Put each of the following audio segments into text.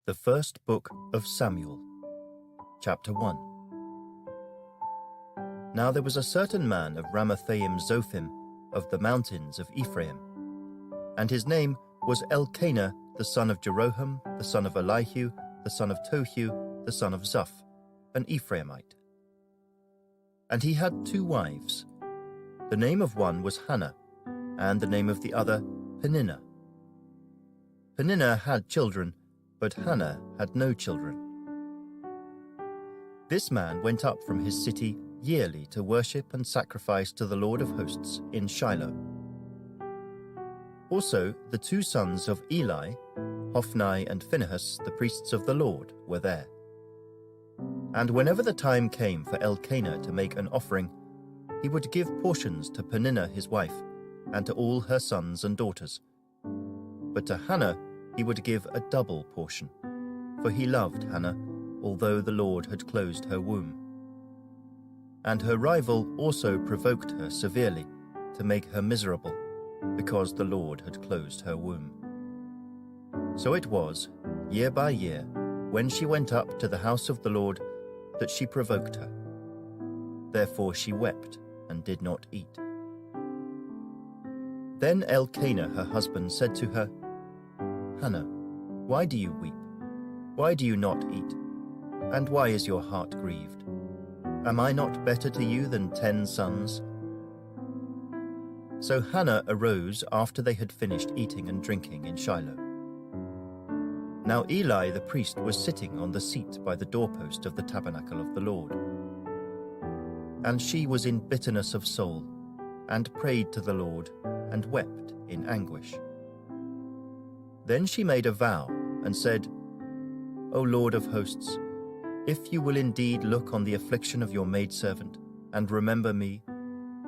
The First Book of Samuel, Chapter 1. Now there was a certain man of Ramathaim-Zophim of the mountains of Ephraim, and his name was Elkanah the son of Jeroham, the son of Elihu, the son of Tohu, the son of Zuph, an Ephraimite. And he had 2 wives. The name of one was Hannah, and the name of the other Peninnah. Peninnah had children, but Hannah had no children. This man went up from his city yearly to worship and sacrifice to the Lord of hosts in Shiloh. Also the 2 sons of Eli, Hophni and Phinehas, the priests of the Lord, were there. And whenever the time came for Elkanah to make an offering, he would give portions to Peninnah his wife, and to all her sons and daughters. But to Hannah he would give a double portion, for he loved Hannah, although the Lord had closed her womb. And her rival also provoked her severely, to make her miserable, because the Lord had closed her womb. So it was, year by year, when she went up to the house of the Lord, that she provoked her. Therefore she wept and did not eat. Then Elkanah her husband said to her, Hannah, why do you weep? Why do you not eat? And why is your heart grieved? Am I not better to you than 10 sons? So Hannah arose after they had finished eating and drinking in Shiloh. Now Eli the priest was sitting on the seat by the doorpost of the tabernacle of the Lord. And she was in bitterness of soul, and prayed to the Lord, and wept in anguish. Then she made a vow, and said, O Lord of hosts, if you will indeed look on the affliction of your maidservant, and remember me,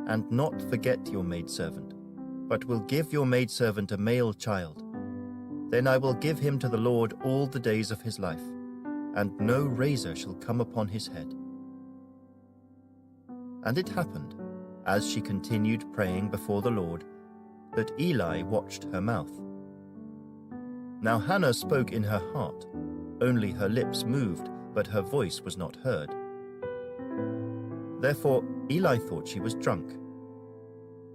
and not forget your maidservant, but will give your maidservant a male child, then I will give him to the Lord all the days of his life, and no razor shall come upon his head. And it happened, as she continued praying before the Lord, that Eli watched her mouth. Now Hannah spoke in her heart, only her lips moved, but her voice was not heard. Therefore Eli thought she was drunk.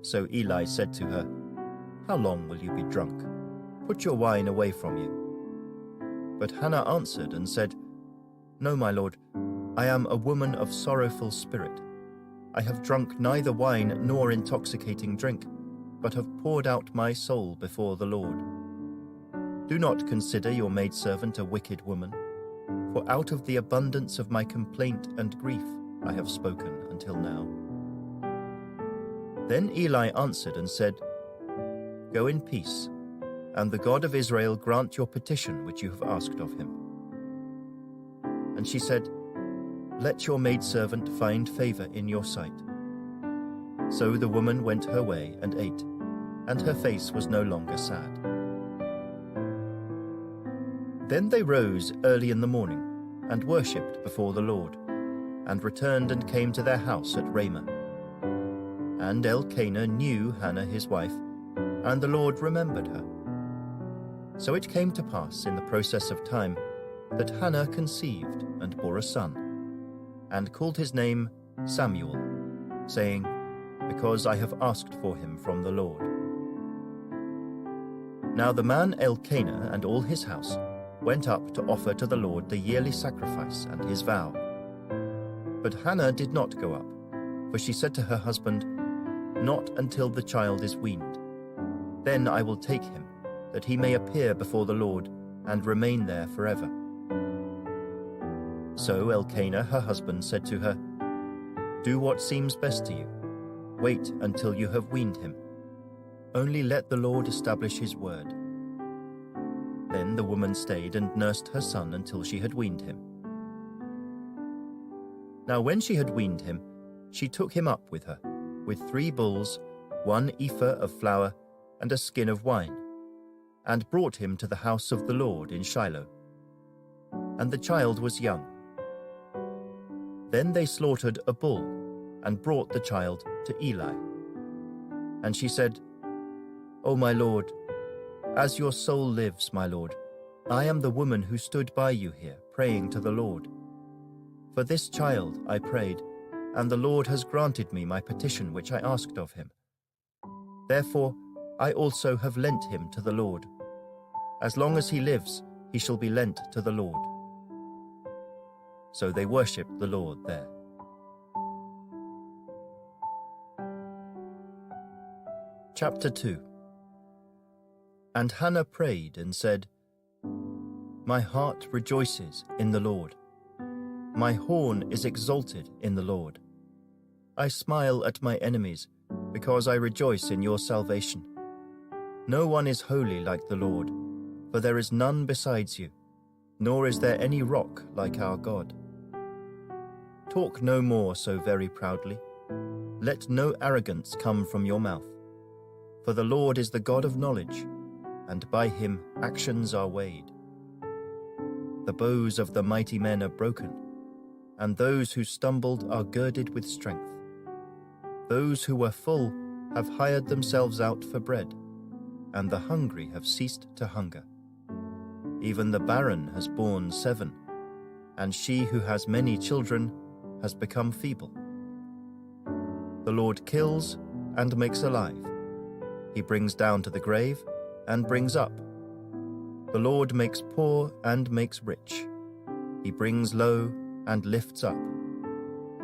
So Eli said to her, How long will you be drunk? Put your wine away from you. But Hannah answered and said, No, my lord, I am a woman of sorrowful spirit. I have drunk neither wine nor intoxicating drink, but have poured out my soul before the Lord. Do not consider your maidservant a wicked woman, for out of the abundance of my complaint and grief I have spoken until now. Then Eli answered and said, Go in peace, and the God of Israel grant your petition which you have asked of him. And she said, Let your maidservant find favor in your sight. So the woman went her way and ate, and her face was no longer sad. Then they rose early in the morning, and worshipped before the Lord, and returned and came to their house at Ramah. And Elkanah knew Hannah his wife, and the Lord remembered her. So it came to pass in the process of time that Hannah conceived and bore a son, and called his name Samuel, saying, Because I have asked for him from the Lord. Now the man Elkanah and all his house went up to offer to the Lord the yearly sacrifice and his vow. But Hannah did not go up, for she said to her husband, Not until the child is weaned. Then I will take him, that he may appear before the Lord, and remain there forever. So Elkanah her husband said to her, Do what seems best to you. Wait until you have weaned him. Only let the Lord establish his word. Then the woman stayed and nursed her son until she had weaned him. Now when she had weaned him, she took him up with her, with 3 bulls, 1 ephah of flour, and a skin of wine, and brought him to the house of the Lord in Shiloh. And the child was young. Then they slaughtered a bull, and brought the child to Eli. And she said, O my lord, as your soul lives, my lord, I am the woman who stood by you here, praying to the Lord. For this child I prayed, and the Lord has granted me my petition which I asked of him. Therefore I also have lent him to the Lord. As long as he lives, he shall be lent to the Lord." So they worshipped the Lord there. Chapter 2. And Hannah prayed and said, "My heart rejoices in the Lord. My horn is exalted in the Lord. I smile at my enemies, because I rejoice in your salvation. No one is holy like the Lord, for there is none besides you, nor is there any rock like our God. Talk no more so very proudly. Let no arrogance come from your mouth. For the Lord is the God of knowledge, and by him actions are weighed. The bows of the mighty men are broken, and those who stumbled are girded with strength. Those who were full have hired themselves out for bread, and the hungry have ceased to hunger. Even the barren has borne 7, and she who has many children has become feeble. The Lord kills and makes alive. He brings down to the grave and brings up. The Lord makes poor and makes rich. He brings low and lifts up.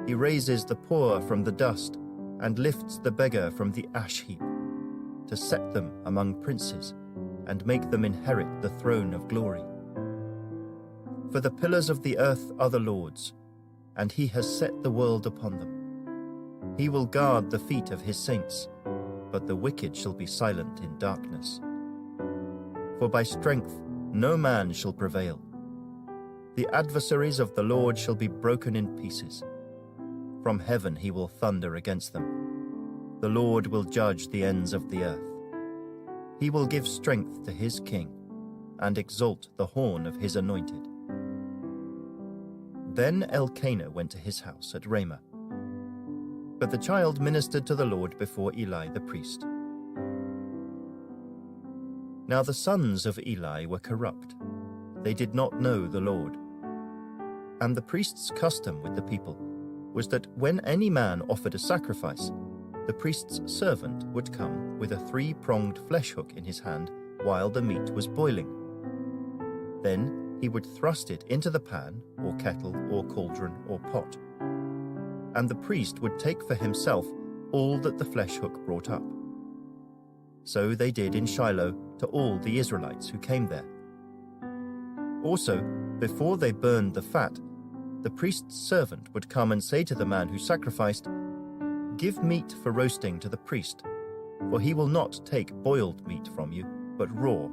He raises the poor from the dust and lifts the beggar from the ash heap, to set them among princes and make them inherit the throne of glory. For the pillars of the earth are the Lord's, and he has set the world upon them. He will guard the feet of his saints, but the wicked shall be silent in darkness. For by strength no man shall prevail. The adversaries of the Lord shall be broken in pieces. From heaven he will thunder against them. The Lord will judge the ends of the earth. He will give strength to his king, and exalt the horn of his anointed. Then Elkanah went to his house at Ramah. But the child ministered to the Lord before Eli the priest. Now the sons of Eli were corrupt. They did not know the Lord. And the priest's custom with the people was that when any man offered a sacrifice, the priest's servant would come with a 3-pronged flesh hook in his hand while the meat was boiling. Then he would thrust it into the pan, or kettle, or cauldron, or pot. And the priest would take for himself all that the flesh hook brought up. So they did in Shiloh to all the Israelites who came there. Also, before they burned the fat, the priest's servant would come and say to the man who sacrificed, "Give meat for roasting to the priest, for he will not take boiled meat from you, but raw."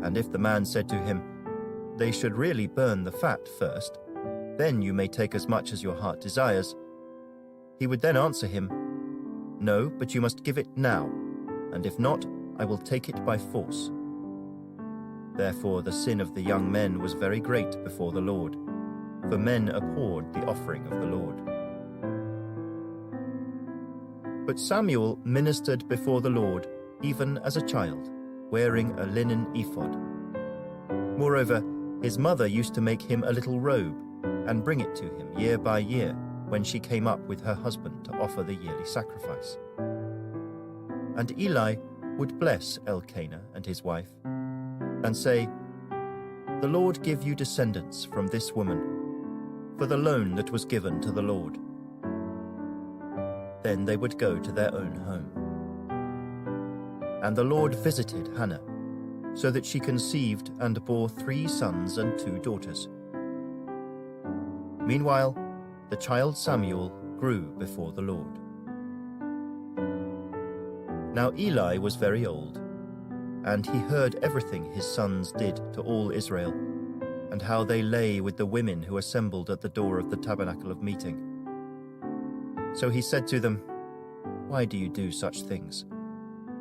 And if the man said to him, "They should really burn the fat first, then you may take as much as your heart desires," he would then answer him, "No, but you must give it now, and if not, I will take it by force." Therefore the sin of the young men was very great before the Lord, for men abhorred the offering of the Lord. But Samuel ministered before the Lord, even as a child, wearing a linen ephod. Moreover, his mother used to make him a little robe, and bring it to him year by year when she came up with her husband to offer the yearly sacrifice. And Eli would bless Elkanah and his wife, and say, "The Lord give you descendants from this woman, for the loan that was given to the Lord." Then they would go to their own home. And the Lord visited Hannah, so that she conceived and bore 3 sons and 2 daughters. Meanwhile, the child Samuel grew before the Lord. Now Eli was very old, and he heard everything his sons did to all Israel, and how they lay with the women who assembled at the door of the tabernacle of meeting. So he said to them, "Why do you do such things?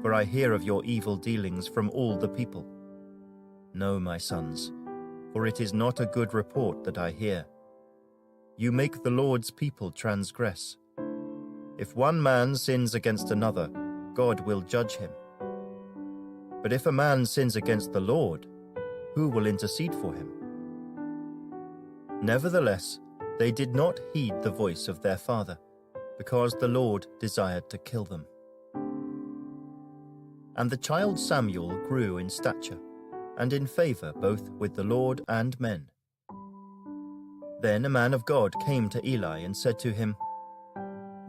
For I hear of your evil dealings from all the people. No, my sons, for it is not a good report that I hear. You make the Lord's people transgress. If one man sins against another, God will judge him. But if a man sins against the Lord, who will intercede for him?" Nevertheless, they did not heed the voice of their father, because the Lord desired to kill them. And the child Samuel grew in stature and in favor both with the Lord and men. Then a man of God came to Eli and said to him,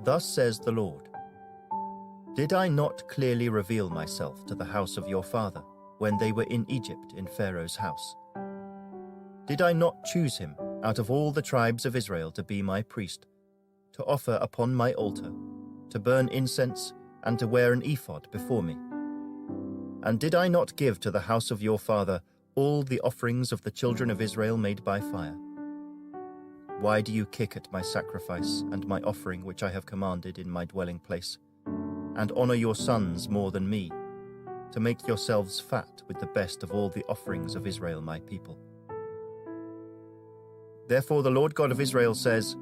"Thus says the Lord, did I not clearly reveal myself to the house of your father when they were in Egypt in Pharaoh's house? Did I not choose him out of all the tribes of Israel to be my priest, to offer upon my altar, to burn incense, and to wear an ephod before me? And did I not give to the house of your father all the offerings of the children of Israel made by fire? Why do you kick at my sacrifice and my offering which I have commanded in my dwelling place, and honor your sons more than me, to make yourselves fat with the best of all the offerings of Israel my people? Therefore the Lord God of Israel says,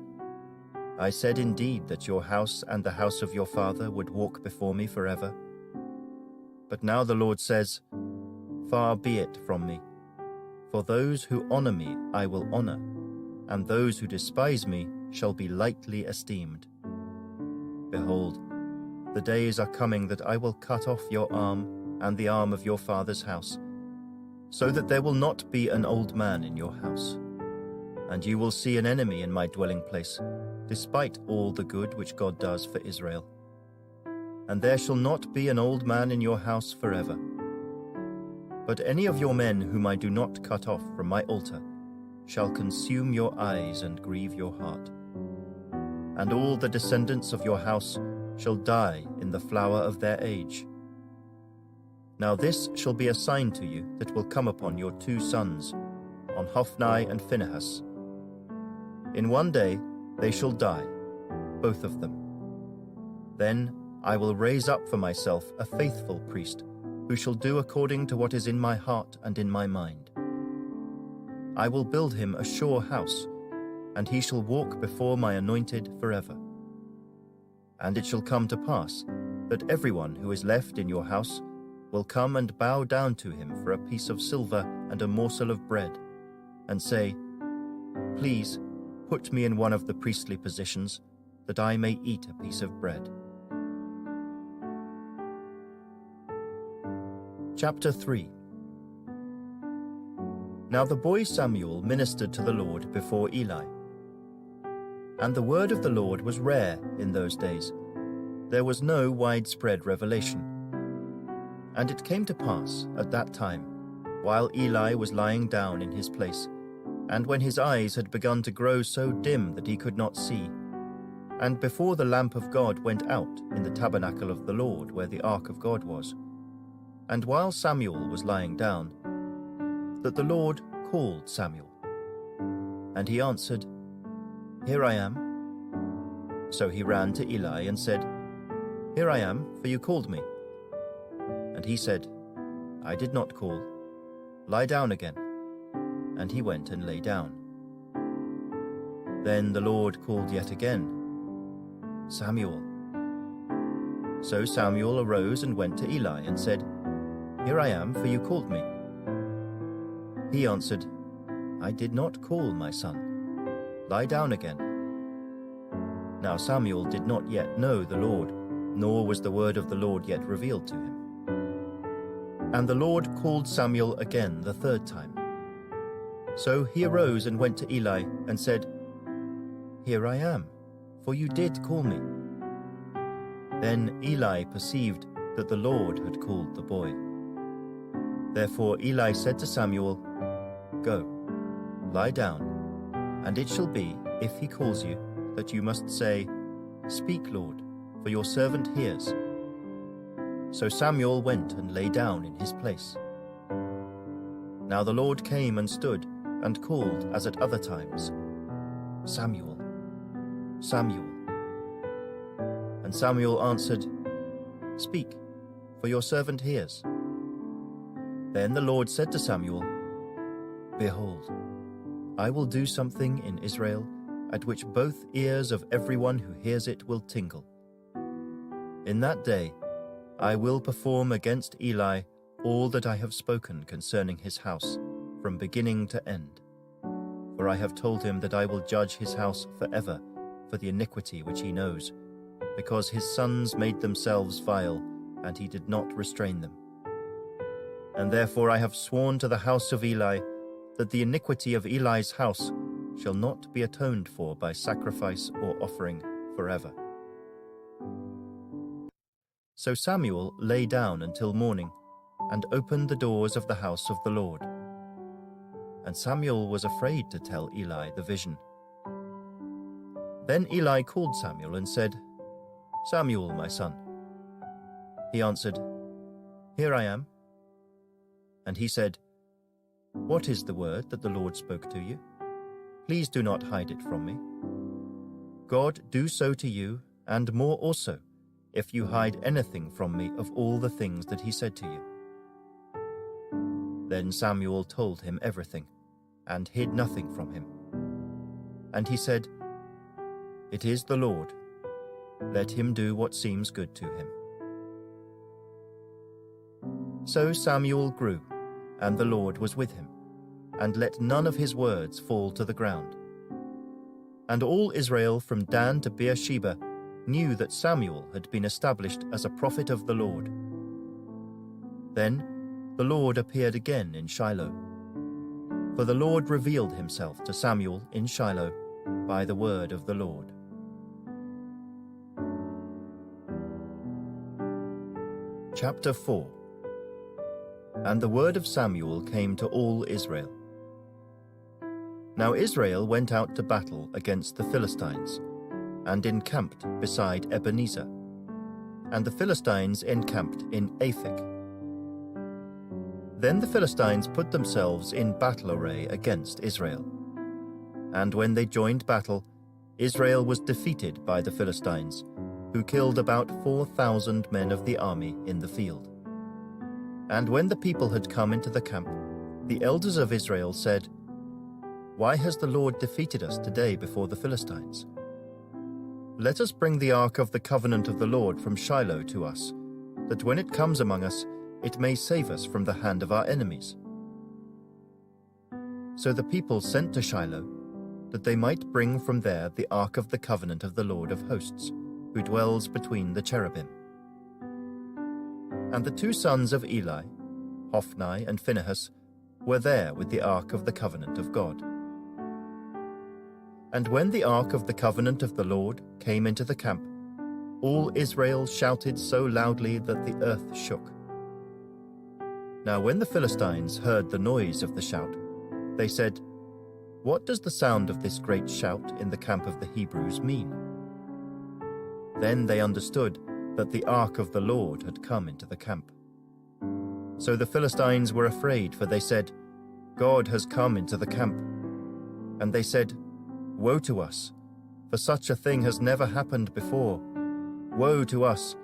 I said indeed that your house and the house of your father would walk before me forever. But now the Lord says, far be it from me, for those who honor me I will honor, and those who despise me shall be lightly esteemed. Behold, the days are coming that I will cut off your arm and the arm of your father's house, so that there will not be an old man in your house. And you will see an enemy in my dwelling place, despite all the good which God does for Israel. And there shall not be an old man in your house forever. But any of your men whom I do not cut off from my altar shall consume your eyes and grieve your heart. And all the descendants of your house shall die in the flower of their age. Now this shall be a sign to you that will come upon your 2 sons, on Hophni and Phinehas. In one day they shall die, both of them. Then I will raise up for myself a faithful priest, who shall do according to what is in my heart and in my mind. I will build him a sure house, and he shall walk before my anointed forever. And it shall come to pass that everyone who is left in your house will come and bow down to him for a piece of silver and a morsel of bread, and say, Please, put me in one of the priestly positions, that I may eat a piece of bread. Chapter 3. Now the boy Samuel ministered to the Lord before Eli. And the word of the Lord was rare in those days. There was no widespread revelation. And it came to pass at that time, while Eli was lying down in his place, and when his eyes had begun to grow so dim that he could not see, and before the lamp of God went out in the tabernacle of the Lord where the ark of God was, and while Samuel was lying down, that the Lord called Samuel. And he answered, Here I am. So he ran to Eli and said, Here I am, for you called me. And he said, I did not call. Lie down again. And he went and lay down. Then the Lord called yet again, Samuel. So Samuel arose and went to Eli and said, Here I am, for you called me. He answered, I did not call, my son. Lie down again. Now Samuel did not yet know the Lord, nor was the word of the Lord yet revealed to him. And the Lord called Samuel again the 3rd time. So he arose and went to Eli and said, Here I am, for you did call me. Then Eli perceived that the Lord had called the boy. Therefore Eli said to Samuel, Go, lie down, and it shall be, if he calls you, that you must say, Speak, Lord, for your servant hears. So Samuel went and lay down in his place. Now the Lord came and stood, and called as at other times, Samuel, Samuel. And Samuel answered, Speak, for your servant hears. Then the Lord said to Samuel, Behold, I will do something in Israel at which both ears of everyone who hears it will tingle. In that day I will perform against Eli all that I have spoken concerning his house, from beginning to end. For I have told him that I will judge his house forever for the iniquity which he knows, because his sons made themselves vile, and he did not restrain them. And therefore I have sworn to the house of Eli that the iniquity of Eli's house shall not be atoned for by sacrifice or offering forever. So Samuel lay down until morning, and opened the doors of the house of the Lord. And Samuel was afraid to tell Eli the vision. Then Eli called Samuel and said, "Samuel, my son." He answered, "Here I am." And he said, "What is the word that the Lord spoke to you? Please do not hide it from me. God do so to you, and more also, if you hide anything from me of all the things that he said to you." Then Samuel told him everything, and hid nothing from him. And he said, "It is the Lord. Let him do what seems good to him." So Samuel grew, and the Lord was with him, and let none of his words fall to the ground. And all Israel from Dan to Beersheba knew that Samuel had been established as a prophet of the Lord. Then the Lord appeared again in Shiloh. For the Lord revealed himself to Samuel in Shiloh by the word of the Lord. Chapter 4. And the word of Samuel came to all Israel. Now Israel went out to battle against the Philistines, and encamped beside Ebenezer, and the Philistines encamped in Aphek. Then the Philistines put themselves in battle array against Israel. And when they joined battle, Israel was defeated by the Philistines, who killed about 4,000 men of the army in the field. And when the people had come into the camp, the elders of Israel said, "Why has the Lord defeated us today before the Philistines? Let us bring the ark of the covenant of the Lord from Shiloh to us, that when it comes among us, it may save us from the hand of our enemies." So the people sent to Shiloh, that they might bring from there the ark of the covenant of the Lord of hosts, who dwells between the cherubim. And the two sons of Eli, Hophni and Phinehas, were there with the ark of the covenant of God. And when the ark of the covenant of the Lord came into the camp, all Israel shouted so loudly that the earth shook. Now when the Philistines heard the noise of the shout, they said, "What does the sound of this great shout in the camp of the Hebrews mean?" Then they understood that the ark of the Lord had come into the camp. So the Philistines were afraid, for they said, "God has come into the camp." And they said, "Woe to us, for such a thing has never happened before. Woe to us!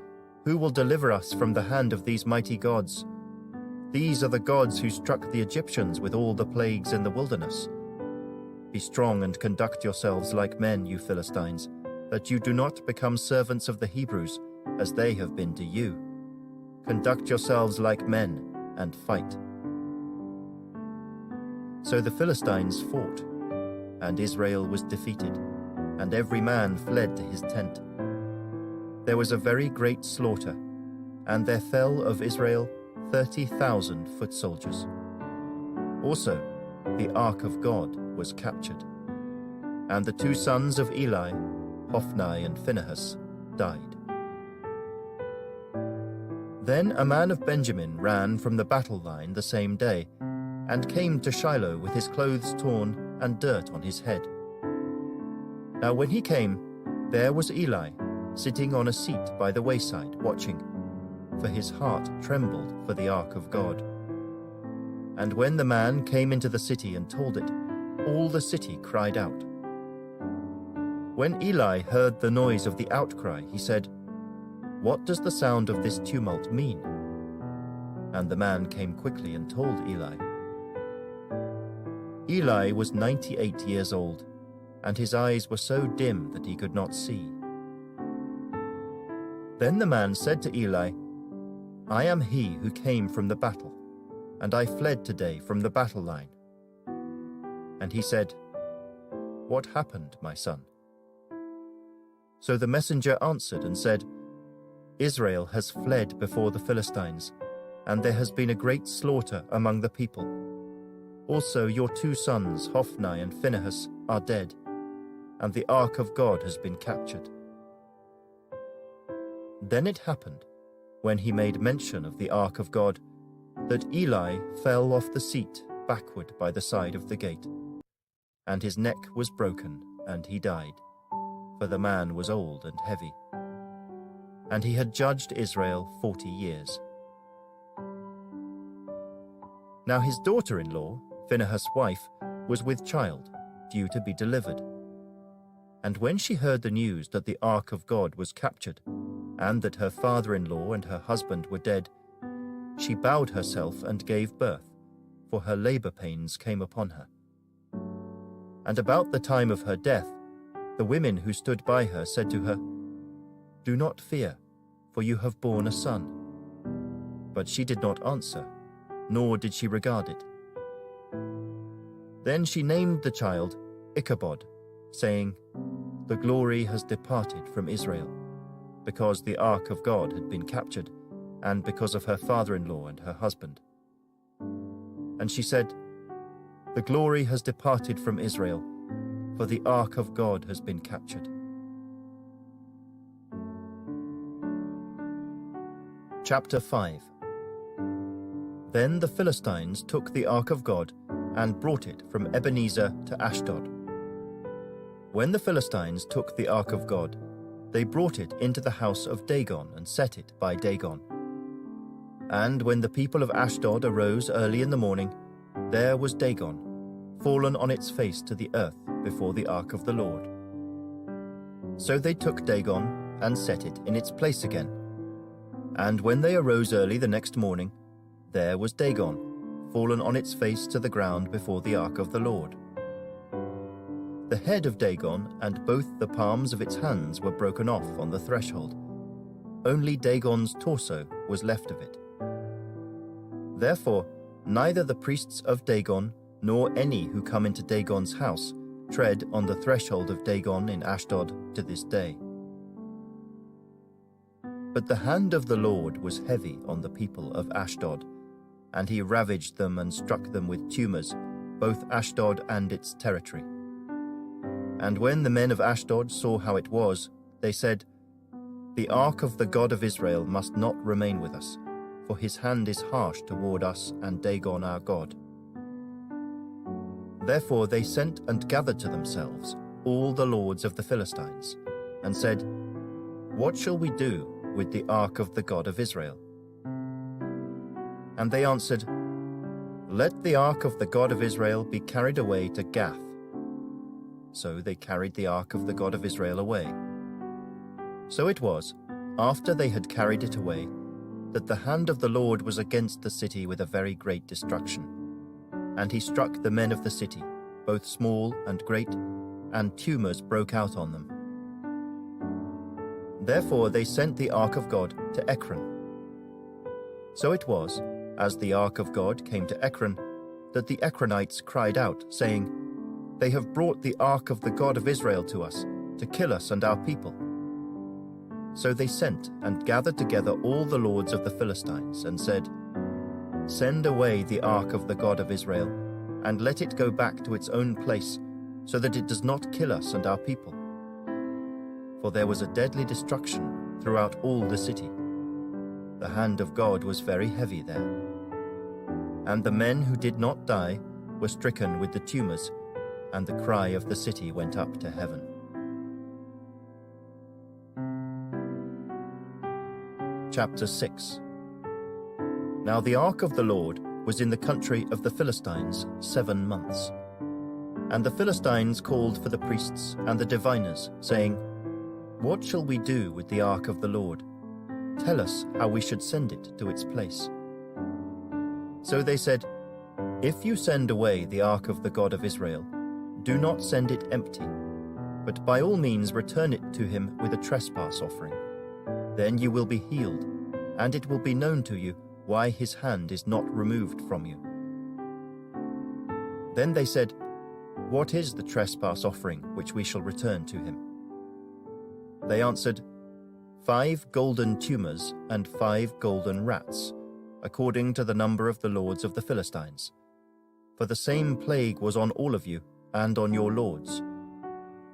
Who will deliver us from the hand of these mighty gods? These are the gods who struck the Egyptians with all the plagues in the wilderness. Be strong and conduct yourselves like men, you Philistines, that you do not become servants of the Hebrews, as they have been to you. Conduct yourselves like men, and fight." So the Philistines fought, and Israel was defeated, and every man fled to his tent. There was a very great slaughter, and there fell of Israel 30,000 foot soldiers. Also, the ark of God was captured, and the two sons of Eli, Hophni and Phinehas, died. Then a man of Benjamin ran from the battle line the same day, and came to Shiloh with his clothes torn and dirt on his head. Now when he came, there was Eli, sitting on a seat by the wayside, watching, for his heart trembled for the ark of God. And when the man came into the city and told it, all the city cried out. When Eli heard the noise of the outcry, he said, "What does the sound of this tumult mean?" And the man came quickly and told Eli. Eli was 98 years old, and his eyes were so dim that he could not see. Then the man said to Eli, "I am he who came from the battle, and I fled today from the battle line. And he said, "What happened, my son?" So the messenger answered and said, "Israel has fled before the Philistines, and there has been a great slaughter among the people. Also your 2 sons, Hophni and Phinehas, are dead, and the ark of God has been captured." Then it happened, when he made mention of the ark of God, that Eli fell off the seat backward by the side of the gate, and his neck was broken, and he died, for the man was old and heavy. And he had judged Israel 40 years. Now his daughter-in-law, Phinehas' wife, was with child, due to be delivered. And when she heard the news that the ark of God was captured, and that her father-in-law and her husband were dead, she bowed herself and gave birth, for her labor pains came upon her. And about the time of her death, the women who stood by her said to her, "Do not fear, for you have borne a son." But she did not answer, nor did she regard it. Then she named the child Ichabod, saying, "The glory has departed from Israel," because the ark of God had been captured, and because of her father-in-law and her husband. And she said, "The glory has departed from Israel, for the ark of God has been captured." Chapter 5. Then the Philistines took the ark of God and brought it from Ebenezer to Ashdod. When the Philistines took the ark of God, they brought it into the house of Dagon and set it by Dagon. And when the people of Ashdod arose early in the morning, there was Dagon, fallen on its face to the earth before the ark of the Lord. So they took Dagon and set it in its place again. And when they arose early the next morning, there was Dagon, fallen on its face to the ground before the ark of the Lord. The head of Dagon and both the palms of its hands were broken off on the threshold. Only Dagon's torso was left of it. Therefore, neither the priests of Dagon nor any who come into Dagon's house tread on the threshold of Dagon in Ashdod to this day. But the hand of the Lord was heavy on the people of Ashdod, and he ravaged them and struck them with tumors, both Ashdod and its territory. And when the men of Ashdod saw how it was, they said, "The ark of the God of Israel must not remain with us, for his hand is harsh toward us and Dagon our God." Therefore they sent and gathered to themselves all the lords of the Philistines, and said, "What shall we do with the ark of the God of Israel?" And they answered, "Let the ark of the God of Israel be carried away to Gath." So they carried the ark of the God of Israel away. So it was, after they had carried it away, that the hand of the Lord was against the city with a very great destruction. And he struck the men of the city, both small and great, and tumors broke out on them. Therefore they sent the ark of God to Ekron. So it was, as the ark of God came to Ekron, that the Ekronites cried out, saying, "They have brought the ark of the God of Israel to us, to kill us and our people." So they sent and gathered together all the lords of the Philistines, and said, "Send away the ark of the God of Israel, and let it go back to its own place, so that it does not kill us and our people." For there was a deadly destruction throughout all the city. The hand of God was very heavy there. And the men who did not die were stricken with the tumors, and the cry of the city went up to heaven. Chapter 6. Now the ark of the Lord was in the country of the Philistines 7 months. And the Philistines called for the priests and the diviners, saying, "What shall we do with the ark of the Lord? Tell us how we should send it to its place." So they said, "If you send away the ark of the God of Israel, do not send it empty, but by all means return it to him with a trespass offering. Then you will be healed, and it will be known to you why his hand is not removed from you." Then they said, "What is the trespass offering which we shall return to him?" They answered, 5 golden tumors and 5 golden rats, according to the number of the lords of the Philistines. For the same plague was on all of you and on your lords.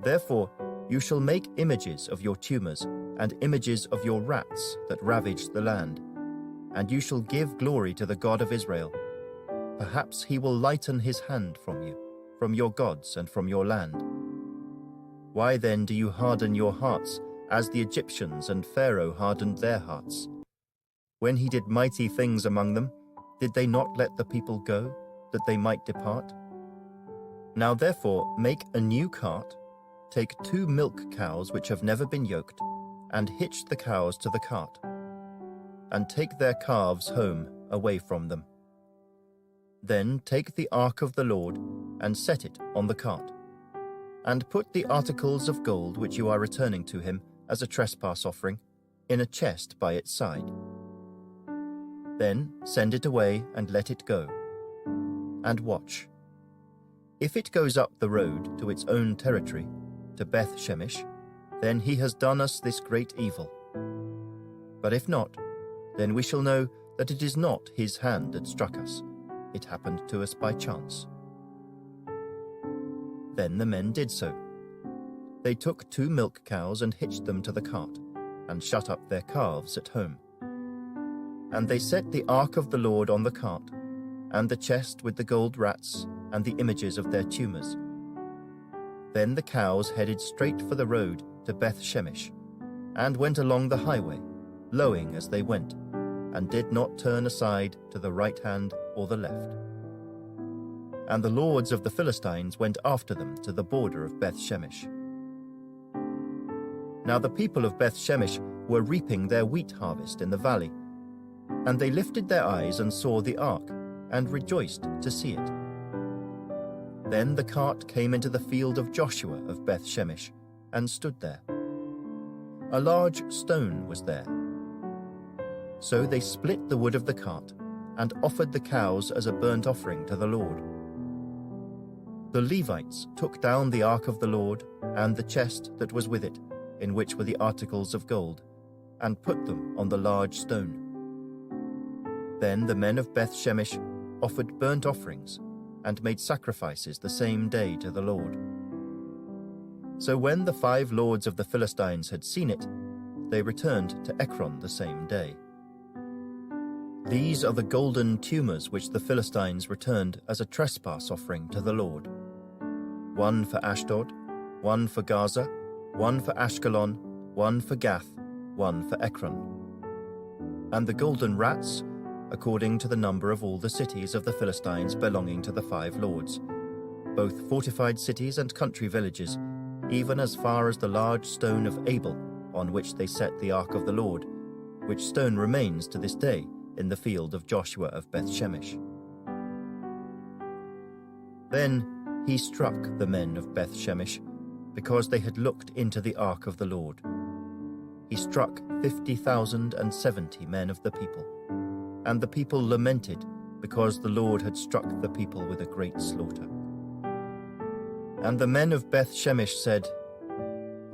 Therefore you shall make images of your tumors and images of your rats that ravaged the land, and you shall give glory to the God of Israel. Perhaps he will lighten his hand from you, from your gods and from your land. Why then do you harden your hearts as the Egyptians and Pharaoh hardened their hearts? When he did mighty things among them, did they not let the people go, that they might depart? Now therefore make a new cart, take 2 milk cows which have never been yoked, and hitch the cows to the cart, and take their calves home away from them. Then take the ark of the Lord and set it on the cart, and put the articles of gold which you are returning to him as a trespass offering in a chest by its side. Then send it away and let it go, and watch. If it goes up the road to its own territory, to Beth Shemesh, then he has done us this great evil. But if not, then we shall know that it is not his hand that struck us. It happened to us by chance. Then the men did so. They took 2 milk cows and hitched them to the cart, and shut up their calves at home. And they set the ark of the Lord on the cart, and the chest with the gold rats and the images of their tumors. Then the cows headed straight for the road to Beth Shemesh, and went along the highway, lowing as they went, and did not turn aside to the right hand or the left. And the lords of the Philistines went after them to the border of Beth Shemesh. Now the people of Beth Shemesh were reaping their wheat harvest in the valley, and they lifted their eyes and saw the ark, and rejoiced to see it. Then the cart came into the field of Joshua of Beth Shemesh, and stood there. A large stone was there. So they split the wood of the cart, and offered the cows as a burnt offering to the Lord. The Levites took down the ark of the Lord, and the chest that was with it, in which were the articles of gold, and put them on the large stone. Then the men of Beth Shemesh offered burnt offerings, and made sacrifices the same day to the Lord. So when the 5 lords of the Philistines had seen it, they returned to Ekron the same day. These are the golden tumors which the Philistines returned as a trespass offering to the Lord. 1 for Ashdod, 1 for Gaza, 1 for Ashkelon, 1 for Gath, 1 for Ekron. And the golden rats, according to the number of all the cities of the Philistines belonging to the 5 lords, both fortified cities and country villages, even as far as the large stone of Abel, on which they set the ark of the Lord, which stone remains to this day in the field of Joshua of Beth Shemesh. Then he struck the men of Beth Shemesh, because they had looked into the ark of the Lord. He struck 50,070 men of the people, and the people lamented, because the Lord had struck the people with a great slaughter. And the men of Beth Shemesh said,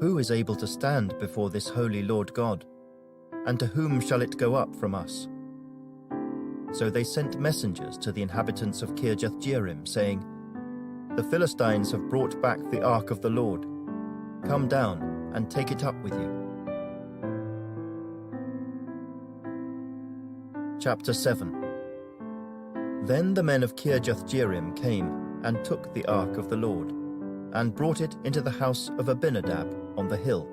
"Who is able to stand before this holy Lord God? And to whom shall it go up from us?" So they sent messengers to the inhabitants of Kirjath-jearim, saying, "The Philistines have brought back the ark of the Lord. Come down and take it up with you." Chapter 7. Then the men of Kirjath-jearim came and took the ark of the Lord, and brought it into the house of Abinadab on the hill,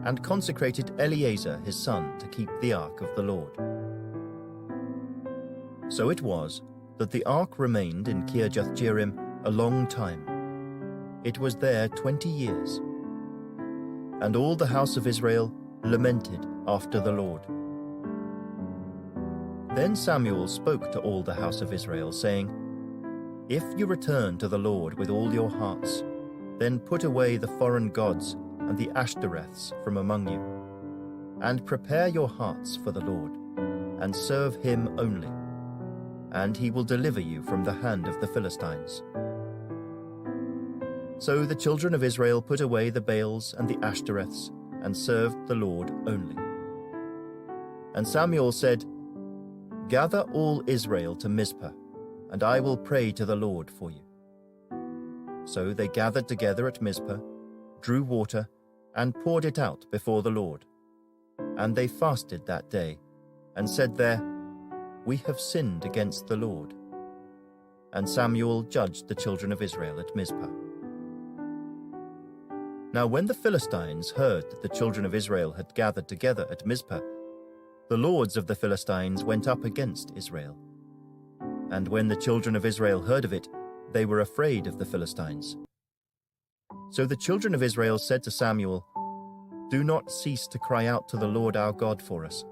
and consecrated Eleazar his son to keep the ark of the Lord. So it was that the ark remained in Kirjath-jearim a long time. It was there 20 years. And all the house of Israel lamented after the Lord. Then Samuel spoke to all the house of Israel, saying, "If you return to the Lord with all your hearts, then put away the foreign gods and the Ashtoreths from among you, and prepare your hearts for the Lord, and serve him only, and he will deliver you from the hand of the Philistines." So the children of Israel put away the Baals and the Ashtoreths, and served the Lord only. And Samuel said, "Gather all Israel to Mizpah, and I will pray to the Lord for you." So they gathered together at Mizpah, drew water, and poured it out before the Lord. And they fasted that day, and said there, "We have sinned against the Lord." And Samuel judged the children of Israel at Mizpah. Now when the Philistines heard that the children of Israel had gathered together at Mizpah, the lords of the Philistines went up against Israel. And when the children of Israel heard of it, they were afraid of the Philistines. So the children of Israel said to Samuel, "Do not cease to cry out to the Lord our God for us,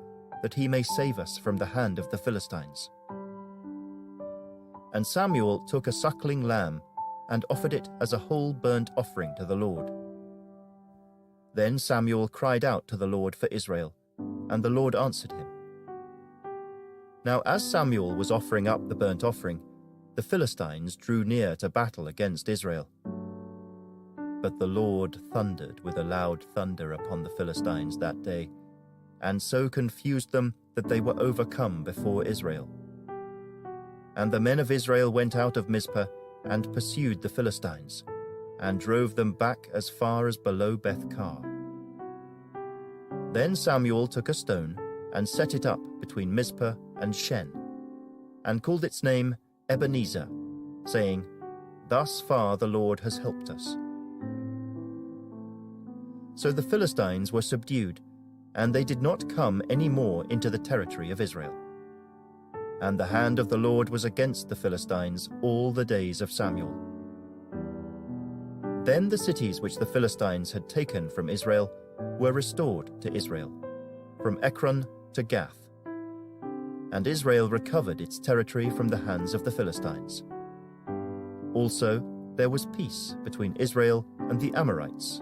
that he may save us from the hand of the Philistines." And Samuel took a suckling lamb and offered it as a whole burnt offering to the Lord. Then Samuel cried out to the Lord for Israel, and the Lord answered him. Now as Samuel was offering up the burnt offering, the Philistines drew near to battle against Israel. But the Lord thundered with a loud thunder upon the Philistines that day, and so confused them that they were overcome before Israel. And the men of Israel went out of Mizpah and pursued the Philistines, and drove them back as far as below Beth-kar. Then Samuel took a stone and set it up between Mizpah and Shen, and called its name Ebenezer, saying, "Thus far the Lord has helped us." So the Philistines were subdued, and they did not come any more into the territory of Israel. And the hand of the Lord was against the Philistines all the days of Samuel. Then the cities which the Philistines had taken from Israel were restored to Israel, from Ekron to Gath. And Israel recovered its territory from the hands of the Philistines. Also, there was peace between Israel and the Amorites.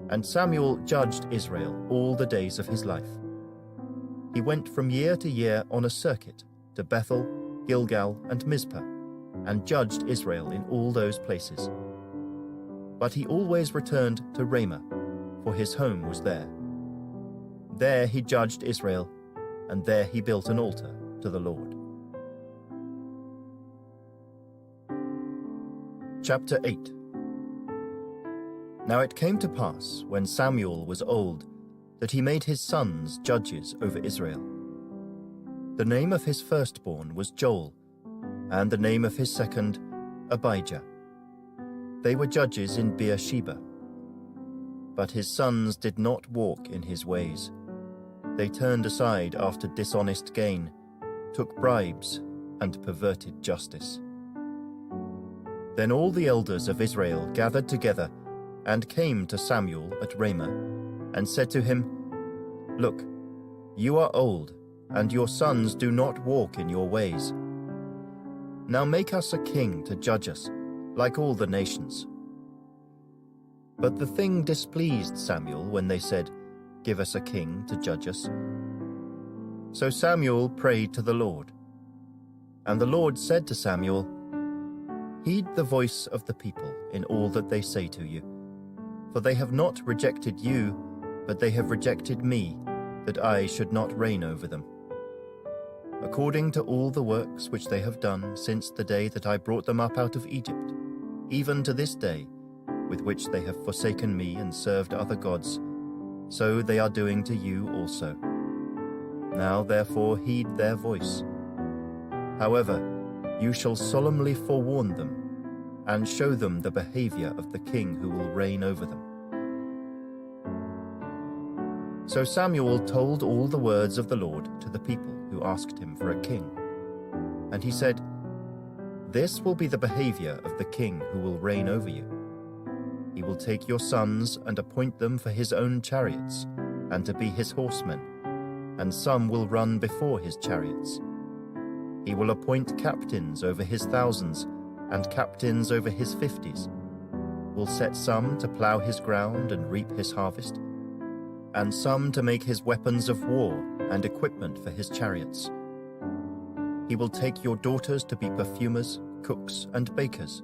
And Samuel judged Israel all the days of his life. He went from year to year on a circuit to Bethel, Gilgal, and Mizpah, and judged Israel in all those places. But he always returned to Ramah, for his home was there. There he judged Israel, and there he built an altar to the Lord. Chapter 8. Now it came to pass, when Samuel was old, that he made his sons judges over Israel. The name of his firstborn was Joel, and the name of his second, Abijah. They were judges in Beersheba. But his sons did not walk in his ways. They turned aside after dishonest gain, took bribes, and perverted justice. Then all the elders of Israel gathered together and came to Samuel at Ramah, and said to him, "Look, you are old, and your sons do not walk in your ways. Now make us a king to judge us, like all the nations." But the thing displeased Samuel when they said, "Give us a king to judge us." So Samuel prayed to the Lord. And the Lord said to Samuel, "Heed the voice of the people in all that they say to you, for they have not rejected you, but they have rejected me, that I should not reign over them. According to all the works which they have done since the day that I brought them up out of Egypt, even to this day, with which they have forsaken me and served other gods, so they are doing to you also. Now therefore heed their voice. However, you shall solemnly forewarn them, and show them the behavior of the king who will reign over them." So Samuel told all the words of the Lord to the people who asked him for a king. And he said, "This will be the behavior of the king who will reign over you. He will take your sons and appoint them for his own chariots, and to be his horsemen, and some will run before his chariots. He will appoint captains over his thousands, and captains over his 50s, will set some to plough his ground and reap his harvest, and some to make his weapons of war and equipment for his chariots. He will take your daughters to be perfumers, cooks, and bakers.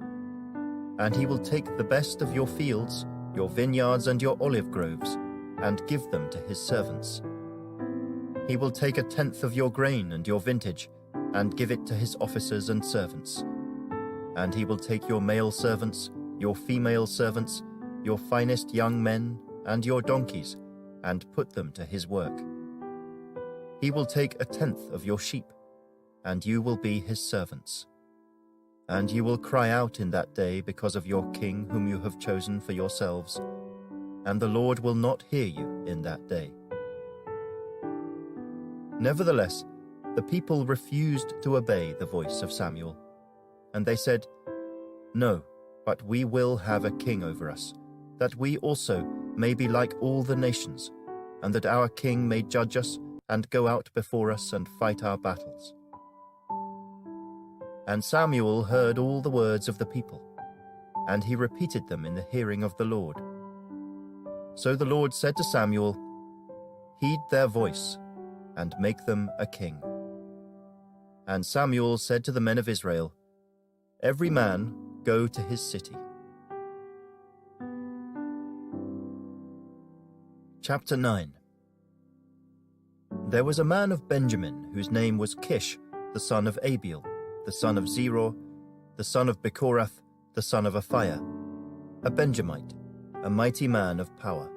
And he will take the best of your fields, your vineyards and your olive groves, and give them to his servants. He will take 1/10 of your grain and your vintage, and give it to his officers and servants. And he will take your male servants, your female servants, your finest young men, and your donkeys, and put them to his work. He will take 1/10 of your sheep, and you will be his servants. And you will cry out in that day because of your king whom you have chosen for yourselves, and the Lord will not hear you in that day. Nevertheless, the people refused to obey the voice of Samuel, and they said, "No, but we will have a king over us, that we also may be like all the nations, and that our king may judge us and go out before us and fight our battles." And Samuel heard all the words of the people, and he repeated them in the hearing of the Lord. So the Lord said to Samuel, "Heed their voice, and make them a king." And Samuel said to the men of Israel, "Every man go to his city." Chapter 9. There was a man of Benjamin whose name was Kish, the son of Abiel, the son of Zeror, the son of Bechorath, the son of Aphiah, a Benjamite, a mighty man of power.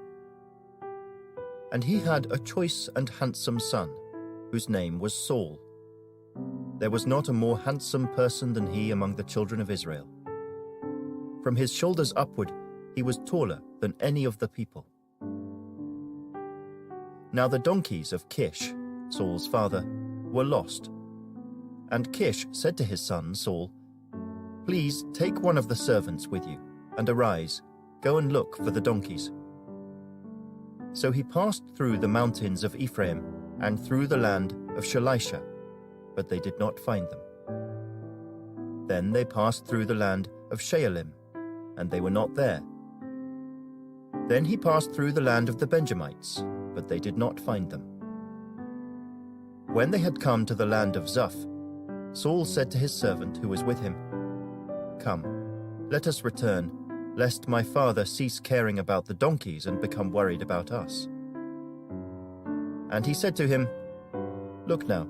And he had a choice and handsome son, whose name was Saul. There was not a more handsome person than he among the children of Israel. From his shoulders upward he was taller than any of the people. Now the donkeys of Kish, Saul's father, were lost. And Kish said to his son Saul, "Please take one of the servants with you, and arise, go and look for the donkeys." So he passed through the mountains of Ephraim and through the land of Shalisha, but they did not find them. Then they passed through the land of Shaalim, and they were not there. Then he passed through the land of the Benjamites, but they did not find them. When they had come to the land of Zuph, Saul said to his servant who was with him, "Come, let us return, lest my father cease caring about the donkeys and become worried about us." And he said to him, "Look now,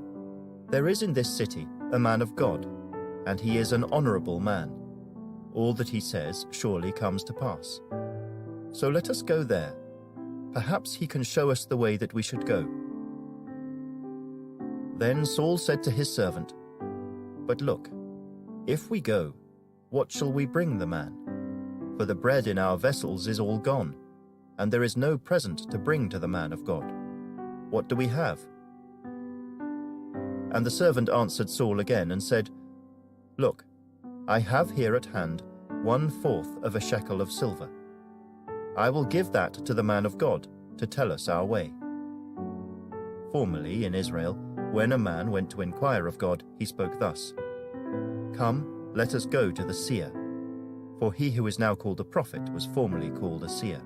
there is in this city a man of God, and he is an honorable man. All that he says surely comes to pass. So let us go there. Perhaps he can show us the way that we should go." Then Saul said to his servant, "But look, if we go, what shall we bring the man? For the bread in our vessels is all gone, and there is no present to bring to the man of God. What do we have?" And the servant answered Saul again and said, "Look, I have here at hand 1/4 of a shekel of silver. I will give that to the man of God to tell us our way." Formerly in Israel, when a man went to inquire of God, he spoke thus, "Come, let us go to the seer," for he who is now called a prophet was formerly called a seer.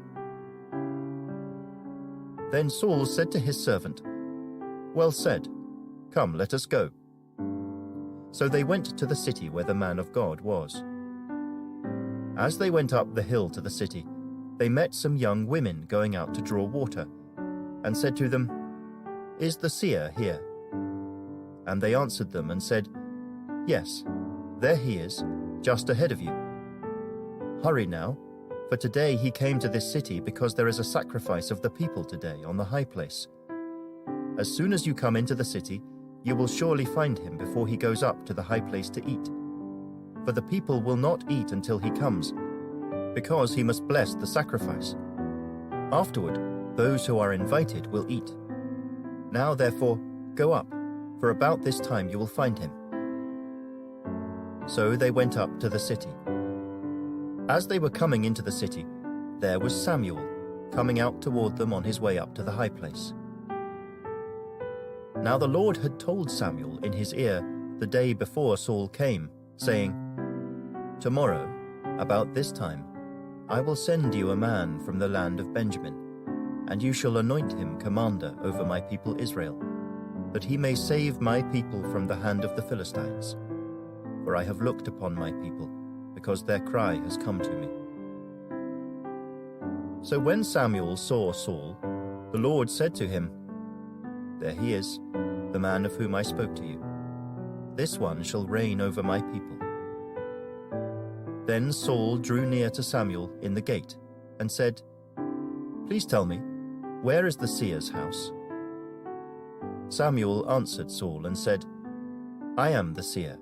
Then Saul said to his servant, "Well said, come, let us go." So they went to the city where the man of God was. As they went up the hill to the city, they met some young women going out to draw water, and said to them, "Is the seer here?" And they answered them and said, "Yes, there he is, just ahead of you. Hurry now, for today he came to this city because there is a sacrifice of the people today on the high place. As soon as you come into the city, you will surely find him before he goes up to the high place to eat. For the people will not eat until he comes, because he must bless the sacrifice. Afterward, those who are invited will eat. Now therefore, go up, for about this time you will find him." So they went up to the city. As they were coming into the city, there was Samuel, coming out toward them on his way up to the high place. Now the Lord had told Samuel in his ear the day before Saul came, saying, "Tomorrow, about this time, I will send you a man from the land of Benjamin, and you shall anoint him commander over my people Israel, that he may save my people from the hand of the Philistines. For I have looked upon my people, because their cry has come to me." So when Samuel saw Saul, the Lord said to him, "There he is, the man of whom I spoke to you. This one shall reign over my people." Then Saul drew near to Samuel in the gate and said, "Please tell me, where is the seer's house?" Samuel answered Saul and said, "I am the seer.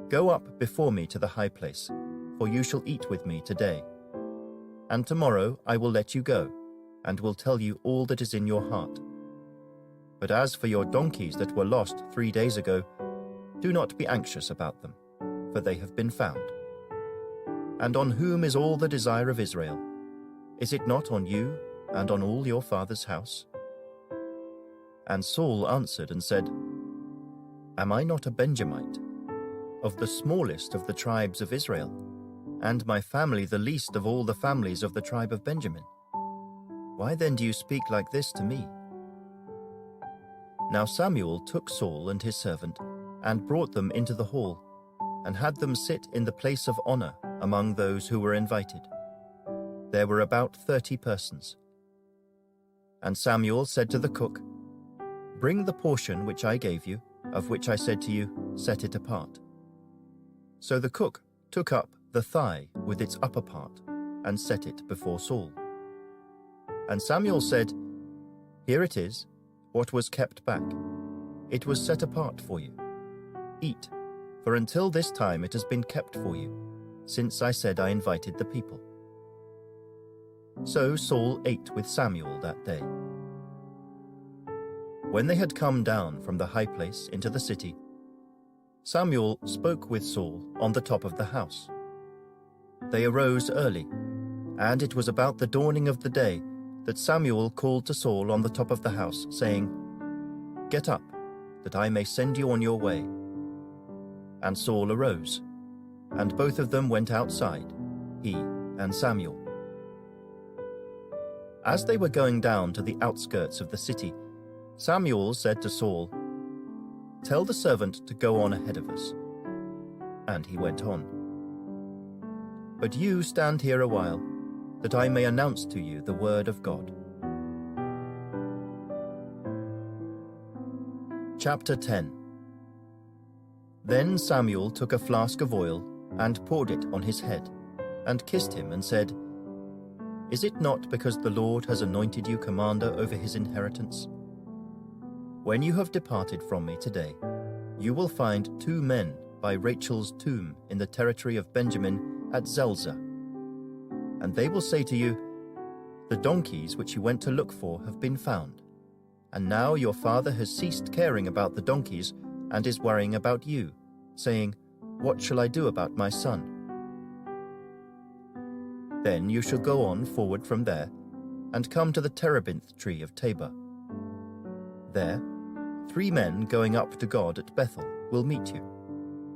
Go up before me to the high place, for you shall eat with me today. And tomorrow I will let you go, and will tell you all that is in your heart. But as for your donkeys that were lost 3 days ago, do not be anxious about them, for they have been found. And on whom is all the desire of Israel? Is it not on you and on all your father's house?" And Saul answered and said, "Am I not a Benjamite, of the smallest of the tribes of Israel, and my family the least of all the families of the tribe of Benjamin? Why then do you speak like this to me?" Now Samuel took Saul and his servant, and brought them into the hall, and had them sit in the place of honor among those who were invited. There were about 30 persons. And Samuel said to the cook, "Bring the portion which I gave you, of which I said to you, set it apart." So the cook took up the thigh with its upper part, and set it before Saul. And Samuel said, "Here it is, what was kept back. It was set apart for you. Eat, for until this time it has been kept for you, since I said I invited the people." So Saul ate with Samuel that day. When they had come down from the high place into the city, Samuel spoke with Saul on the top of the house. They arose early, and it was about the dawning of the day that Samuel called to Saul on the top of the house, saying, "Get up, that I may send you on your way." And Saul arose, and both of them went outside, he and Samuel. As they were going down to the outskirts of the city, Samuel said to Saul, "Tell the servant to go on ahead of us." And he went on. "But you stand here a while, that I may announce to you the word of God." Chapter 10. Then Samuel took a flask of oil and poured it on his head, and kissed him and said, "Is it not because the Lord has anointed you commander over his inheritance? When you have departed from me today, you will find 2 men by Rachel's tomb in the territory of Benjamin at Zelzah. And they will say to you, 'The donkeys which you went to look for have been found, and now your father has ceased caring about the donkeys and is worrying about you, saying, "What shall I do about my son?" Then you shall go on forward from there, and come to the terebinth tree of Tabor. There, 3 men going up to God at Bethel will meet you,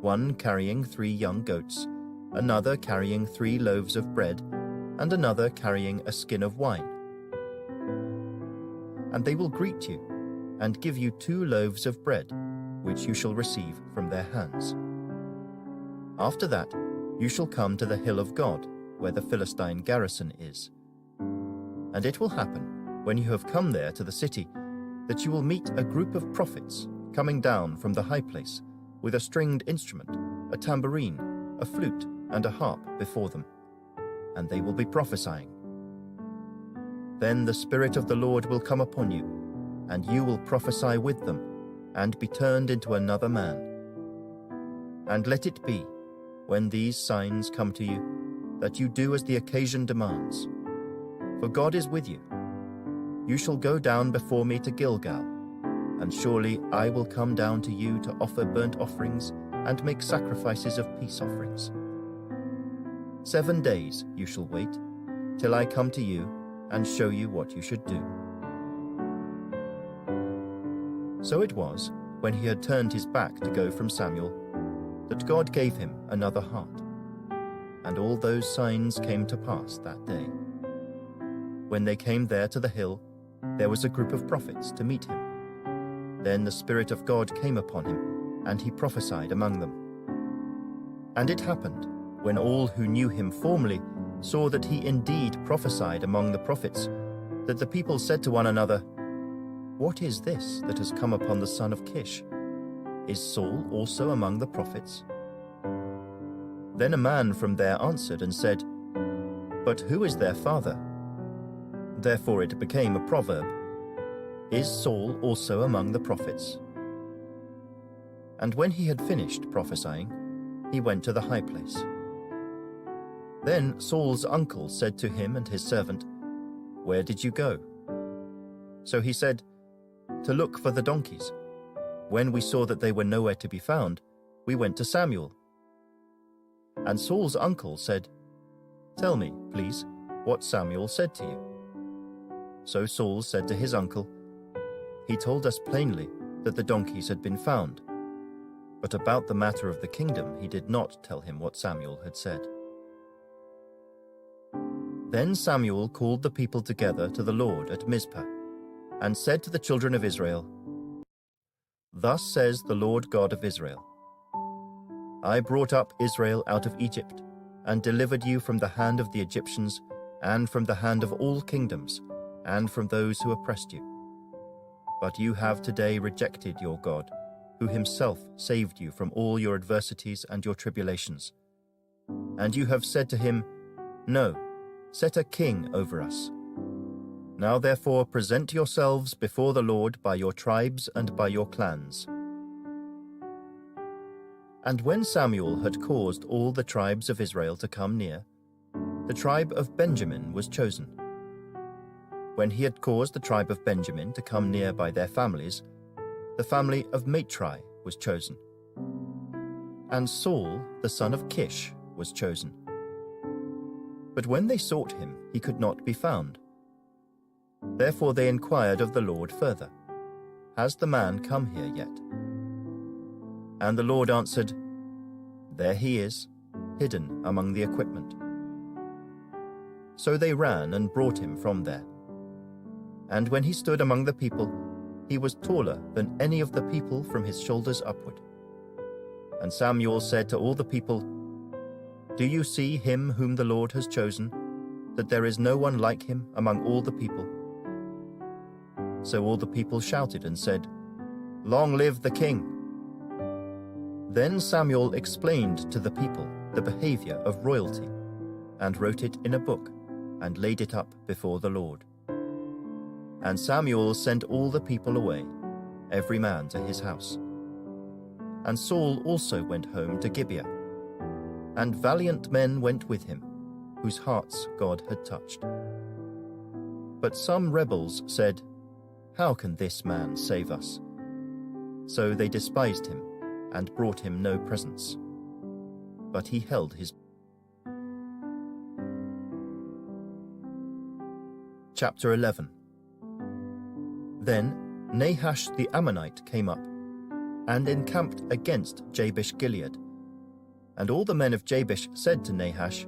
one carrying 3 young goats, another carrying 3 loaves of bread, and another carrying a skin of wine. And they will greet you, and give you 2 loaves of bread, which you shall receive from their hands. After that, you shall come to the hill of God, where the Philistine garrison is. And it will happen, when you have come there to the city, that you will meet a group of prophets coming down from the high place, with a stringed instrument, a tambourine, a flute, and a harp before them, and they will be prophesying. Then the Spirit of the Lord will come upon you, and you will prophesy with them, and be turned into another man. And let it be, when these signs come to you, that you do as the occasion demands. For God is with you. You shall go down before me to Gilgal, and surely I will come down to you to offer burnt offerings and make sacrifices of peace offerings. 7 days you shall wait, till I come to you and show you what you should do." So it was, when he had turned his back to go from Samuel, that God gave him another heart. And all those signs came to pass that day. When they came there to the hill, there was a group of prophets to meet him. Then the Spirit of God came upon him, and he prophesied among them. And it happened, when all who knew him formerly saw that he indeed prophesied among the prophets, that the people said to one another, "What is this that has come upon the son of Kish? Is Saul also among the prophets?" Then a man from there answered and said, "But who is their father?" Therefore it became a proverb, "Is Saul also among the prophets?" And when he had finished prophesying, he went to the high place. Then Saul's uncle said to him and his servant, "Where did you go?" So he said, "To look for the donkeys. When we saw that they were nowhere to be found, we went to Samuel." And Saul's uncle said, "Tell me, please, what Samuel said to you." So Saul said to his uncle, "He told us plainly that the donkeys had been found, but about the matter of the kingdom he did not tell him what Samuel had said." Then Samuel called the people together to the Lord at Mizpah, and said to the children of Israel, "Thus says the Lord God of Israel, I brought up Israel out of Egypt, and delivered you from the hand of the Egyptians, and from the hand of all kingdoms, and from those who oppressed you. But you have today rejected your God, who himself saved you from all your adversities and your tribulations. And you have said to him, 'No, set a king over us.' Now therefore present yourselves before the Lord by your tribes and by your clans." And when Samuel had caused all the tribes of Israel to come near, the tribe of Benjamin was chosen. When he had caused the tribe of Benjamin to come near by their families, the family of Matri was chosen. And Saul, the son of Kish, was chosen. But when they sought him, he could not be found. Therefore they inquired of the Lord further, "Has the man come here yet?" And the Lord answered, "There he is, hidden among the equipment." So they ran and brought him from there. And when he stood among the people, he was taller than any of the people from his shoulders upward. And Samuel said to all the people, "Do you see him whom the Lord has chosen, that there is no one like him among all the people?" So all the people shouted and said, "Long live the king!" Then Samuel explained to the people the behavior of royalty, and wrote it in a book, and laid it up before the Lord. And Samuel sent all the people away, every man to his house. And Saul also went home to Gibeah, and valiant men went with him, whose hearts God had touched. But some rebels said, "How can this man save us?" So they despised him, and brought him no presents. But he held his. Chapter 11. Then Nahash the Ammonite came up, and encamped against Jabesh Gilead. And all the men of Jabesh said to Nahash,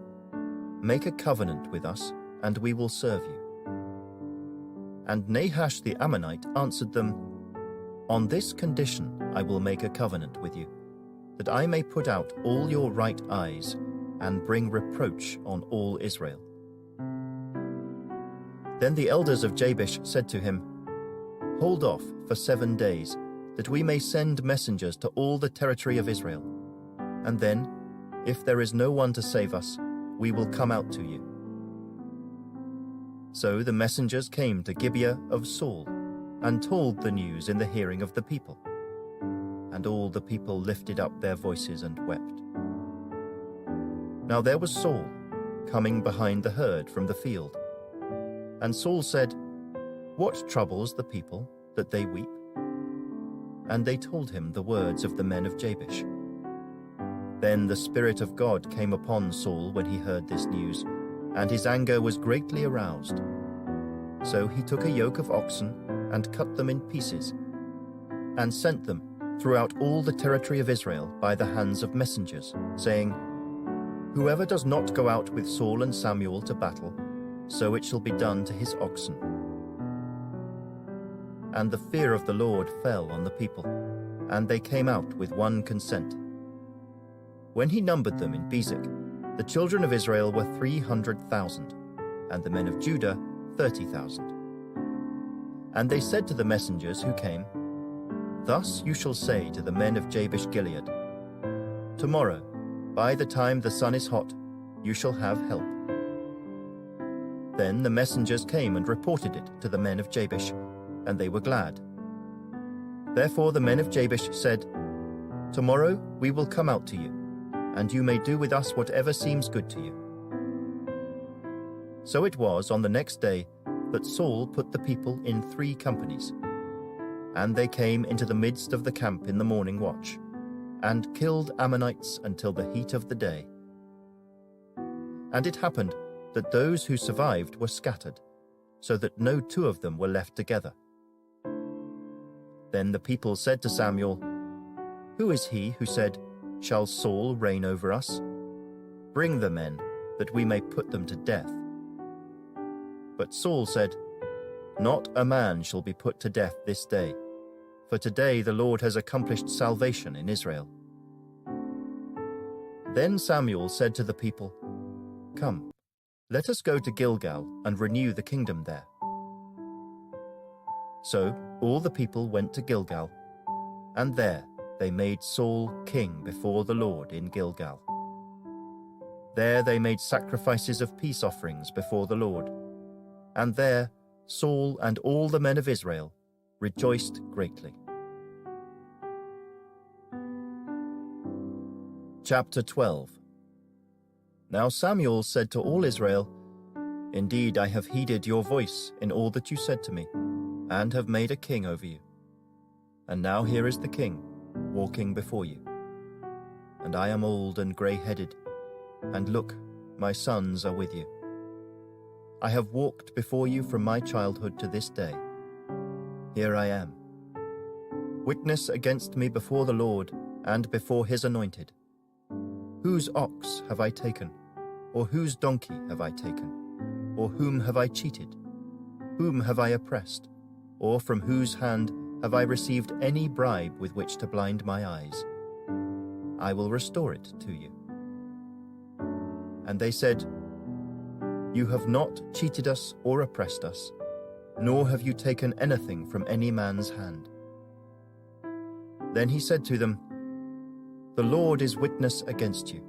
"Make a covenant with us, and we will serve you." And Nahash the Ammonite answered them, "On this condition I will make a covenant with you, that I may put out all your right eyes, and bring reproach on all Israel." Then the elders of Jabesh said to him, "Hold off for 7 days, that we may send messengers to all the territory of Israel. And then, if there is no one to save us, we will come out to you." So the messengers came to Gibeah of Saul, and told the news in the hearing of the people. And all the people lifted up their voices and wept. Now there was Saul, coming behind the herd from the field. And Saul said, "What troubles the people, that they weep?" And they told him the words of the men of Jabesh. Then the Spirit of God came upon Saul when he heard this news, and his anger was greatly aroused. So he took a yoke of oxen, and cut them in pieces, and sent them throughout all the territory of Israel by the hands of messengers, saying, "Whoever does not go out with Saul and Samuel to battle, so it shall be done to his oxen." And the fear of the Lord fell on the people, and they came out with one consent. When he numbered them in Bezek, The children of Israel were 300,000, and the men of Judah 30,000. And they said to the messengers who came, "Thus you shall say to the men of Jabesh Gilead, Tomorrow, by the time the sun is hot, you shall have help." Then the messengers came and reported it to the men of Jabesh, and they were glad. Therefore the men of Jabesh said, "Tomorrow we will come out to you, and you may do with us whatever seems good to you." So it was on the next day that Saul put the people in 3 companies. And they came into the midst of the camp in the morning watch, and killed Ammonites until the heat of the day. And it happened that those who survived were scattered, so that no 2 of them were left together. Then the people said to Samuel, "Who is he who said, 'Shall Saul reign over us?' Bring the men, that we may put them to death." But Saul said, "Not a man shall be put to death this day, for today the Lord has accomplished salvation in Israel." Then Samuel said to the people, "Come, let us go to Gilgal and renew the kingdom there." So all the people went to Gilgal, and there they made Saul king before the Lord in Gilgal. There they made sacrifices of peace offerings before the Lord, and there Saul and all the men of Israel rejoiced greatly. Chapter 12. Now Samuel said to all Israel, "Indeed, I have heeded your voice in all that you said to me, and have made a king over you. And now here is the king, walking before you. And I am old and grey-headed, and look, my sons are with you. I have walked before you from my childhood to this day. Here I am. Witness against me before the Lord and before his anointed. Whose ox have I taken, or whose donkey have I taken? Or whom have I cheated? Whom have I oppressed? Or from whose hand have I received any bribe with which to blind my eyes? I will restore it to you." And they said, "You have not cheated us or oppressed us, nor have you taken anything from any man's hand." Then he said to them, "The Lord is witness against you,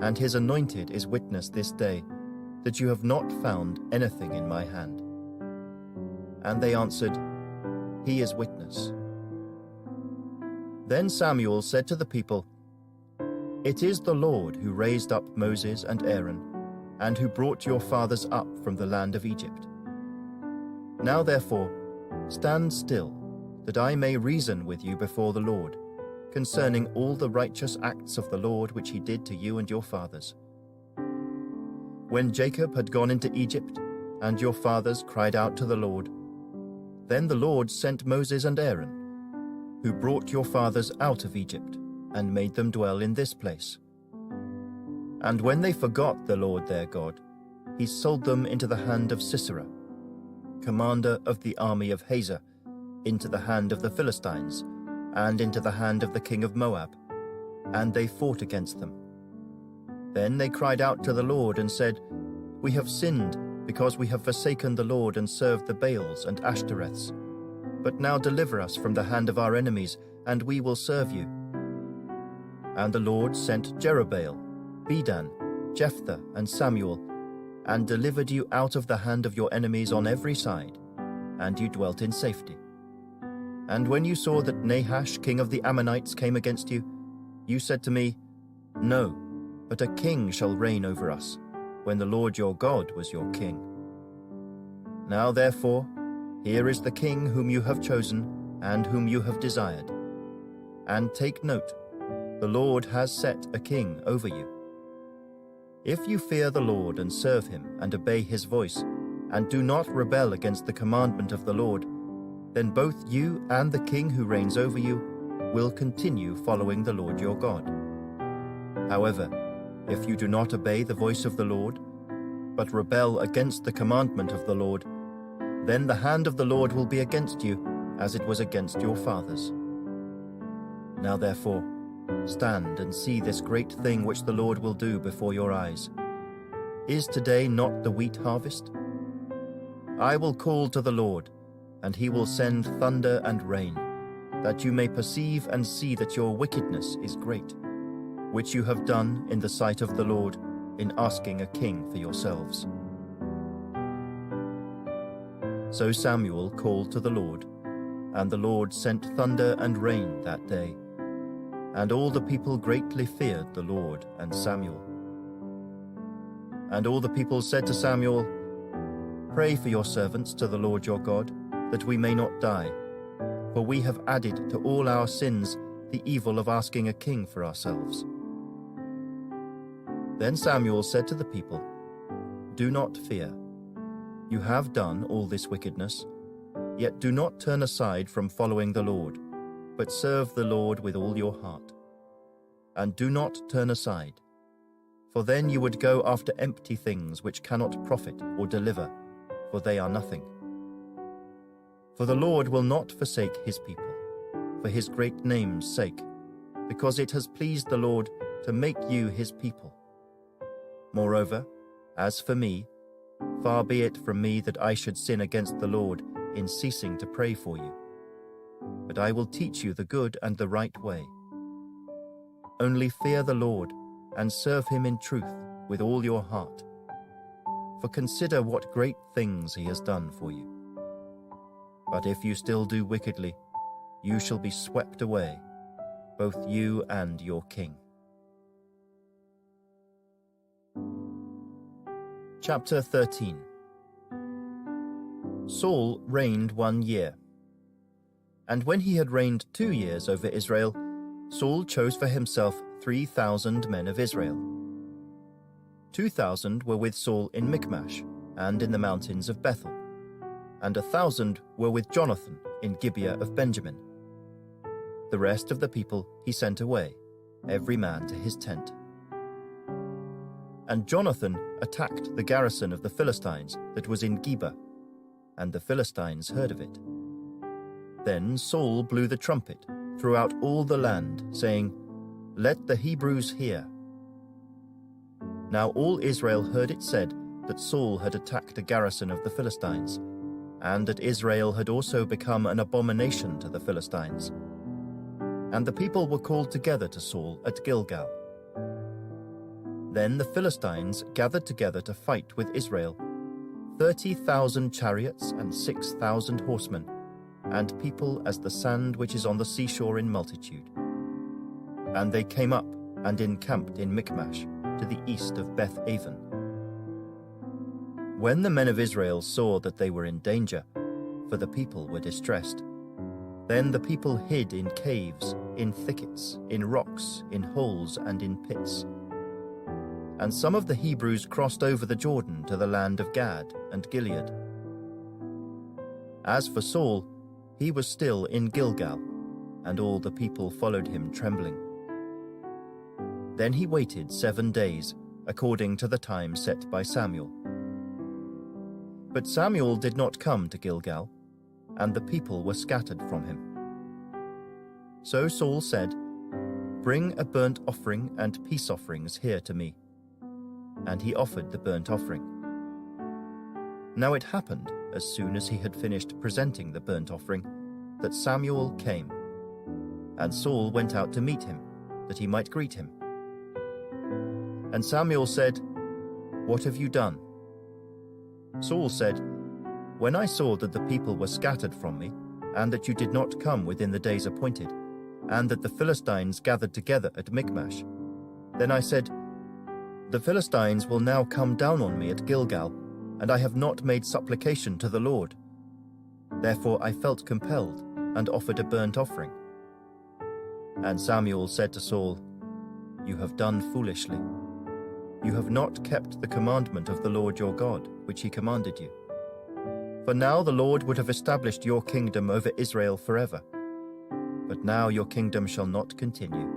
and his anointed is witness this day, that you have not found anything in my hand." And they answered, "He is witness." Then Samuel said to the people, "It is the Lord who raised up Moses and Aaron, and who brought your fathers up from the land of Egypt. Now therefore, stand still, that I may reason with you before the Lord, concerning all the righteous acts of the Lord which he did to you and your fathers. When Jacob had gone into Egypt, and your fathers cried out to the Lord, then the Lord sent Moses and Aaron, who brought your fathers out of Egypt, and made them dwell in this place. And when they forgot the Lord their God, he sold them into the hand of Sisera, commander of the army of Hazor, into the hand of the Philistines, and into the hand of the king of Moab, and they fought against them. Then they cried out to the Lord and said, "We have sinned, because we have forsaken the Lord and served the Baals and Ashtoreths. But now deliver us from the hand of our enemies, and we will serve you." And the Lord sent Jerubbaal, Bedan, Jephthah, and Samuel, and delivered you out of the hand of your enemies on every side, and you dwelt in safety. And when you saw that Nahash, king of the Ammonites, came against you, you said to me, "No, but a king shall reign over us, when the Lord your God was your king. Now therefore, here is the king whom you have chosen, and whom you have desired. And take note, the Lord has set a king over you. If you fear the Lord and serve him and obey his voice, and do not rebel against the commandment of the Lord, then both you and the king who reigns over you will continue following the Lord your God. However, if you do not obey the voice of the Lord, but rebel against the commandment of the Lord, then the hand of the Lord will be against you, as it was against your fathers. Now therefore, Stand and see this great thing which the Lord will do before your eyes. Is today not the wheat harvest? I will call to the Lord, and he will send thunder and rain, that you may perceive and see that your wickedness is great, which you have done in the sight of the Lord in asking a king for yourselves. So Samuel called to the Lord, and the Lord sent thunder and rain that day, and all the people greatly feared the Lord and Samuel. And all the people said to Samuel, Pray for your servants to the Lord your God, that we may not die, for we have added to all our sins the evil of asking a king for ourselves. Then Samuel said to the people, Do not fear. You have done all this wickedness, yet do not turn aside from following the Lord, but serve the Lord with all your heart. And do not turn aside, for then you would go after empty things which cannot profit or deliver, for they are nothing. For the Lord will not forsake his people, for his great name's sake, because it has pleased the Lord to make you his people. Moreover, as for me, far be it from me that I should sin against the Lord in ceasing to pray for you. But I will teach you the good and the right way. Only fear the Lord and serve him in truth with all your heart. For consider what great things he has done for you. But if you still do wickedly, you shall be swept away, both you and your king. Chapter 13. Saul reigned 1 year. And when he had reigned 2 years over Israel, Saul chose for himself 3,000 men of Israel. 2,000 were with Saul in Michmash and in the mountains of Bethel, and 1,000 were with Jonathan in Gibeah of Benjamin. The rest of the people he sent away, every man to his tent. And Jonathan attacked the garrison of the Philistines that was in Geba, and the Philistines heard of it. Then Saul blew the trumpet throughout all the land, saying, Let the Hebrews hear. Now all Israel heard it said that Saul had attacked a garrison of the Philistines, and that Israel had also become an abomination to the Philistines. And the people were called together to Saul at Gilgal. Then the Philistines gathered together to fight with Israel, 30,000 chariots and 6,000 horsemen, and people as the sand which is on the seashore in multitude. And they came up and encamped in Michmash, to the east of Beth-aven. When the men of Israel saw that they were in danger, for the people were distressed, then the people hid in caves, in thickets, in rocks, in holes, and in pits. And some of the Hebrews crossed over the Jordan to the land of Gad and Gilead. As for Saul, he was still in Gilgal, and all the people followed him trembling. Then he waited 7 days, according to the time set by Samuel. But Samuel did not come to Gilgal, and the people were scattered from him. So Saul said, Bring a burnt offering and peace offerings here to me. And he offered the burnt offering. Now it happened, as soon as he had finished presenting the burnt offering, that Samuel came, and Saul went out to meet him, that he might greet him. And Samuel said, What have you done? Saul said, When I saw that the people were scattered from me, and that you did not come within the days appointed, and that the Philistines gathered together at Michmash, then I said, The Philistines will now come down on me at Gilgal, and I have not made supplication to the Lord. Therefore I felt compelled, and offered a burnt offering. And Samuel said to Saul, You have done foolishly. You have not kept the commandment of the Lord your God, which he commanded you. For now the Lord would have established your kingdom over Israel forever. But now your kingdom shall not continue.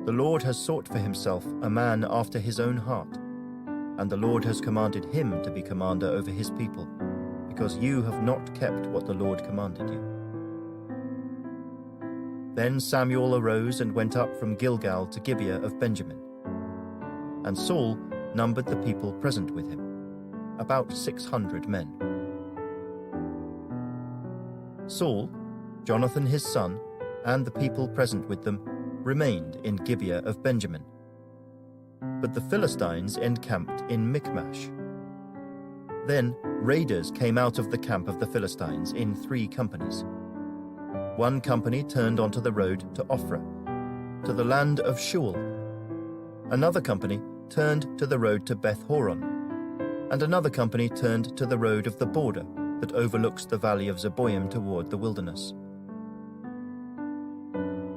The Lord has sought for himself a man after his own heart, and the Lord has commanded him to be commander over his people, because you have not kept what the Lord commanded you. Then Samuel arose and went up from Gilgal to Gibeah of Benjamin. And Saul numbered the people present with him, about 600 men. Saul, Jonathan his son, and the people present with them remained in Gibeah of Benjamin. But the Philistines encamped in Michmash. Then raiders came out of the camp of the Philistines in 3 companies. One company turned onto the road to Ophrah, to the land of Shual. Another company turned to the road to Beth-horon, and another company turned to the road of the border that overlooks the valley of Zeboim toward the wilderness.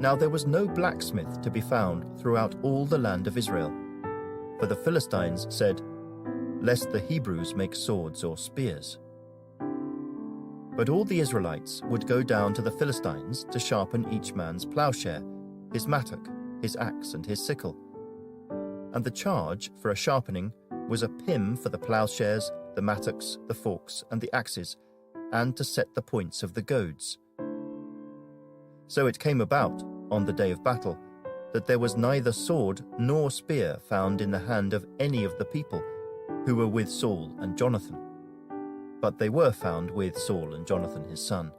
Now there was no blacksmith to be found throughout all the land of Israel, for the Philistines said, "Lest the Hebrews make swords or spears." But all the Israelites would go down to the Philistines to sharpen each man's plowshare, his mattock, his axe, and his sickle. And the charge for a sharpening was a pim for the plowshares, the mattocks, the forks, and the axes, and to set the points of the goads. So it came about, on the day of battle, that there was neither sword nor spear found in the hand of any of the people who were with Saul and Jonathan, but they were found with Saul and Jonathan his son.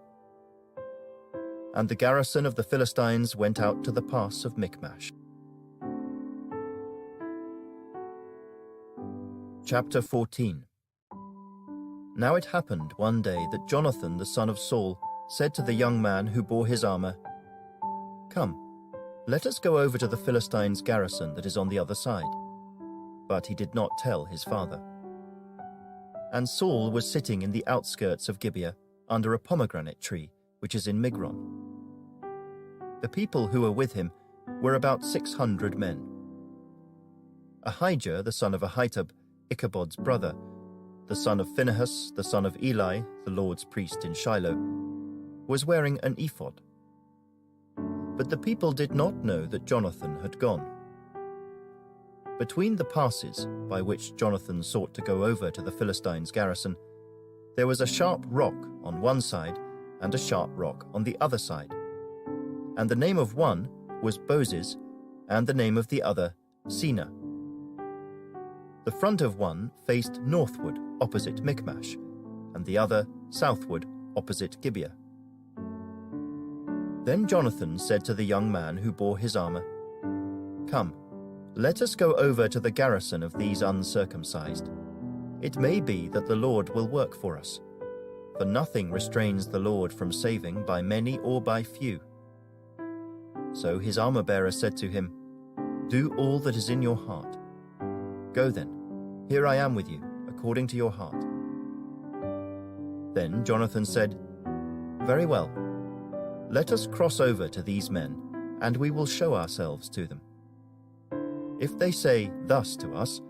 And the garrison of the Philistines went out to the pass of Michmash. Chapter 14. Now it happened one day that Jonathan the son of Saul said to the young man who bore his armor, "Come, let us go over to the Philistines' garrison that is on the other side." But he did not tell his father. And Saul was sitting in the outskirts of Gibeah under a pomegranate tree, which is in Migron. The people who were with him were about 600 men. Ahijah the son of Ahitub, Ichabod's brother, the son of Phinehas, the son of Eli, the Lord's priest in Shiloh, was wearing an ephod. But the people did not know that Jonathan had gone. Between the passes by which Jonathan sought to go over to the Philistines' garrison, there was a sharp rock on one side and a sharp rock on the other side. And the name of one was Bozez, and the name of the other Seneh. The front of one faced northward opposite Michmash, and the other southward opposite Gibeah. Then Jonathan said to the young man who bore his armor, "Come, let us go over to the garrison of these uncircumcised. It may be that the Lord will work for us, for nothing restrains the Lord from saving by many or by few." So his armor-bearer said to him, "Do all that is in your heart. Go then, here I am with you, according to your heart." Then Jonathan said, "Very well. Let us cross over to these men, and we will show ourselves to them. If they say thus to us,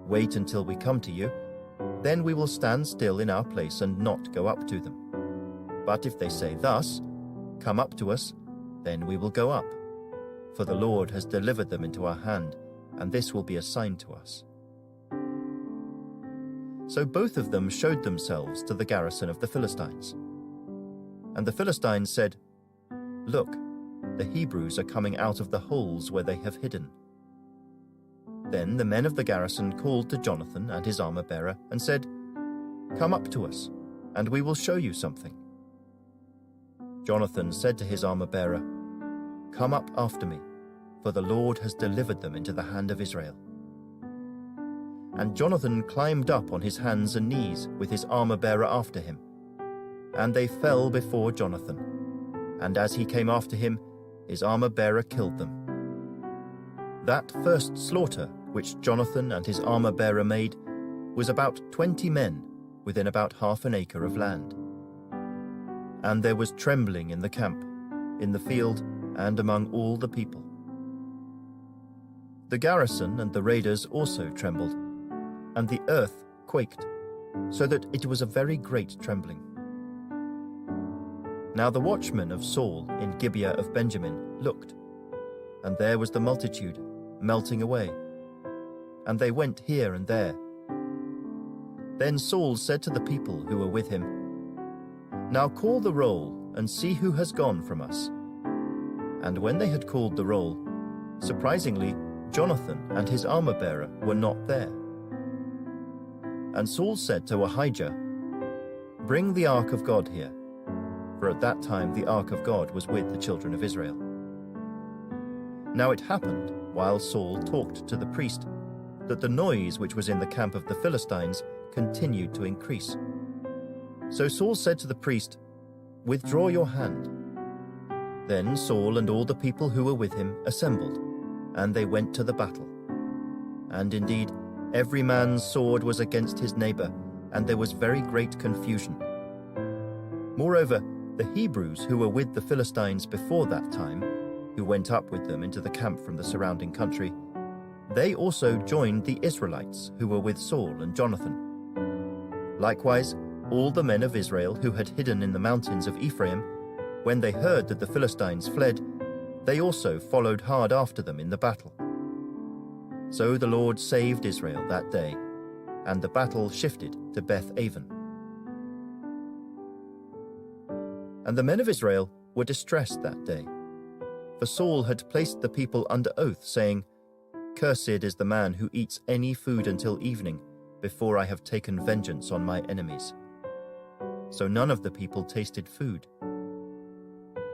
'Wait until we come to you,' then we will stand still in our place and not go up to them. But if they say thus, 'Come up to us,' then we will go up. For the Lord has delivered them into our hand, and this will be a sign to us." So both of them showed themselves to the garrison of the Philistines. And the Philistines said, "Look, the Hebrews are coming out of the holes where they have hidden." Then the men of the garrison called to Jonathan and his armor-bearer and said, "Come up to us, and we will show you something." Jonathan said to his armor-bearer, "Come up after me, for the Lord has delivered them into the hand of Israel." And Jonathan climbed up on his hands and knees with his armor-bearer after him. And they fell before Jonathan. And as he came after him, his armor-bearer killed them. That first slaughter which Jonathan and his armor-bearer made was about 20 men within about half an acre of land. And there was trembling in the camp, in the field, and among all the people. The garrison and the raiders also trembled, and the earth quaked, so that it was a very great trembling. Now the watchmen of Saul in Gibeah of Benjamin looked, and there was the multitude melting away, and they went here and there. Then Saul said to the people who were with him, "Now call the roll and see who has gone from us." And when they had called the roll, surprisingly, Jonathan and his armor-bearer were not there. And Saul said to Ahijah, "Bring the ark of God here," for at that time the ark of God was with the children of Israel. Now it happened, while Saul talked to the priest, that the noise which was in the camp of the Philistines continued to increase. So Saul said to the priest, "Withdraw your hand." Then Saul and all the people who were with him assembled, and they went to the battle. And indeed, every man's sword was against his neighbor, and there was very great confusion. Moreover, the Hebrews who were with the Philistines before that time, who went up with them into the camp from the surrounding country, they also joined the Israelites who were with Saul and Jonathan. Likewise, all the men of Israel who had hidden in the mountains of Ephraim, when they heard that the Philistines fled, they also followed hard after them in the battle. So the Lord saved Israel that day, and the battle shifted to Beth-aven. And the men of Israel were distressed that day, for Saul had placed the people under oath, saying, "Cursed is the man who eats any food until evening, before I have taken vengeance on my enemies." So none of the people tasted food.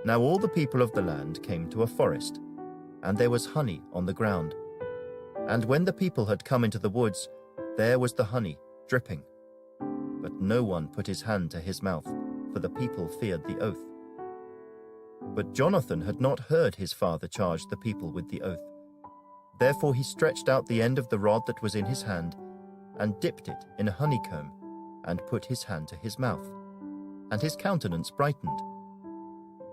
Now all the people of the land came to a forest, and there was honey on the ground. And when the people had come into the woods, there was the honey dripping. But no one put his hand to his mouth, for the people feared the oath. But Jonathan had not heard his father charge the people with the oath. Therefore he stretched out the end of the rod that was in his hand, and dipped it in a honeycomb, and put his hand to his mouth, and his countenance brightened.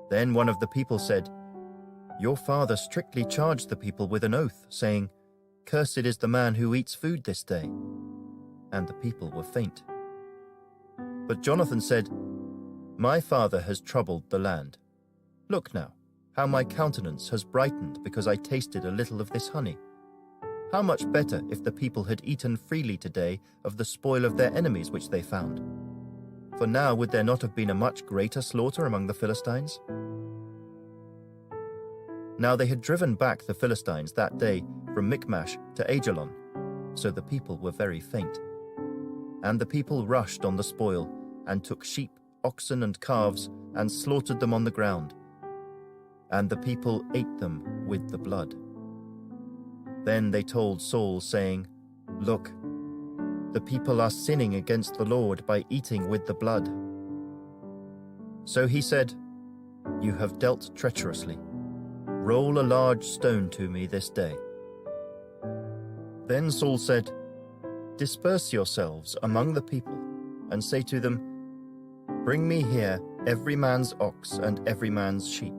Then one of the people said, "Your father strictly charged the people with an oath, saying, 'Cursed is the man who eats food this day.' And the people were faint. But Jonathan said, 'My father has troubled the land. Look now, how my countenance has brightened because I tasted a little of this honey. How much better if the people had eaten freely today of the spoil of their enemies which they found. For now would there not have been a much greater slaughter among the Philistines?' Now they had driven back the Philistines that day from Michmash to Ajalon, so the people were very faint. And the people rushed on the spoil, and took sheep, oxen, and calves, and slaughtered them on the ground. And the people ate them with the blood. Then they told Saul, saying, 'Look, the people are sinning against the Lord by eating with the blood.' So he said, 'You have dealt treacherously. Roll a large stone to me this day.' Then Saul said, 'Disperse yourselves among the people, and say to them, Bring me here every man's ox and every man's sheep.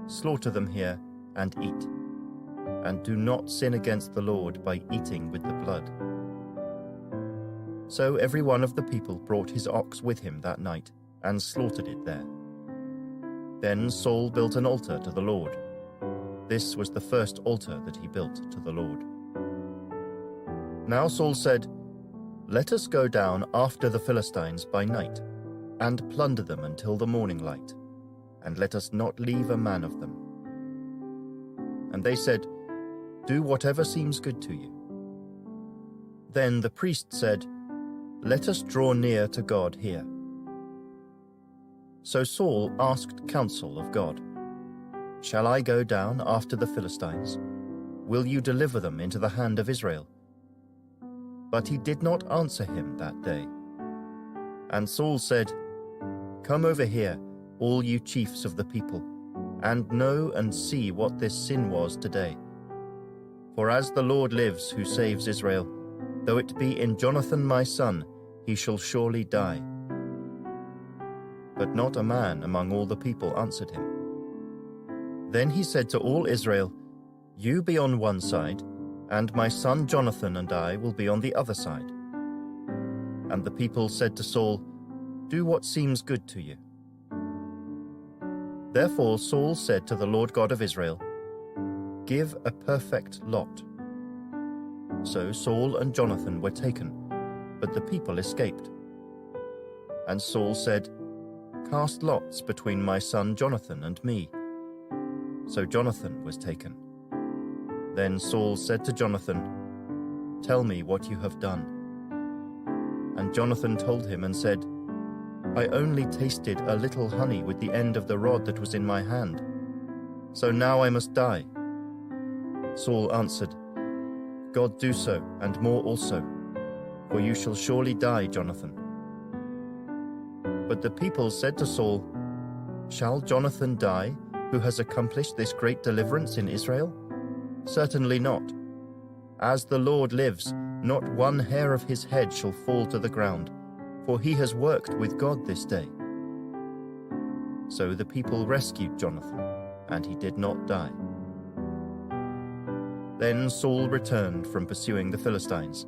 Slaughter them here and eat. And do not sin against the Lord by eating with the blood.' So every one of the people brought his ox with him that night, and slaughtered it there. Then Saul built an altar to the Lord. This was the first altar that he built to the Lord. Now Saul said, 'Let us go down after the Philistines by night, and plunder them until the morning light, and let us not leave a man of them.' And they said, 'Do whatever seems good to you.' Then the priest said, 'Let us draw near to God here.' So Saul asked counsel of God, 'Shall I go down after the Philistines? Will you deliver them into the hand of Israel?' But he did not answer him that day. And Saul said, 'Come over here, all you chiefs of the people, and know and see what this sin was today. For as the Lord lives who saves Israel, though it be in Jonathan my son, he shall surely die.' But not a man among all the people answered him. Then he said to all Israel, 'You be on one side, and my son Jonathan and I will be on the other side.' And the people said to Saul, 'Do what seems good to you.' Therefore Saul said to the Lord God of Israel, 'Give a perfect lot.' So Saul and Jonathan were taken, but the people escaped. And Saul said, 'Cast lots between my son Jonathan and me.' So Jonathan was taken. Then Saul said to Jonathan, "Tell me what you have done." And Jonathan told him and said, "I only tasted a little honey with the end of the rod that was in my hand. So now I must die." Saul answered, "God do so, and more also, for you shall surely die, Jonathan." But the people said to Saul, "Shall Jonathan die, who has accomplished this great deliverance in Israel? Certainly not. As the Lord lives, not one hair of his head shall fall to the ground, for he has worked with God this day." So the people rescued Jonathan, and he did not die. Then Saul returned from pursuing the Philistines,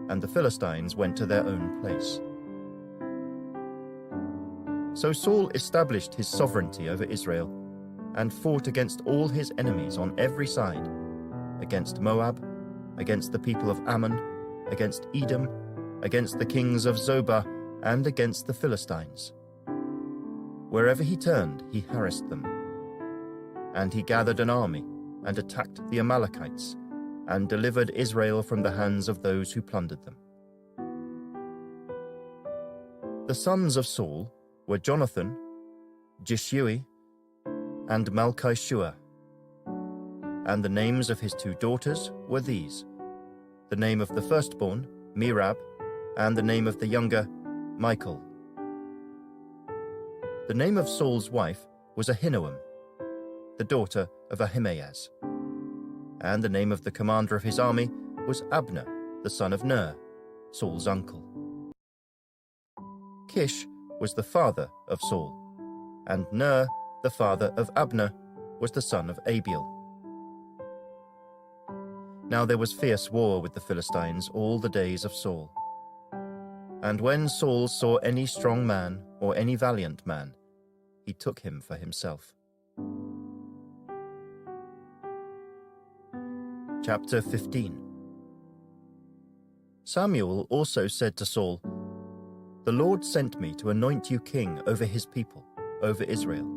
and the Philistines went to their own place. So Saul established his sovereignty over Israel, and fought against all his enemies on every side, against Moab, against the people of Ammon, against Edom, against the kings of Zobah, and against the Philistines. Wherever he turned, he harassed them. And he gathered an army, and attacked the Amalekites, and delivered Israel from the hands of those who plundered them. The sons of Saul were Jonathan, Jishui, and Malchishua. And the names of his 2 daughters were these: the name of the firstborn, Merab, and the name of the younger, Michal. The name of Saul's wife was Ahinoam, the daughter of Ahimaaz. And the name of the commander of his army was Abner, the son of Ner, Saul's uncle. Kish was the father of Saul, and Ner, the father of Abner, was the son of Abiel. Now there was fierce war with the Philistines all the days of Saul. And when Saul saw any strong man or any valiant man, he took him for himself. Chapter 15. Samuel also said to Saul, "The Lord sent me to anoint you king over his people, over Israel.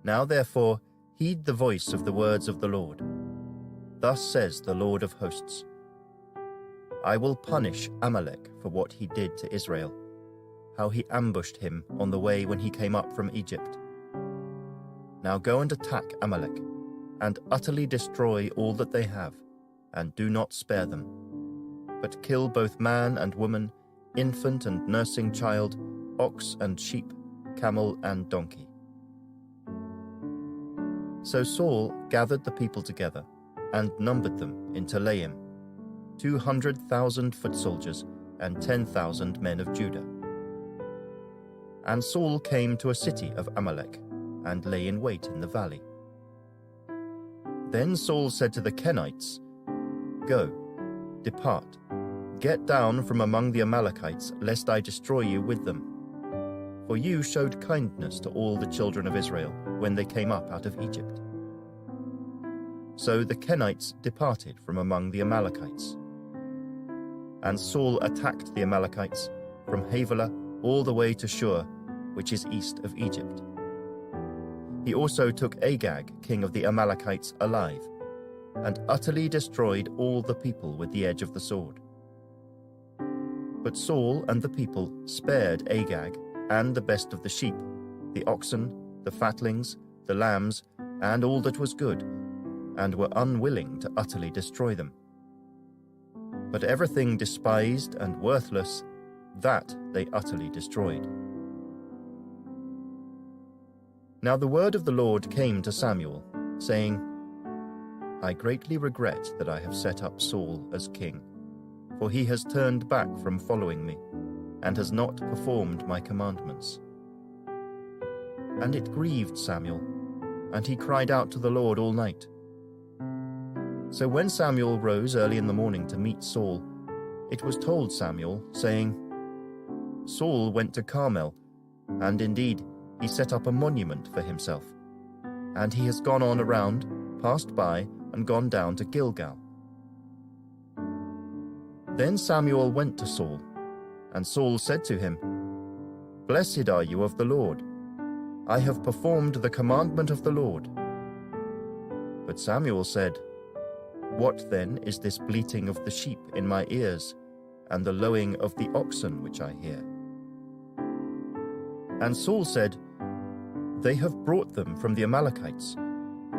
Now therefore heed the voice of the words of the Lord. Thus says the Lord of hosts, I will punish Amalek for what he did to Israel, how he ambushed him on the way when he came up from Egypt. Now go and attack Amalek, and utterly destroy all that they have, and do not spare them, but kill both man and woman, infant and nursing child, ox and sheep, camel and donkey." So Saul gathered the people together and numbered them in Telaim, 200,000 foot soldiers and 10,000 men of Judah. And Saul came to a city of Amalek and lay in wait in the valley. Then Saul said to the Kenites, "Go, depart, get down from among the Amalekites, lest I destroy you with them. For you showed kindness to all the children of Israel when they came up out of Egypt." So the Kenites departed from among the Amalekites. And Saul attacked the Amalekites from Havilah all the way to Shur, which is east of Egypt. He also took Agag, king of the Amalekites, alive, and utterly destroyed all the people with the edge of the sword. But Saul and the people spared Agag and the best of the sheep, the oxen, the fatlings, the lambs, and all that was good, and were unwilling to utterly destroy them. But everything despised and worthless, that they utterly destroyed. Now the word of the Lord came to Samuel, saying, "I greatly regret that I have set up Saul as king, for he has turned back from following me, and has not performed my commandments." And it grieved Samuel, and he cried out to the Lord all night. So when Samuel rose early in the morning to meet Saul, it was told Samuel, saying, "Saul went to Carmel, and indeed he set up a monument for himself, and he has gone on around, passed by, and gone down to Gilgal." Then Samuel went to Saul, and Saul said to him, "Blessed are you of the Lord. I have performed the commandment of the Lord. But Samuel said, "What then is this bleating of the sheep in my ears, and the lowing of the oxen which I hear?" And Saul said, "They have brought them from the Amalekites,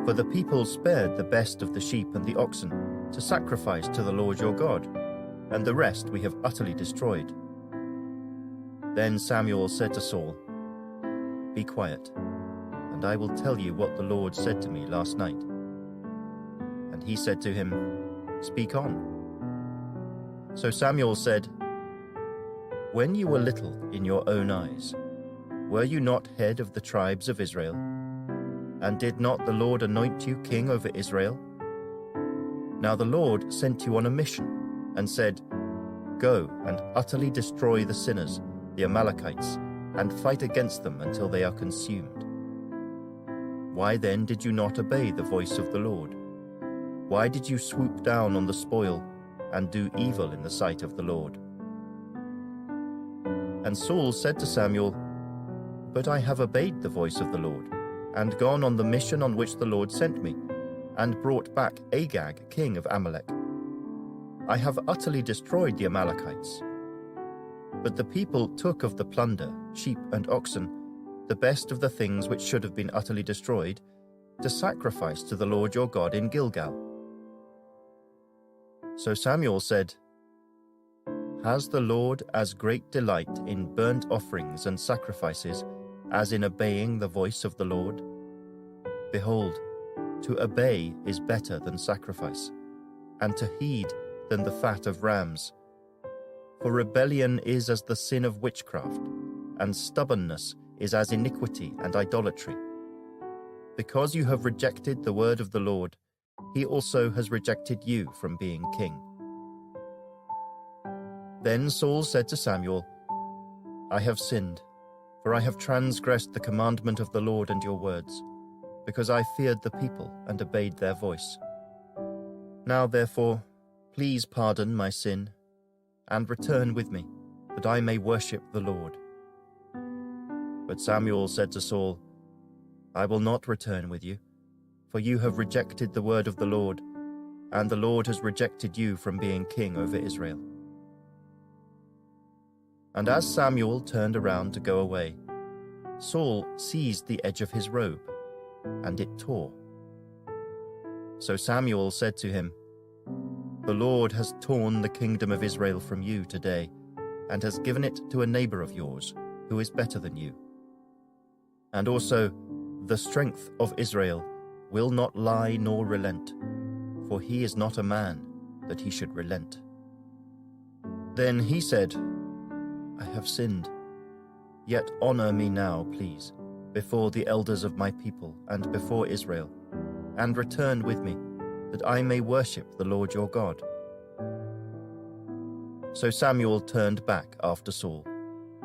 for the people spared the best of the sheep and the oxen to sacrifice to the Lord your God, and the rest we have utterly destroyed." Then Samuel said to Saul, "Be quiet, and I will tell you what the Lord said to me last night." And he said to him, "Speak on." So Samuel said, "When you were little in your own eyes, were you not head of the tribes of Israel? And did not the Lord anoint you king over Israel? Now the Lord sent you on a mission and said, 'Go and utterly destroy the sinners, the Amalekites, and fight against them until they are consumed.' Why then did you not obey the voice of the Lord? Why did you swoop down on the spoil and do evil in the sight of the Lord?" And Saul said to Samuel, "But I have obeyed the voice of the Lord, and gone on the mission on which the Lord sent me, and brought back Agag, king of Amalek. I have utterly destroyed the Amalekites. But the people took of the plunder, sheep and oxen, the best of the things which should have been utterly destroyed, to sacrifice to the Lord your God in Gilgal." So Samuel said, "Has the Lord as great delight in burnt offerings and sacrifices as in obeying the voice of the Lord? Behold, to obey is better than sacrifice, and to heed than the fat of rams. For rebellion is as the sin of witchcraft, and stubbornness is as iniquity and idolatry. Because you have rejected the word of the Lord, he also has rejected you from being king." Then Saul said to Samuel, "I have sinned, for I have transgressed the commandment of the Lord and your words, because I feared the people and obeyed their voice. Now therefore, please pardon my sin, and return with me, that I may worship the Lord." But Samuel said to Saul, "I will not return with you, for you have rejected the word of the Lord, and the Lord has rejected you from being king over Israel." And as Samuel turned around to go away, Saul seized the edge of his robe, and it tore. So Samuel said to him, "The Lord has torn the kingdom of Israel from you today, and has given it to a neighbor of yours, who is better than you. And also, the strength of Israel will not lie nor relent, for he is not a man that he should relent." Then he said, "I have sinned. Yet honor me now, please, before the elders of my people and before Israel, and return with me, that I may worship the Lord your God." So Samuel turned back after Saul,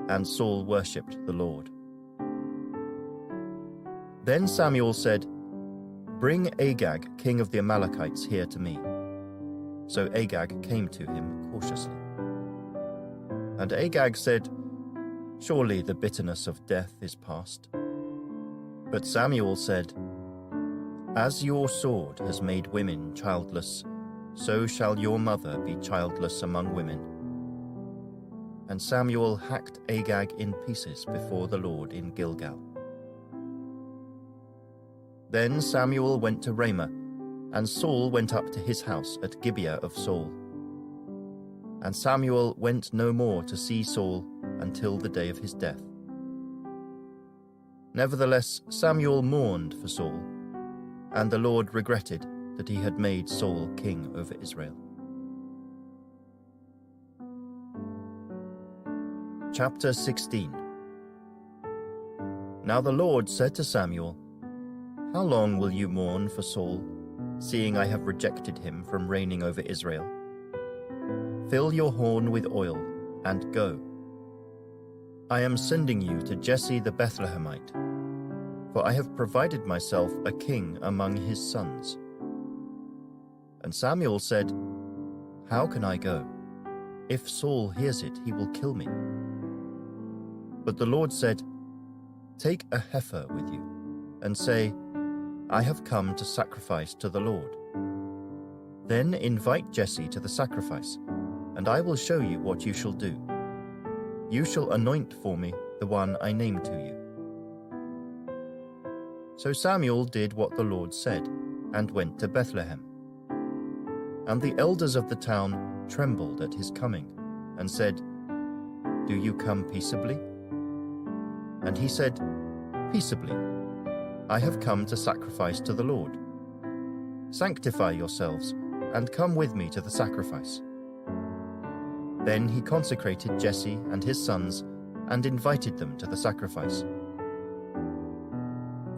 and Saul worshipped the Lord. Then Samuel said, "Bring Agag, king of the Amalekites, here to me." So Agag came to him cautiously. And Agag said, "Surely the bitterness of death is past." But Samuel said, "As your sword has made women childless, so shall your mother be childless among women." And Samuel hacked Agag in pieces before the Lord in Gilgal. Then Samuel went to Ramah, and Saul went up to his house at Gibeah of Saul. And Samuel went no more to see Saul until the day of his death. Nevertheless, Samuel mourned for Saul, and the Lord regretted that he had made Saul king over Israel. Chapter 16. Now the Lord said to Samuel, "How long will you mourn for Saul, seeing I have rejected him from reigning over Israel? Fill your horn with oil, and go. I am sending you to Jesse the Bethlehemite, for I have provided myself a king among his sons." And Samuel said, "How can I go? If Saul hears it, he will kill me." But the Lord said, "Take a heifer with you, and say, I have come to sacrifice to the Lord. Then invite Jesse to the sacrifice, and I will show you what you shall do. You shall anoint for me the one I name to you." So Samuel did what the Lord said, and went to Bethlehem. And the elders of the town trembled at his coming, and said, "Do you come peaceably?" And he said, "Peaceably. I have come to sacrifice to the Lord. Sanctify yourselves, and come with me to the sacrifice." Then he consecrated Jesse and his sons, and invited them to the sacrifice.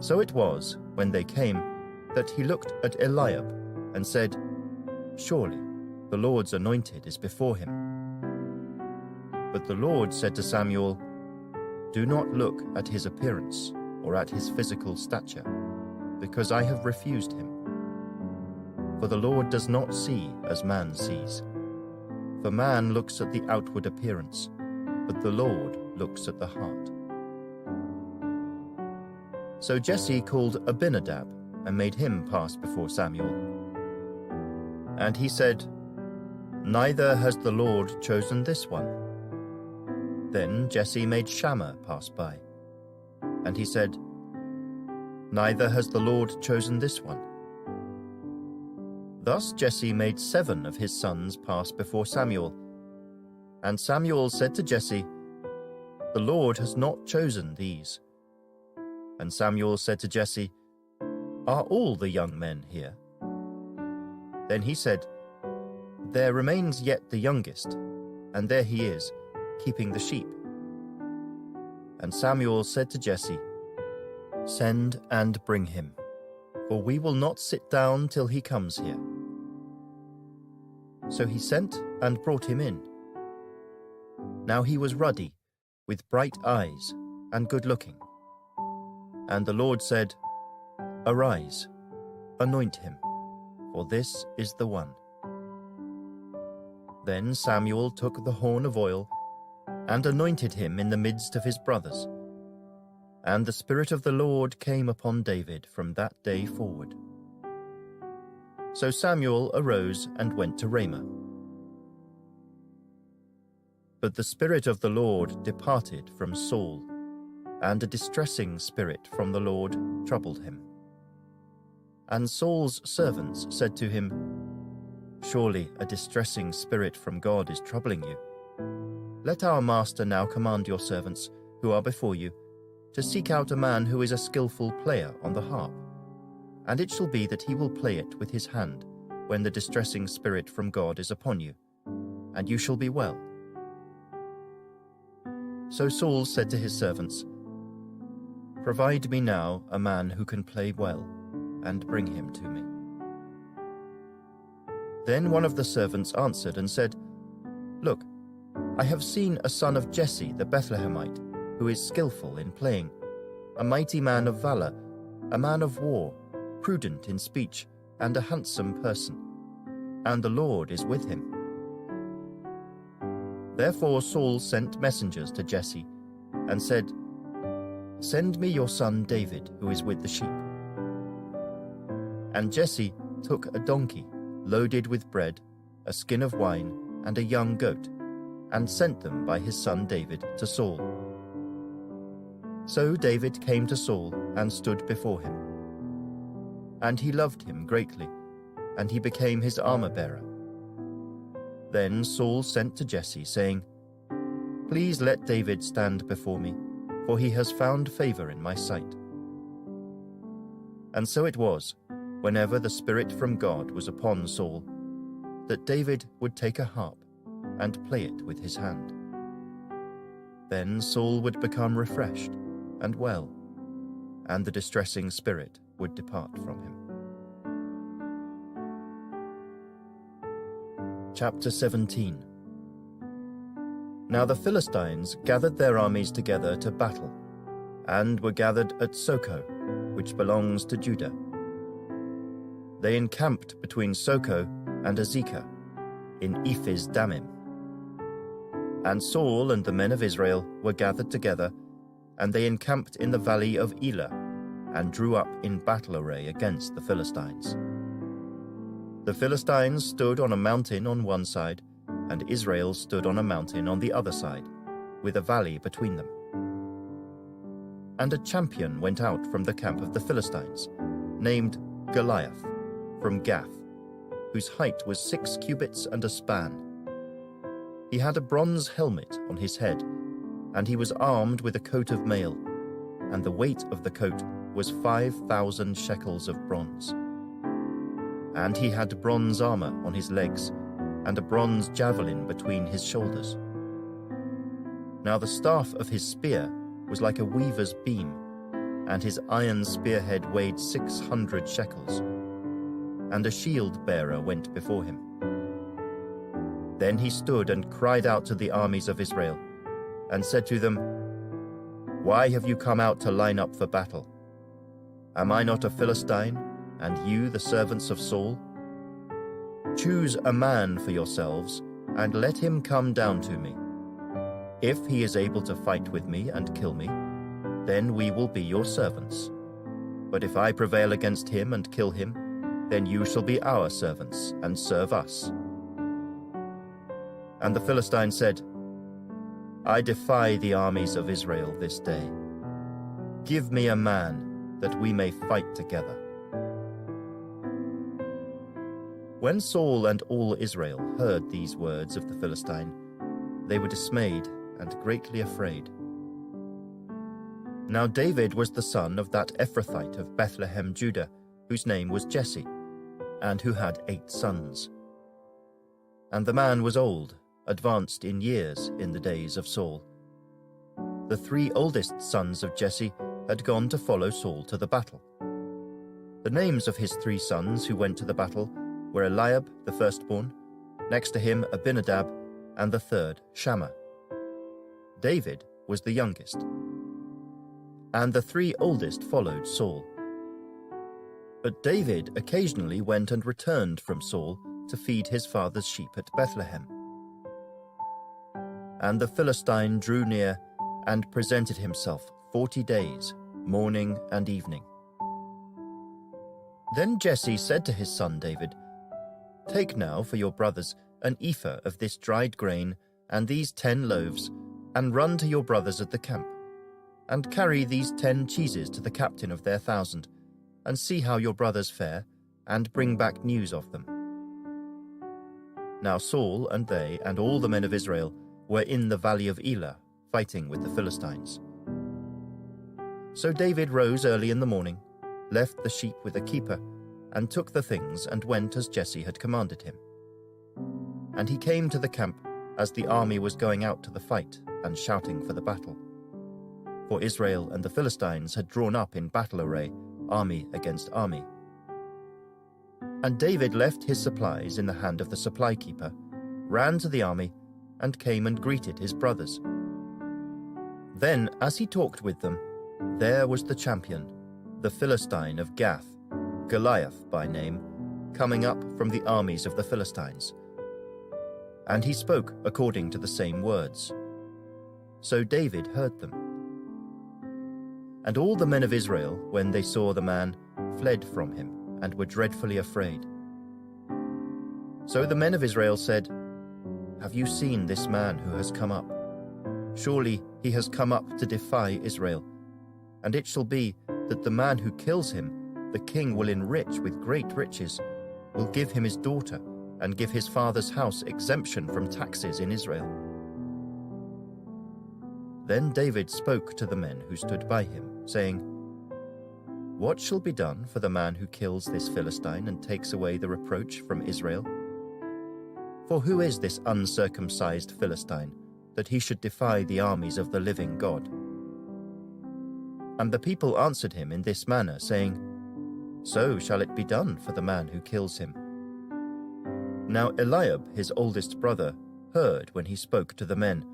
So it was, when they came, that he looked at Eliab, and said, "Surely the Lord's anointed is before him." But the Lord said to Samuel, "Do not look at his appearance, or at his physical stature, because I have refused him. For the Lord does not see as man sees. For man looks at the outward appearance, but the Lord looks at the heart." So Jesse called Abinadab, and made him pass before Samuel. And he said, "Neither has the Lord chosen this one." Then Jesse made Shammah pass by. And he said, "Neither has the Lord chosen this one." Thus Jesse made 7 of his sons pass before Samuel. And Samuel said to Jesse, "The Lord has not chosen these." And Samuel said to Jesse, "Are all the young men here?" Then he said, "There remains yet the youngest, and there he is, keeping the sheep." And Samuel said to Jesse, "Send and bring him, for we will not sit down till he comes here." So he sent and brought him in. Now he was ruddy, with bright eyes, and good-looking. And the Lord said, "Arise, anoint him, for this is the one." Then Samuel took the horn of oil, and anointed him in the midst of his brothers. And the Spirit of the Lord came upon David from that day forward. So Samuel arose and went to Ramah. But the Spirit of the Lord departed from Saul, and a distressing spirit from the Lord troubled him. And Saul's servants said to him, "Surely a distressing spirit from God is troubling you. Let our master now command your servants, who are before you, to seek out a man who is a skillful player on the harp, and it shall be that he will play it with his hand when the distressing spirit from God is upon you, and you shall be well." So Saul said to his servants, "Provide me now a man who can play well, and bring him to me." Then one of the servants answered and said, "Look, I have seen a son of Jesse the Bethlehemite, who is skillful in playing, a mighty man of valor, a man of war, prudent in speech, and a handsome person, and the Lord is with him." Therefore Saul sent messengers to Jesse, and said, "Send me your son David, who is with the sheep." And Jesse took a donkey, loaded with bread, a skin of wine, and a young goat, and sent them by his son David to Saul. So David came to Saul and stood before him. And he loved him greatly, and he became his armor-bearer. Then Saul sent to Jesse, saying, "Please let David stand before me, for he has found favor in my sight." And so it was, whenever the Spirit from God was upon Saul, that David would take a harp and play it with his hand. Then Saul would become refreshed and well, and the distressing spirit would depart from him. Chapter 17. Now the Philistines gathered their armies together to battle, and were gathered at Soko, which belongs to Judah. They encamped between Soko and Azekah, in Ephes Dammim. And Saul and the men of Israel were gathered together, and they encamped in the valley of Elah, and drew up in battle array against the Philistines. The Philistines stood on a mountain on one side, and Israel stood on a mountain on the other side, with a valley between them. And a champion went out from the camp of the Philistines, named Goliath, from Gath, whose height was 6 cubits and a span. He had a bronze helmet on his head, and he was armed with a coat of mail, and the weight of the coat was 5,000 shekels of bronze. And he had bronze armor on his legs, and a bronze javelin between his shoulders. Now the staff of his spear was like a weaver's beam, and his iron spearhead weighed 600 shekels. And a shield-bearer went before him. Then he stood and cried out to the armies of Israel, and said to them, "Why have you come out to line up for battle? Am I not a Philistine, and you the servants of Saul? Choose a man for yourselves, and let him come down to me. If he is able to fight with me and kill me, then we will be your servants. But if I prevail against him and kill him, then you shall be our servants and serve us." And the Philistine said, "I defy the armies of Israel this day. Give me a man, that we may fight together." When Saul and all Israel heard these words of the Philistine, they were dismayed and greatly afraid. Now David was the son of that Ephrathite of Bethlehem, Judah, whose name was Jesse, and who had 8 sons. And the man was old, advanced in years in the days of Saul. The 3 oldest sons of Jesse had gone to follow Saul to the battle. The names of his 3 sons who went to the battle were Eliab, the firstborn, next to him Abinadab, and the 3rd, Shammah. David was the youngest. And the 3 oldest followed Saul. But David occasionally went and returned from Saul to feed his father's sheep at Bethlehem. And the Philistine drew near and presented himself 40 days, morning and evening. Then Jesse said to his son David, "Take now for your brothers an ephah of this dried grain and these 10 loaves, and run to your brothers at the camp, and carry these 10 cheeses to the captain of their 1,000, and see how your brothers fare, and bring back news of them." Now Saul and they and all the men of Israel were in the valley of Elah, fighting with the Philistines. So David rose early in the morning, left the sheep with a keeper, and took the things and went as Jesse had commanded him. And he came to the camp as the army was going out to the fight and shouting for the battle. For Israel and the Philistines had drawn up in battle array, army against army. And David left his supplies in the hand of the supply keeper, ran to the army, and came and greeted his brothers. Then, as he talked with them, there was the champion, the Philistine of Gath, Goliath by name, coming up from the armies of the Philistines. And he spoke according to the same words. So David heard them. And all the men of Israel, when they saw the man, fled from him, and were dreadfully afraid. So the men of Israel said, "Have you seen this man who has come up? Surely he has come up to defy Israel. And it shall be that the man who kills him, the king will enrich with great riches, will give him his daughter, and give his father's house exemption from taxes in Israel." Then David spoke to the men who stood by him, saying, "What shall be done for the man who kills this Philistine and takes away the reproach from Israel? For who is this uncircumcised Philistine, that he should defy the armies of the living God?" And the people answered him in this manner, saying, "So shall it be done for the man who kills him." Now Eliab, his oldest brother, heard when he spoke to the men.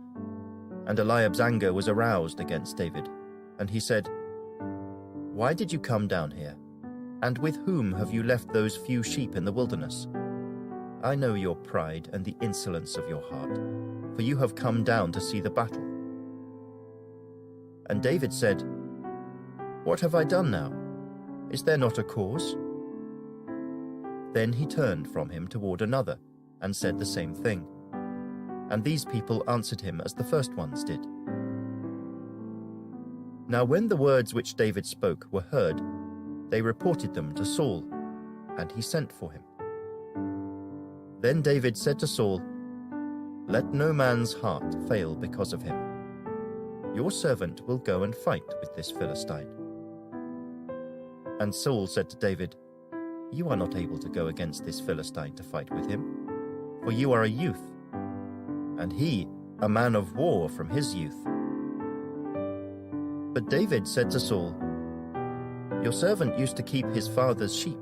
And Eliab's anger was aroused against David, and he said, "Why did you come down here? And with whom have you left those few sheep in the wilderness? I know your pride and the insolence of your heart, for you have come down to see the battle." And David said, "What have I done now? Is there not a cause?" Then he turned from him toward another, and said the same thing. And these people answered him as the first ones did. Now when the words which David spoke were heard, they reported them to Saul, and he sent for him. Then David said to Saul, "Let no man's heart fail because of him. Your servant will go and fight with this Philistine." And Saul said to David, "You are not able to go against this Philistine to fight with him, for you are a youth, and he a man of war from his youth." But David said to Saul, "Your servant used to keep his father's sheep,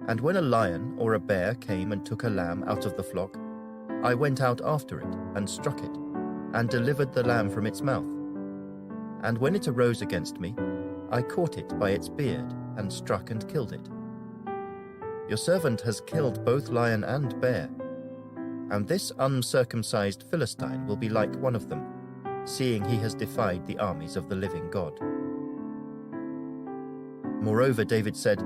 and when a lion or a bear came and took a lamb out of the flock, I went out after it and struck it, and delivered the lamb from its mouth. And when it arose against me, I caught it by its beard and struck and killed it. Your servant has killed both lion and bear, and this uncircumcised Philistine will be like one of them, seeing he has defied the armies of the living God." Moreover, David said,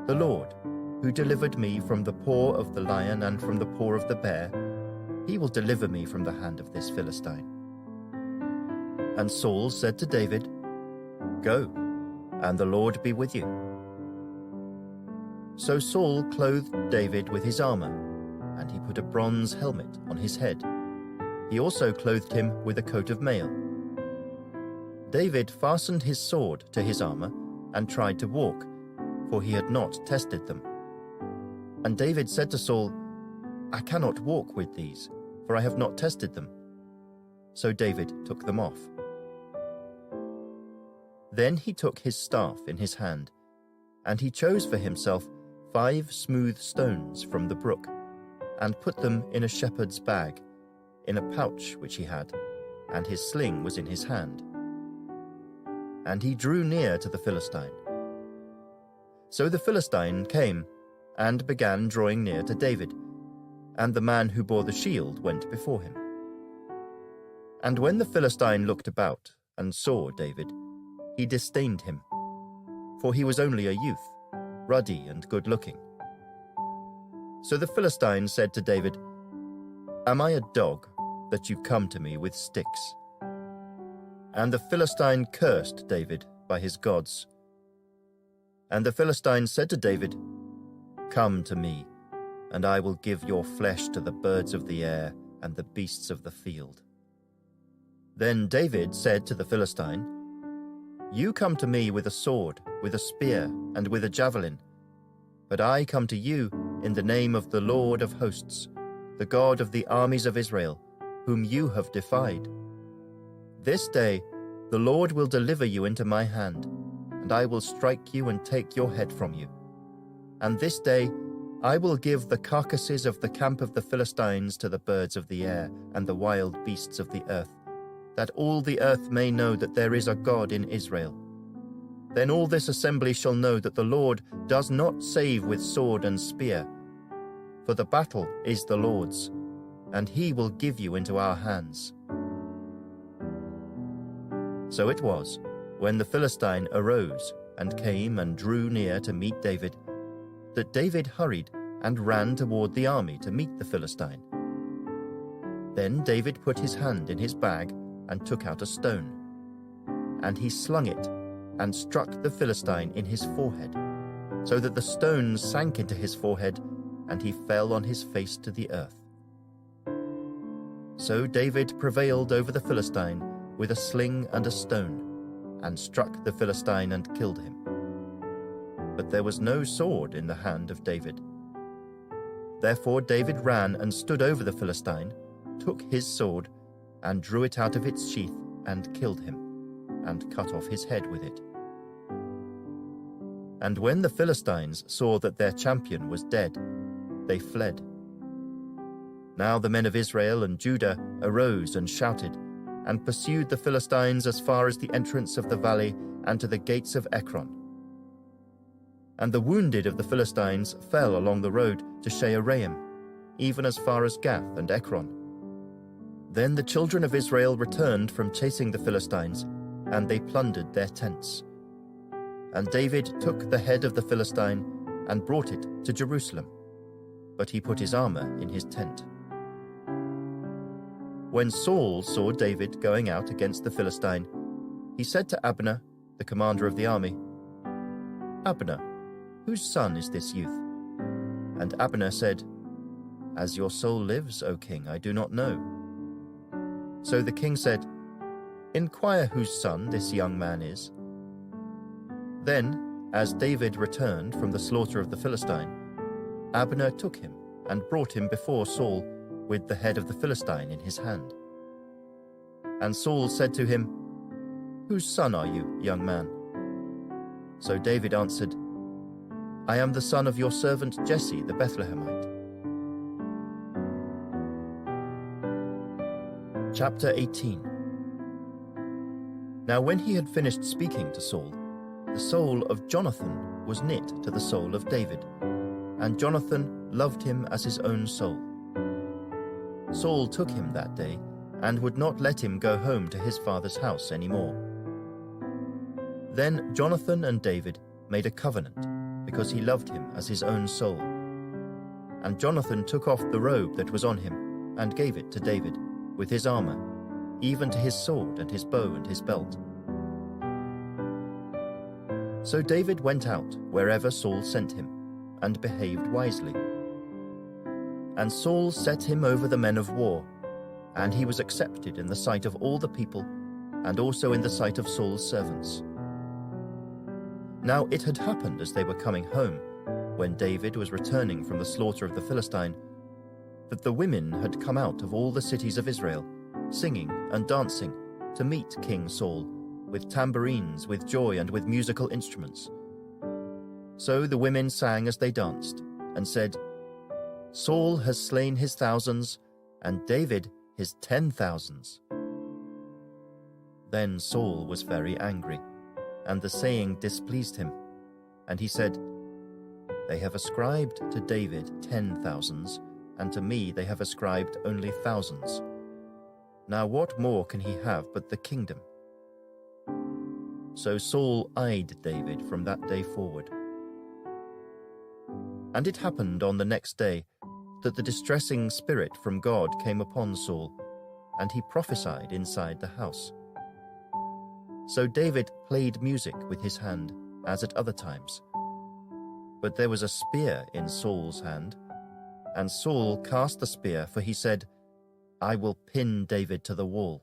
"The Lord, who delivered me from the paw of the lion and from the paw of the bear, he will deliver me from the hand of this Philistine." And Saul said to David, "Go, and the Lord be with you." So Saul clothed David with his armor, and he put a bronze helmet on his head. He also clothed him with a coat of mail. David fastened his sword to his armor and tried to walk, for he had not tested them. And David said to Saul, "I cannot walk with these, for I have not tested them." So David took them off. Then he took his staff in his hand, and he chose for himself 5 smooth stones from the brook, and put them in a shepherd's bag, in a pouch which he had, and his sling was in his hand. And he drew near to the Philistine. So the Philistine came, and began drawing near to David, and the man who bore the shield went before him. And when the Philistine looked about and saw David, he disdained him, for he was only a youth, ruddy and good-looking. So the Philistine said to David, "Am I a dog, that you come to me with sticks?" And the Philistine cursed David by his gods. And the Philistine said to David, "Come to me, and I will give your flesh to the birds of the air and the beasts of the field." Then David said to the Philistine, "You come to me with a sword, with a spear, and with a javelin, but I come to you in the name of the Lord of hosts, the God of the armies of Israel, whom you have defied. This day the Lord will deliver you into my hand, and I will strike you and take your head from you. And this day I will give the carcasses of the camp of the Philistines to the birds of the air and the wild beasts of the earth, that all the earth may know that there is a God in Israel. Then all this assembly shall know that the Lord does not save with sword and spear, for the battle is the Lord's, and he will give you into our hands." So it was, when the Philistine arose and came and drew near to meet David, that David hurried and ran toward the army to meet the Philistine. Then David put his hand in his bag and took out a stone, and he slung it and struck the Philistine in his forehead, so that the stone sank into his forehead, and he fell on his face to the earth. So David prevailed over the Philistine with a sling and a stone, and struck the Philistine and killed him. But there was no sword in the hand of David. Therefore David ran and stood over the Philistine, took his sword, and drew it out of its sheath, and killed him, and cut off his head with it. And when the Philistines saw that their champion was dead, they fled. Now the men of Israel and Judah arose and shouted, and pursued the Philistines as far as the entrance of the valley and to the gates of Ekron. And the wounded of the Philistines fell along the road to Shaaraim, even as far as Gath and Ekron. Then the children of Israel returned from chasing the Philistines, and they plundered their tents. And David took the head of the Philistine and brought it to Jerusalem, but he put his armor in his tent. When Saul saw David going out against the Philistine, he said to Abner, the commander of the army, "Abner, whose son is this youth?" And Abner said, "As your soul lives, O king, I do not know." So the king said, "Inquire whose son this young man is." Then, as David returned from the slaughter of the Philistine, Abner took him and brought him before Saul with the head of the Philistine in his hand. And Saul said to him, "Whose son are you, young man?" So David answered, "I am the son of your servant Jesse the Bethlehemite." Chapter 18. Now when he had finished speaking to Saul, the soul of Jonathan was knit to the soul of David, and Jonathan loved him as his own soul. Saul took him that day and would not let him go home to his father's house any more. Then Jonathan and David made a covenant, because he loved him as his own soul. And Jonathan took off the robe that was on him and gave it to David, with his armor, even to his sword and his bow and his belt. So David went out wherever Saul sent him, and behaved wisely. And Saul set him over the men of war, and he was accepted in the sight of all the people, and also in the sight of Saul's servants. Now it had happened as they were coming home, when David was returning from the slaughter of the Philistine, that the women had come out of all the cities of Israel, singing and dancing, to meet King Saul, with tambourines, with joy, and with musical instruments. So the women sang as they danced, and said, "Saul has slain his thousands, and David his 10,000s." Then Saul was very angry, and the saying displeased him. And he said, "They have ascribed to David 10,000s, and to me they have ascribed only thousands. Now what more can he have but the kingdom?" So Saul eyed David from that day forward. And it happened on the next day that the distressing spirit from God came upon Saul, and he prophesied inside the house. So David played music with his hand, as at other times. But there was a spear in Saul's hand, and Saul cast the spear, for he said, "I will pin David to the wall."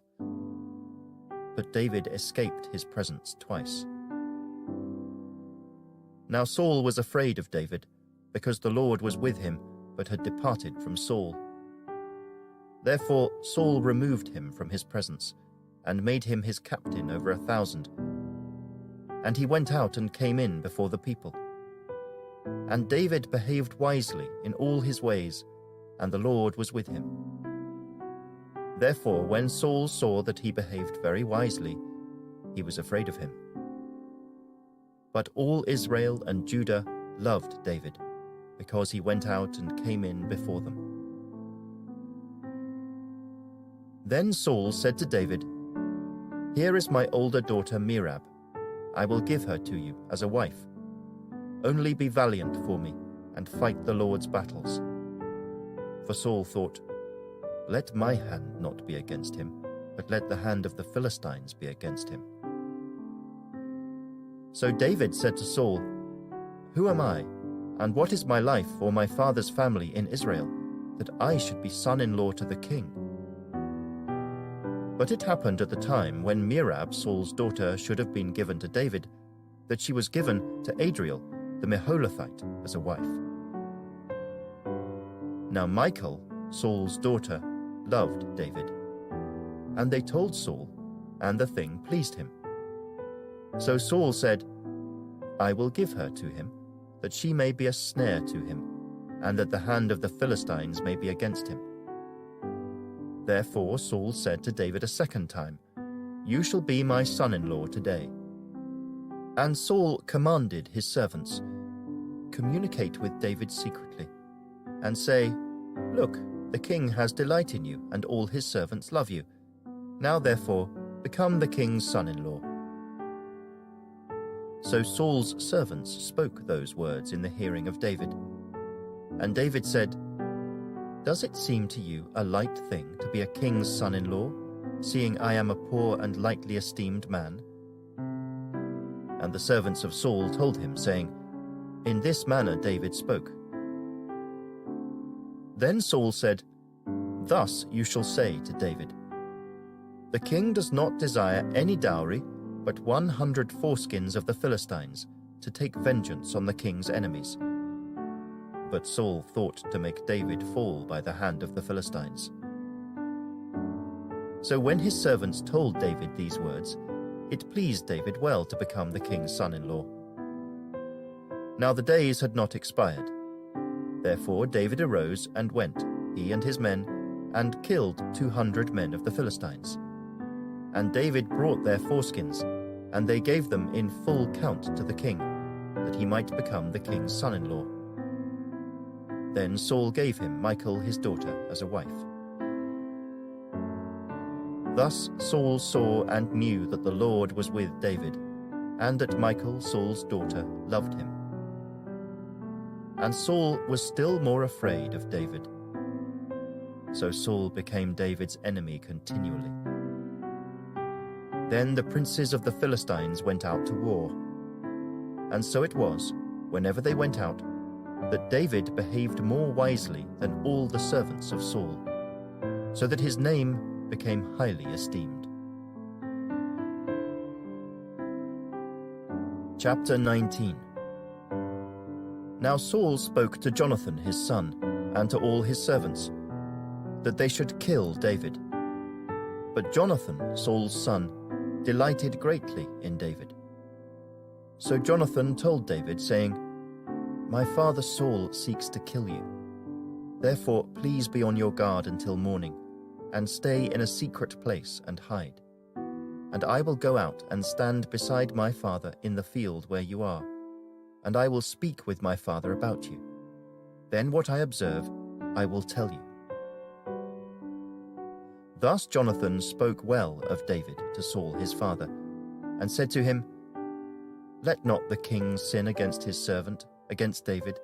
But David escaped his presence twice. Now Saul was afraid of David, because the Lord was with him, but had departed from Saul. Therefore Saul removed him from his presence, and made him his captain over 1,000. And he went out and came in before the people. And David behaved wisely in all his ways, and the Lord was with him. Therefore, when Saul saw that he behaved very wisely, he was afraid of him. But all Israel and Judah loved David, because he went out and came in before them. Then Saul said to David, "Here is my older daughter Merab. I will give her to you as a wife. Only be valiant for me, and fight the Lord's battles." For Saul thought, "Let my hand not be against him, but let the hand of the Philistines be against him." So David said to Saul, "Who am I, and what is my life or my father's family in Israel, that I should be son-in-law to the king?" But it happened at the time when Merab, Saul's daughter, should have been given to David, that she was given to Adriel, the Meholathite, as a wife. Now Michal, Saul's daughter, loved David. And they told Saul, and the thing pleased him. So Saul said, "I will give her to him, that she may be a snare to him, and that the hand of the Philistines may be against him." Therefore Saul said to David a second time, "You shall be my son-in-law today." And Saul commanded his servants, "Communicate with David secretly, and say, 'Look, the king has delight in you, and all his servants love you. Now therefore become the king's son-in-law.'" So Saul's servants spoke those words in the hearing of David. And David said, "Does it seem to you a light thing to be a king's son-in-law, seeing I am a poor and lightly esteemed man?" And the servants of Saul told him, saying, "In this manner David spoke." Then Saul said, "Thus you shall say to David, 'The king does not desire any dowry, but 100 foreskins of the Philistines, to take vengeance on the king's enemies.'" But Saul thought to make David fall by the hand of the Philistines. So when his servants told David these words, it pleased David well to become the king's son-in-law. Now the days had not expired. Therefore David arose and went, he and his men, and killed 200 men of the Philistines. And David brought their foreskins, and they gave them in full count to the king, that he might become the king's son-in-law. Then Saul gave him Michal his daughter as a wife. Thus Saul saw and knew that the Lord was with David, and that Michal, Saul's daughter, loved him. And Saul was still more afraid of David. So Saul became David's enemy continually. Then the princes of the Philistines went out to war. And so it was, whenever they went out, that David behaved more wisely than all the servants of Saul, so that his name became highly esteemed. Chapter 19. Now Saul spoke to Jonathan his son, and to all his servants, that they should kill David. But Jonathan, Saul's son, delighted greatly in David. So Jonathan told David, saying, "My father Saul seeks to kill you. Therefore please be on your guard until morning, and stay in a secret place and hide. And I will go out and stand beside my father in the field where you are, and I will speak with my father about you. Then what I observe, I will tell you." Thus Jonathan spoke well of David to Saul his father, and said to him, "Let not the king sin against his servant, against David,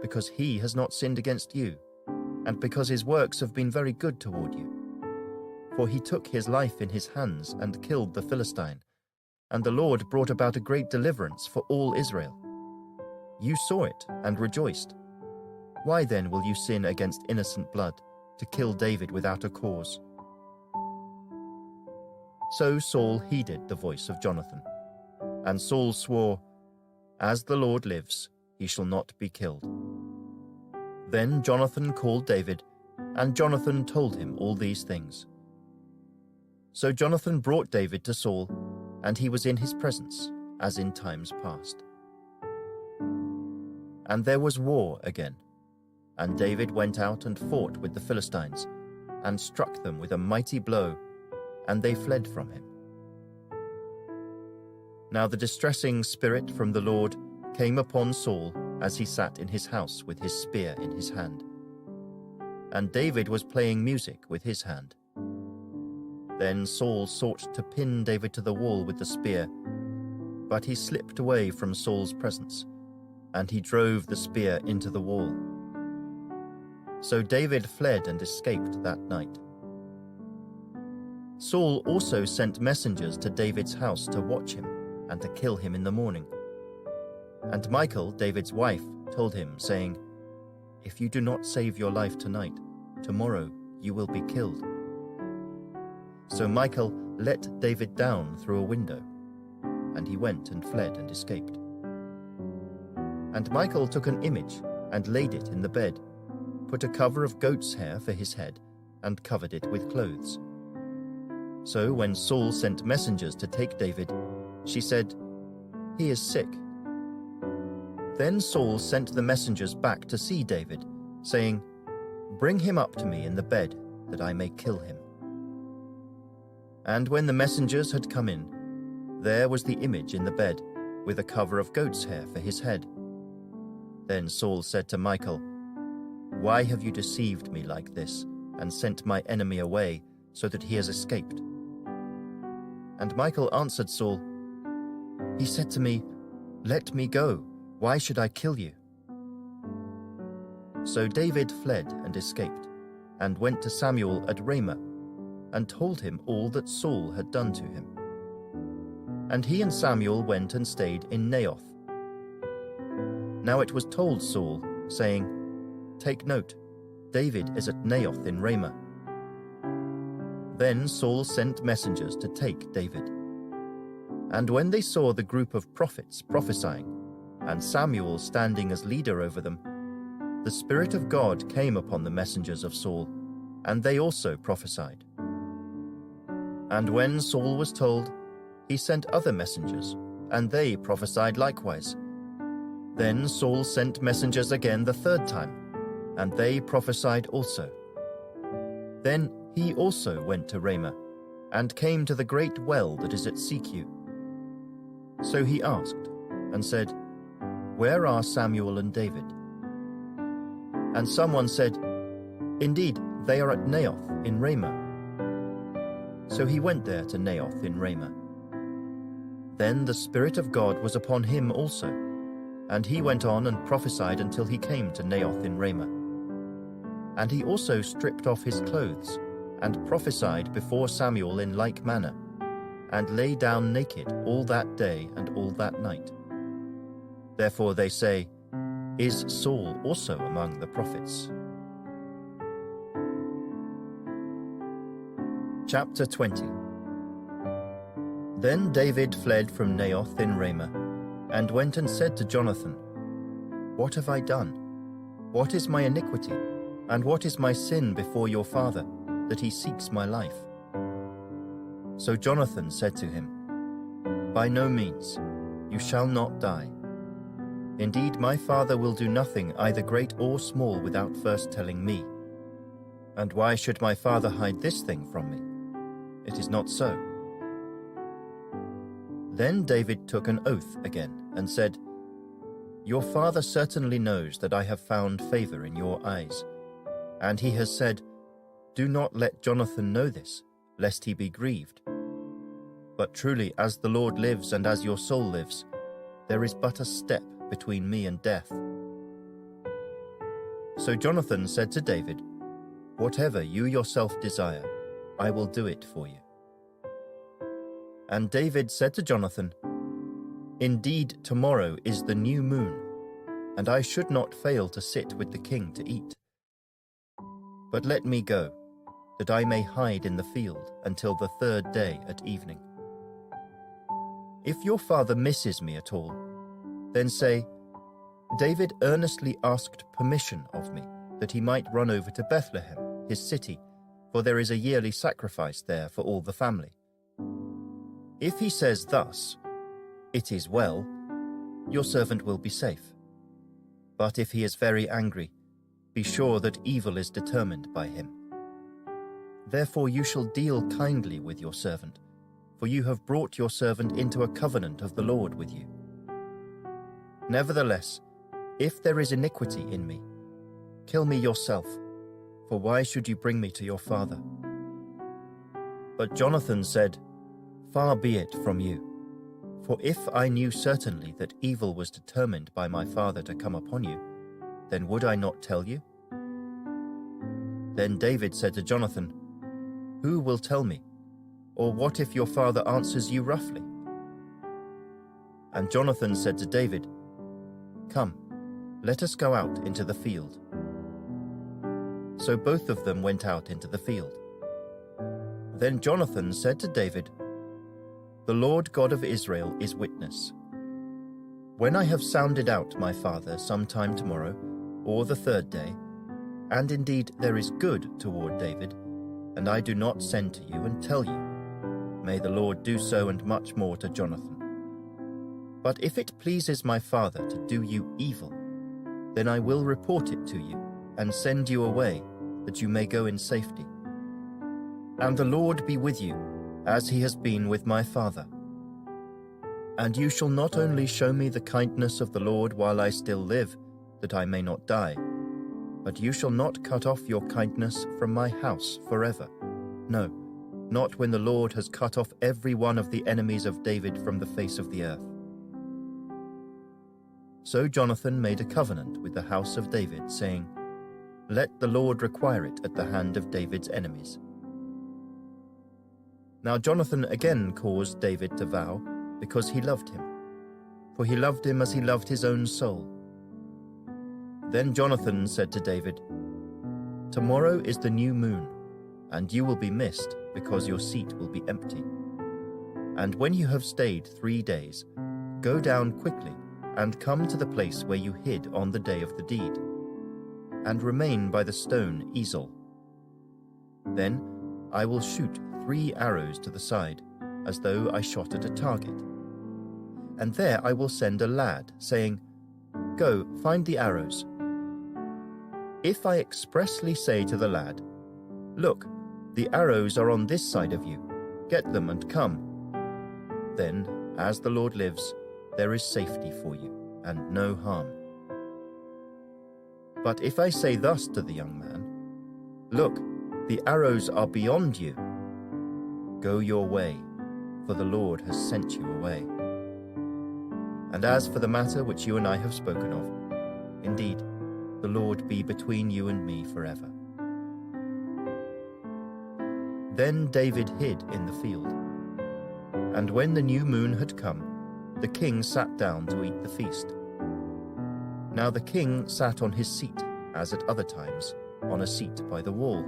because he has not sinned against you, and because his works have been very good toward you. For he took his life in his hands and killed the Philistine, and the Lord brought about a great deliverance for all Israel. You saw it and rejoiced. Why then will you sin against innocent blood, to kill David without a cause?" So Saul heeded the voice of Jonathan. And Saul swore, "As the Lord lives, he shall not be killed." Then Jonathan called David, and Jonathan told him all these things. So Jonathan brought David to Saul, and he was in his presence, as in times past. And there was war again, and David went out and fought with the Philistines, and struck them with a mighty blow, and they fled from him. Now the distressing spirit from the Lord came upon Saul as he sat in his house with his spear in his hand. And David was playing music with his hand. Then Saul sought to pin David to the wall with the spear, but he slipped away from Saul's presence, and he drove the spear into the wall. So David fled and escaped that night. Saul also sent messengers to David's house to watch him and to kill him in the morning. And Michal, David's wife, told him, saying, "If you do not save your life tonight, tomorrow you will be killed." So Michal let David down through a window, and he went and fled and escaped. And Michal took an image and laid it in the bed, put a cover of goat's hair for his head, and covered it with clothes. So when Saul sent messengers to take David, she said, "He is sick." Then Saul sent the messengers back to see David, saying, "Bring him up to me in the bed, that I may kill him." And when the messengers had come in, there was the image in the bed, with a cover of goat's hair for his head. Then Saul said to Michal, "Why have you deceived me like this, and sent my enemy away, so that he has escaped?" And Michal answered Saul, "He said to me, "Let me go. Why should I kill you?" So David fled and escaped, and went to Samuel at Ramah, and told him all that Saul had done to him. And he and Samuel went and stayed in Naioth. Now it was told Saul, saying, "Take note, David is at Naioth in Ramah." Then Saul sent messengers to take David. And when they saw the group of prophets prophesying, and Samuel standing as leader over them, the Spirit of God came upon the messengers of Saul, and they also prophesied. And when Saul was told, he sent other messengers, and they prophesied likewise. Then Saul sent messengers again the third time, and they prophesied also. Then he also went to Ramah, and came to the great well that is at Secu. So he asked, and said, "Where are Samuel and David?" And someone said, "Indeed, they are at Naioth in Ramah." So he went there to Naioth in Ramah. Then the Spirit of God was upon him also, and he went on and prophesied until he came to Naioth in Ramah. And he also stripped off his clothes, and prophesied before Samuel in like manner, and lay down naked all that day and all that night. Therefore they say, "Is Saul also among the prophets?" Chapter 20. Then David fled from Naioth in Ramah, and went and said to Jonathan, "What have I done? What is my iniquity, and what is my sin before your father, that he seeks my life?" So Jonathan said to him, "By no means, you shall not die. Indeed, my father will do nothing either great or small without first telling me. And why should my father hide this thing from me? It is not so." Then David took an oath again and said, "Your father certainly knows that I have found favor in your eyes. And he has said, 'Do not let Jonathan know this, lest he be grieved.' But truly, as the Lord lives and as your soul lives, there is but a step between me and death." So Jonathan said to David, "Whatever you yourself desire, I will do it for you." And David said to Jonathan, "Indeed, tomorrow is the new moon, and I should not fail to sit with the king to eat. But let me go, that I may hide in the field until the third day at evening. If your father misses me at all, then say, 'David earnestly asked permission of me, that he might run over to Bethlehem, his city, for there is a yearly sacrifice there for all the family.' If he says thus, 'It is well,' your servant will be safe. But if he is very angry, be sure that evil is determined by him. Therefore you shall deal kindly with your servant, for you have brought your servant into a covenant of the Lord with you. Nevertheless, if there is iniquity in me, kill me yourself, for why should you bring me to your father?" But Jonathan said, "Far be it from you, for if I knew certainly that evil was determined by my father to come upon you, then would I not tell you?" Then David said to Jonathan, "Who will tell me? Or what if your father answers you roughly?" And Jonathan said to David, "Come, let us go out into the field." So both of them went out into the field. Then Jonathan said to David, "The Lord God of Israel is witness. When I have sounded out my father sometime tomorrow, or the third day, and indeed there is good toward David, and I do not send to you and tell you, may the Lord do so and much more to Jonathan. But if it pleases my father to do you evil, then I will report it to you and send you away, that you may go in safety. And the Lord be with you, as he has been with my father. And you shall not only show me the kindness of the Lord while I still live, that I may not die, but you shall not cut off your kindness from my house forever. No, not when the Lord has cut off every one of the enemies of David from the face of the earth." So Jonathan made a covenant with the house of David, saying, "Let the Lord require it at the hand of David's enemies." Now Jonathan again caused David to vow, because he loved him, for he loved him as he loved his own soul. Then Jonathan said to David, "Tomorrow is the new moon, and you will be missed, because your seat will be empty. And when you have stayed 3 days, go down quickly and come to the place where you hid on the day of the deed, and remain by the stone Ezel. Then I will shoot 3 arrows to the side, as though I shot at a target. And there I will send a lad, saying, 'Go, find the arrows.' If I expressly say to the lad, 'Look, the arrows are on this side of you, get them and come,' then, as the Lord lives, there is safety for you, and no harm. But if I say thus to the young man, 'Look, the arrows are beyond you,' go your way, for the Lord has sent you away. And as for the matter which you and I have spoken of, indeed, the Lord be between you and me forever." Then David hid in the field. And when the new moon had come, the king sat down to eat the feast. Now the king sat on his seat, as at other times, on a seat by the wall.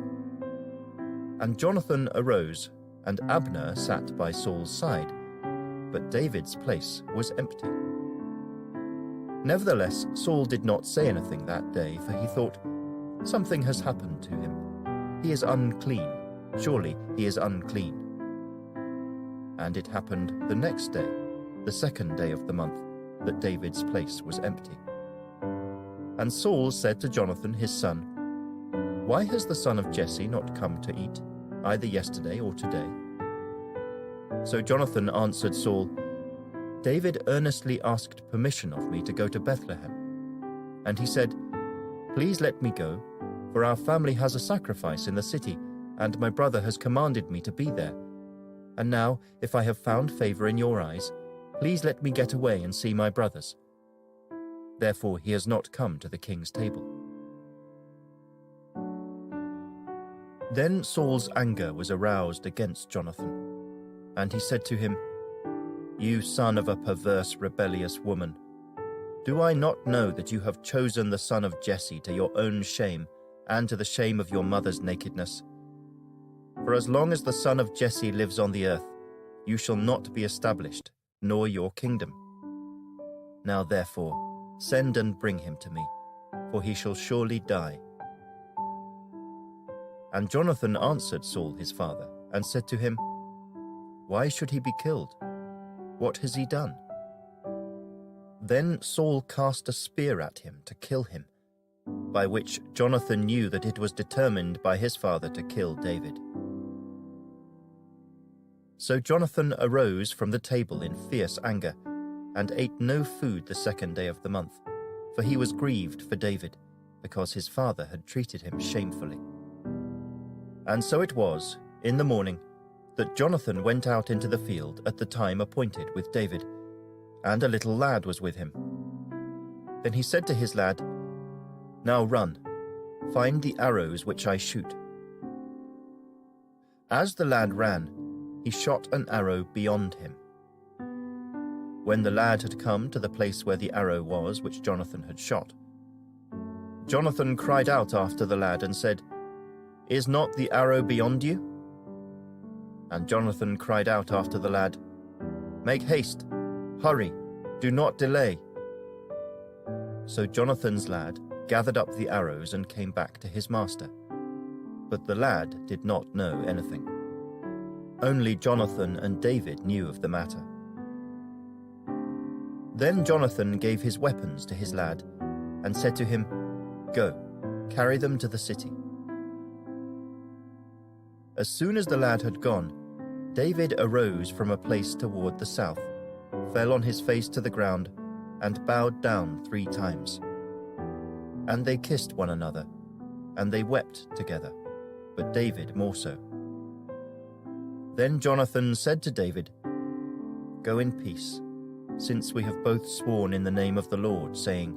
And Jonathan arose, and Abner sat by Saul's side, but David's place was empty. Nevertheless, Saul did not say anything that day, for he thought, "Something has happened to him. He is unclean. Surely he is unclean." And it happened the next day, the 2nd day of the month, that David's place was empty. And Saul said to Jonathan his son, "Why has the son of Jesse not come to eat, either yesterday or today?" So Jonathan answered Saul, "David earnestly asked permission of me to go to Bethlehem. And he said, 'Please let me go, for our family has a sacrifice in the city, and my brother has commanded me to be there. And now, if I have found favor in your eyes, please let me get away and see my brothers.' Therefore he has not come to the king's table." Then Saul's anger was aroused against Jonathan, and he said to him, "You son of a perverse, rebellious woman, do I not know that you have chosen the son of Jesse to your own shame and to the shame of your mother's nakedness? For as long as the son of Jesse lives on the earth, you shall not be established, nor your kingdom. Now therefore, send and bring him to me, for he shall surely die." And Jonathan answered Saul his father, and said to him, "Why should he be killed? What has he done?" Then Saul cast a spear at him to kill him, by which Jonathan knew that it was determined by his father to kill David. So Jonathan arose from the table in fierce anger, and ate no food the 2nd day of the month, for he was grieved for David, because his father had treated him shamefully. And so it was, in the morning, that Jonathan went out into the field at the time appointed with David, and a little lad was with him. Then he said to his lad, "Now run, find the arrows which I shoot." As the lad ran, he shot an arrow beyond him. When the lad had come to the place where the arrow was which Jonathan had shot, Jonathan cried out after the lad and said, "Is not the arrow beyond you?" And Jonathan cried out after the lad, "Make haste, hurry, do not delay." So Jonathan's lad gathered up the arrows and came back to his master. But the lad did not know anything. Only Jonathan and David knew of the matter. Then Jonathan gave his weapons to his lad, and said to him, "Go, carry them to the city." As soon as the lad had gone, David arose from a place toward the south, fell on his face to the ground, and bowed down 3 times. And they kissed one another, and they wept together, but David more so. Then Jonathan said to David, "Go in peace, since we have both sworn in the name of the Lord, saying,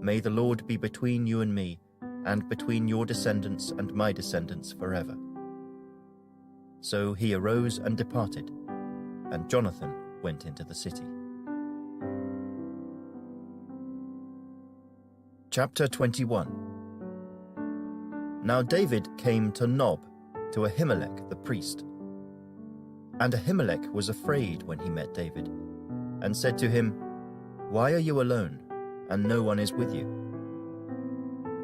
'May the Lord be between you and me, and between your descendants and my descendants forever.' So he arose and departed, and Jonathan went into the city." Chapter 21. Now David came to Nob, to Ahimelech the priest. And Ahimelech was afraid when he met David, and said to him, "Why are you alone, and no one is with you?"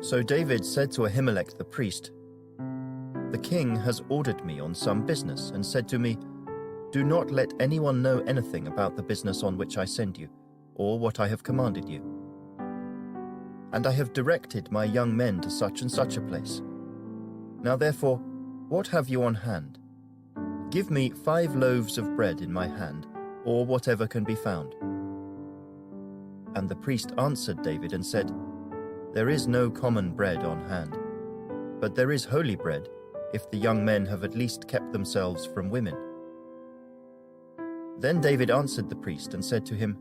So David said to Ahimelech the priest, "The king has ordered me on some business, and said to me, 'Do not let anyone know anything about the business on which I send you, or what I have commanded you.' And I have directed my young men to such and such a place. Now therefore, what have you on hand? Give me 5 loaves of bread in my hand, or whatever can be found." And the priest answered David and said, "There is no common bread on hand, but there is holy bread, if the young men have at least kept themselves from women." Then David answered the priest and said to him,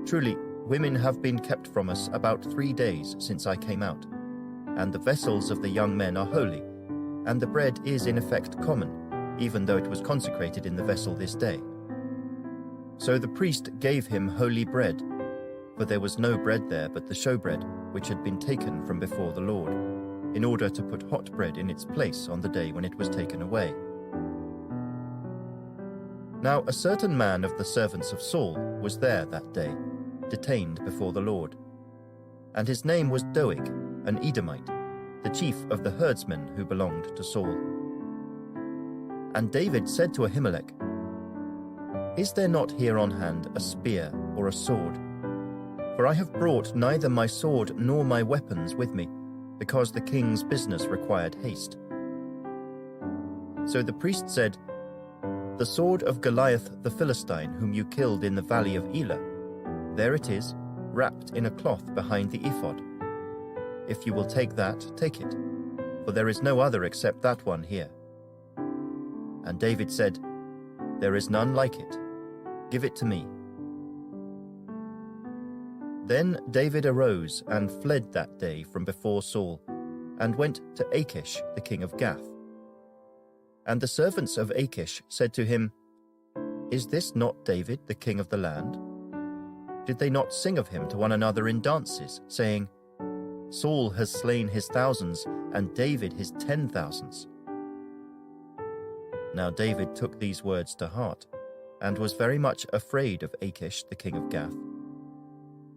"Truly, women have been kept from us about 3 days since I came out, and the vessels of the young men are holy, and the bread is in effect common, even though it was consecrated in the vessel this day." So the priest gave him holy bread, for there was no bread there but the showbread, which had been taken from before the Lord, in order to put hot bread in its place on the day when it was taken away. Now a certain man of the servants of Saul was there that day, detained before the Lord. And his name was Doeg, an Edomite, the chief of the herdsmen who belonged to Saul. And David said to Ahimelech, "Is there not here on hand a spear or a sword? For I have brought neither my sword nor my weapons with me, because the king's business required haste." So the priest said, "The sword of Goliath the Philistine, whom you killed in the valley of Elah, there it is, wrapped in a cloth behind the ephod. If you will take that, take it, for there is no other except that one here." And David said, "There is none like it. Give it to me." Then David arose and fled that day from before Saul, and went to Achish the king of Gath. And the servants of Achish said to him, "Is this not David the king of the land? Did they not sing of him to one another in dances, saying, 'Saul has slain his thousands, and David his 10,000s?'" Now David took these words to heart, and was very much afraid of Achish the king of Gath.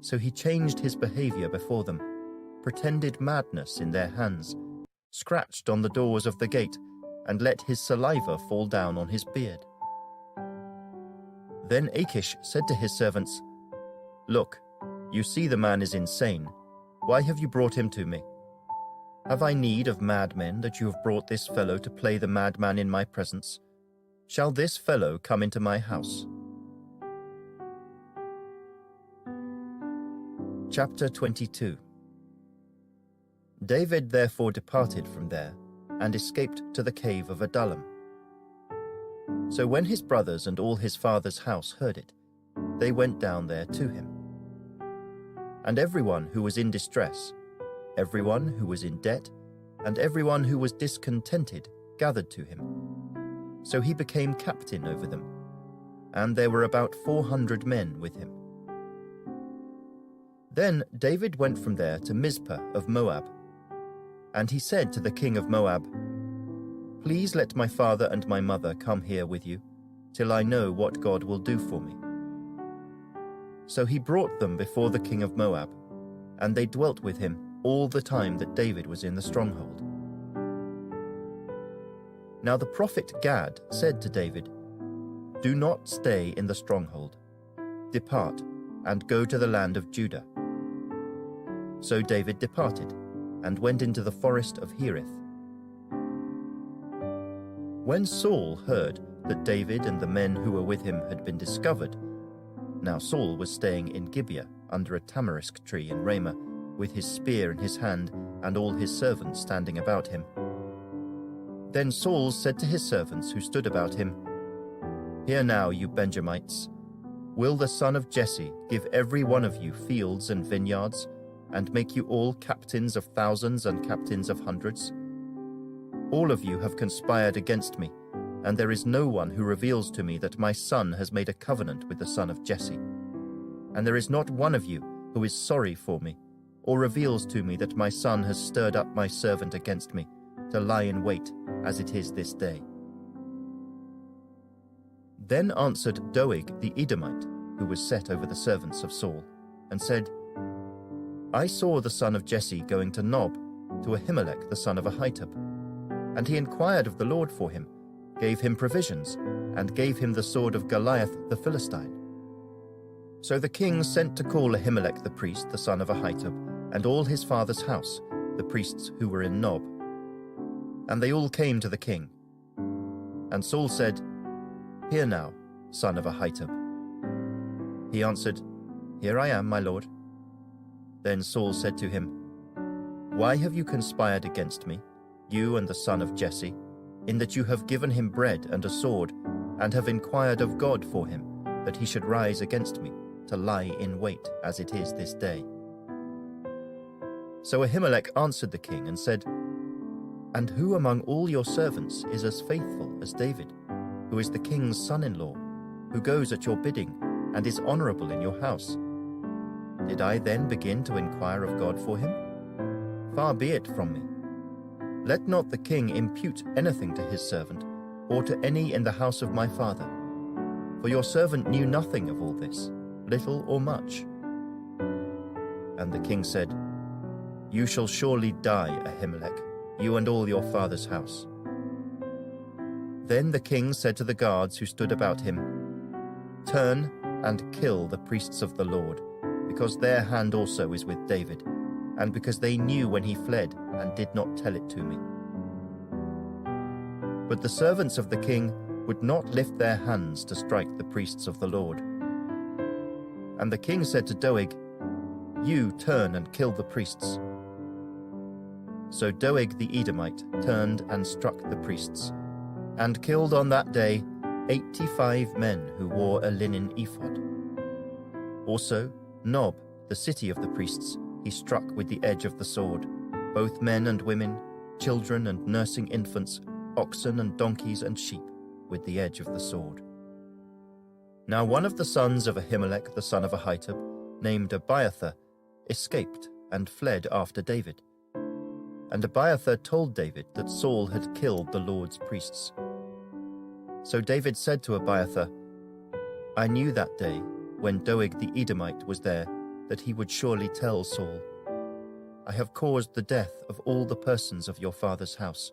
So he changed his behavior before them, pretended madness in their hands, scratched on the doors of the gate, and let his saliva fall down on his beard. Then Achish said to his servants, "Look, you see the man is insane. Why have you brought him to me? Have I need of madmen that you have brought this fellow to play the madman in my presence? Shall this fellow come into my house?" Chapter 22. David therefore departed from there, and escaped to the cave of Adullam. So when his brothers and all his father's house heard it, they went down there to him. And everyone who was in distress, everyone who was in debt, and everyone who was discontented gathered to him. So he became captain over them, and there were about 400 men with him. Then David went from there to Mizpah of Moab. And he said to the king of Moab, "Please let my father and my mother come here with you, till I know what God will do for me." So he brought them before the king of Moab, and they dwelt with him all the time that David was in the stronghold. Now the prophet Gad said to David, "Do not stay in the stronghold. Depart, and go to the land of Judah." So David departed, and went into the forest of Hereth. When Saul heard that David and the men who were with him had been discovered, now Saul was staying in Gibeah under a tamarisk tree in Ramah, with his spear in his hand and all his servants standing about him. Then Saul said to his servants who stood about him, "Hear now, you Benjamites, will the son of Jesse give every one of you fields and vineyards, and make you all captains of thousands and captains of hundreds? All of you have conspired against me, and there is no one who reveals to me that my son has made a covenant with the son of Jesse. And there is not one of you who is sorry for me, or reveals to me that my son has stirred up my servant against me, to lie in wait, as it is this day. Then answered Doeg the Edomite, who was set over the servants of Saul, and said, I saw the son of Jesse going to Nob, to Ahimelech the son of Ahitub. And he inquired of the Lord for him, gave him provisions, and gave him the sword of Goliath the Philistine. So the king sent to call Ahimelech the priest, the son of Ahitub, and all his father's house, the priests who were in Nob. And they all came to the king. And Saul said, Hear now, son of Ahitub. He answered, Here I am, my lord. Then Saul said to him, Why have you conspired against me, you and the son of Jesse, in that you have given him bread and a sword, and have inquired of God for him, that he should rise against me, to lie in wait, as it is this day? So Ahimelech answered the king and said, And who among all your servants is as faithful as David, who is the king's son-in-law, who goes at your bidding, and is honorable in your house? Did I then begin to inquire of God for him? Far be it from me. Let not the king impute anything to his servant, or to any in the house of my father. For your servant knew nothing of all this, little or much. And the king said, You shall surely die, Ahimelech, you and all your father's house. Then the king said to the guards who stood about him, Turn and kill the priests of the Lord, because their hand also is with David, and because they knew when he fled and did not tell it to me. But the servants of the king would not lift their hands to strike the priests of the Lord. And the king said to Doeg, You turn and kill the priests. So Doeg the Edomite turned and struck the priests, and killed on that day 85 men who wore a linen ephod. Also Nob, the city of the priests, he struck with the edge of the sword, both men and women, children and nursing infants, oxen and donkeys and sheep, with the edge of the sword. Now one of the sons of Ahimelech the son of Ahitub, named Abiathar, escaped and fled after David. And Abiathar told David that Saul had killed the Lord's priests. So David said to Abiathar, I knew that day, when Doeg the Edomite was there, that he would surely tell Saul, I have caused the death of all the persons of your father's house.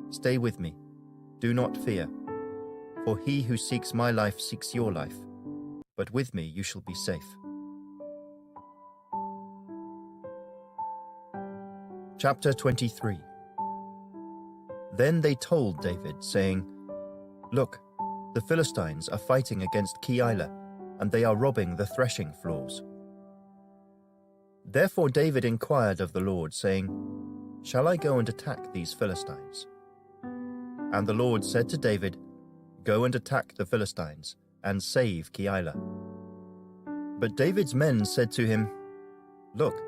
Stay with me, do not fear, for he who seeks my life seeks your life, but with me you shall be safe. Chapter 23. Then they told David, saying, Look, the Philistines are fighting against Keilah, and they are robbing the threshing floors. Therefore David inquired of the Lord, saying, Shall I go and attack these Philistines? And the Lord said to David, Go and attack the Philistines, and save Keilah. But David's men said to him, Look,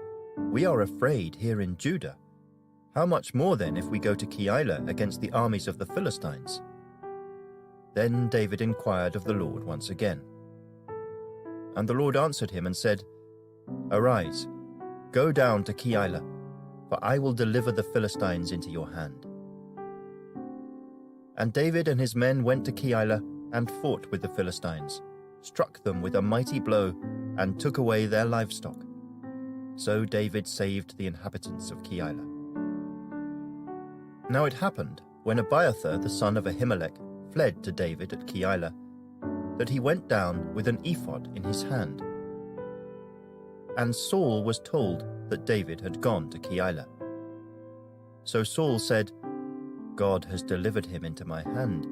we are afraid here in Judah. How much more then if we go to Keilah against the armies of the Philistines? Then David inquired of the Lord once again. And the Lord answered him and said, Arise, go down to Keilah, for I will deliver the Philistines into your hand. And David and his men went to Keilah and fought with the Philistines, struck them with a mighty blow, and took away their livestock. So David saved the inhabitants of Keilah. Now it happened, when Abiathar the son of Ahimelech fled to David at Keilah, that he went down with an ephod in his hand. And Saul was told that David had gone to Keilah. So Saul said, God has delivered him into my hand,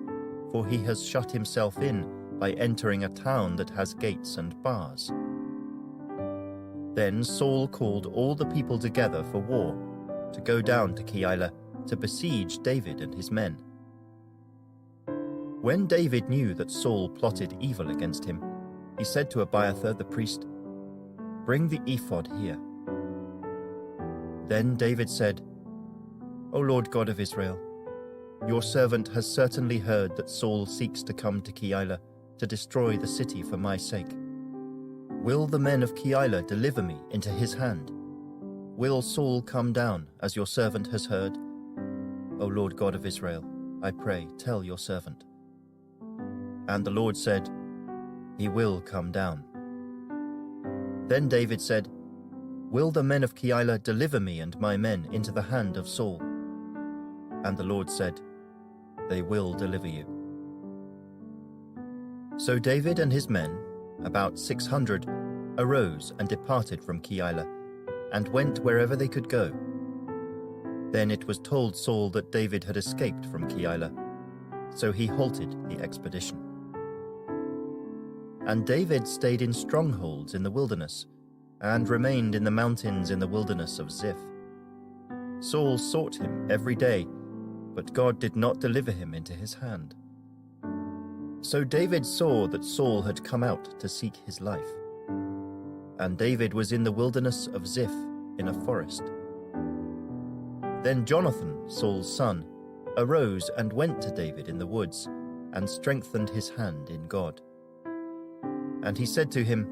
for he has shut himself in by entering a town that has gates and bars. Then Saul called all the people together for war, to go down to Keilah to besiege David and his men. When David knew that Saul plotted evil against him, he said to Abiathar the priest, "Bring the ephod here." Then David said, "O Lord God of Israel, your servant has certainly heard that Saul seeks to come to Keilah to destroy the city for my sake. Will the men of Keilah deliver me into his hand? Will Saul come down, as your servant has heard? O Lord God of Israel, I pray, tell your servant." And the Lord said, "He will come down." Then David said, "Will the men of Keilah deliver me and my men into the hand of Saul?" And the Lord said, "They will deliver you." So David and his men, about 600, arose and departed from Keilah, and went wherever they could go. Then it was told Saul that David had escaped from Keilah, so he halted the expedition. And David stayed in strongholds in the wilderness, and remained in the mountains in the wilderness of Ziph. Saul sought him every day, but God did not deliver him into his hand. So David saw that Saul had come out to seek his life. And David was in the wilderness of Ziph in a forest. Then Jonathan, Saul's son, arose and went to David in the woods, and strengthened his hand in God. And he said to him,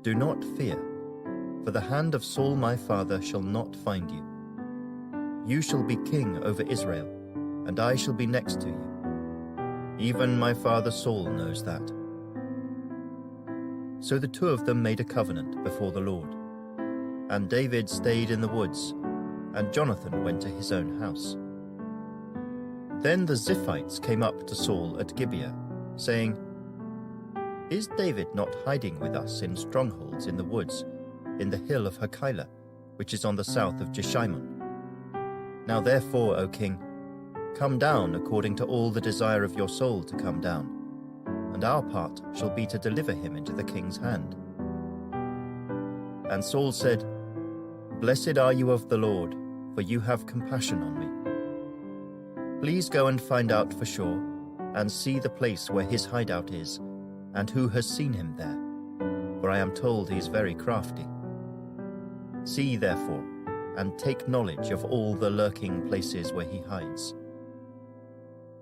"Do not fear, for the hand of Saul my father shall not find you. You shall be king over Israel, and I shall be next to you. Even my father Saul knows that." So the two of them made a covenant before the Lord. And David stayed in the woods, and Jonathan went to his own house. Then the Ziphites came up to Saul at Gibeah, saying, "Is David not hiding with us in strongholds in the woods, in the hill of Hakeilah, which is on the south of Jeshimon? Now therefore, O king, come down according to all the desire of your soul to come down, and our part shall be to deliver him into the king's hand." And Saul said, "Blessed are you of the Lord, for you have compassion on me. Please go and find out for sure, and see the place where his hideout is, and who has seen him there, for I am told he is very crafty. See, therefore, and take knowledge of all the lurking places where he hides.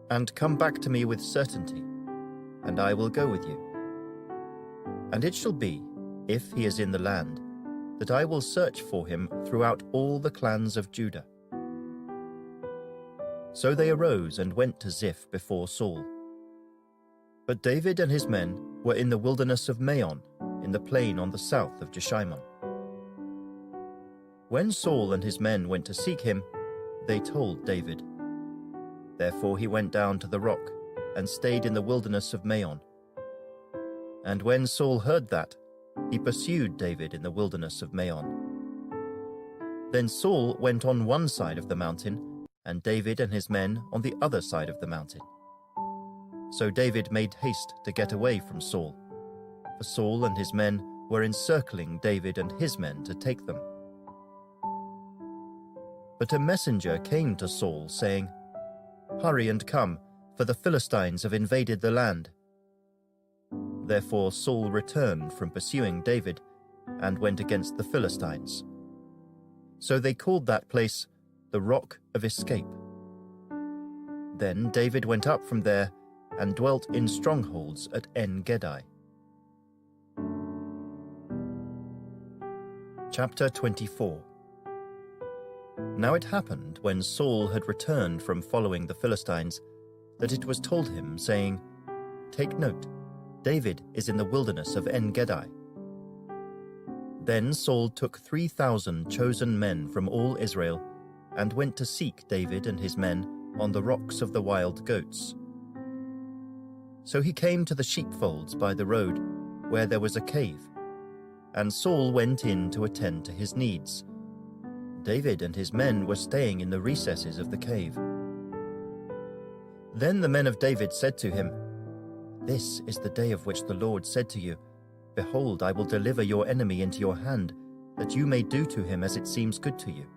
And come back to me with certainty, and I will go with you. And it shall be, if he is in the land, that I will search for him throughout all the clans of Judah." So they arose and went to Ziph before Saul. But David and his men were in the wilderness of Maon, in the plain on the south of Jeshimon. When Saul and his men went to seek him, they told David. Therefore he went down to the rock, and stayed in the wilderness of Maon. And when Saul heard that, he pursued David in the wilderness of Maon. Then Saul went on one side of the mountain, and David and his men on the other side of the mountain. So David made haste to get away from Saul, for Saul and his men were encircling David and his men to take them. But a messenger came to Saul, saying, "Hurry and come, for the Philistines have invaded the land." Therefore Saul returned from pursuing David, and went against the Philistines. So they called that place the Rock of Escape. Then David went up from there, and dwelt in strongholds at En-Gedi. Chapter 24. Now it happened, when Saul had returned from following the Philistines, that it was told him, saying, "Take note, David is in the wilderness of En-Gedi." Then Saul took 3,000 chosen men from all Israel, and went to seek David and his men on the rocks of the wild goats. So he came to the sheepfolds by the road, where there was a cave, and Saul went in to attend to his needs. David and his men were staying in the recesses of the cave. Then the men of David said to him, "This is the day of which the Lord said to you, 'Behold, I will deliver your enemy into your hand, that you may do to him as it seems good to you.'"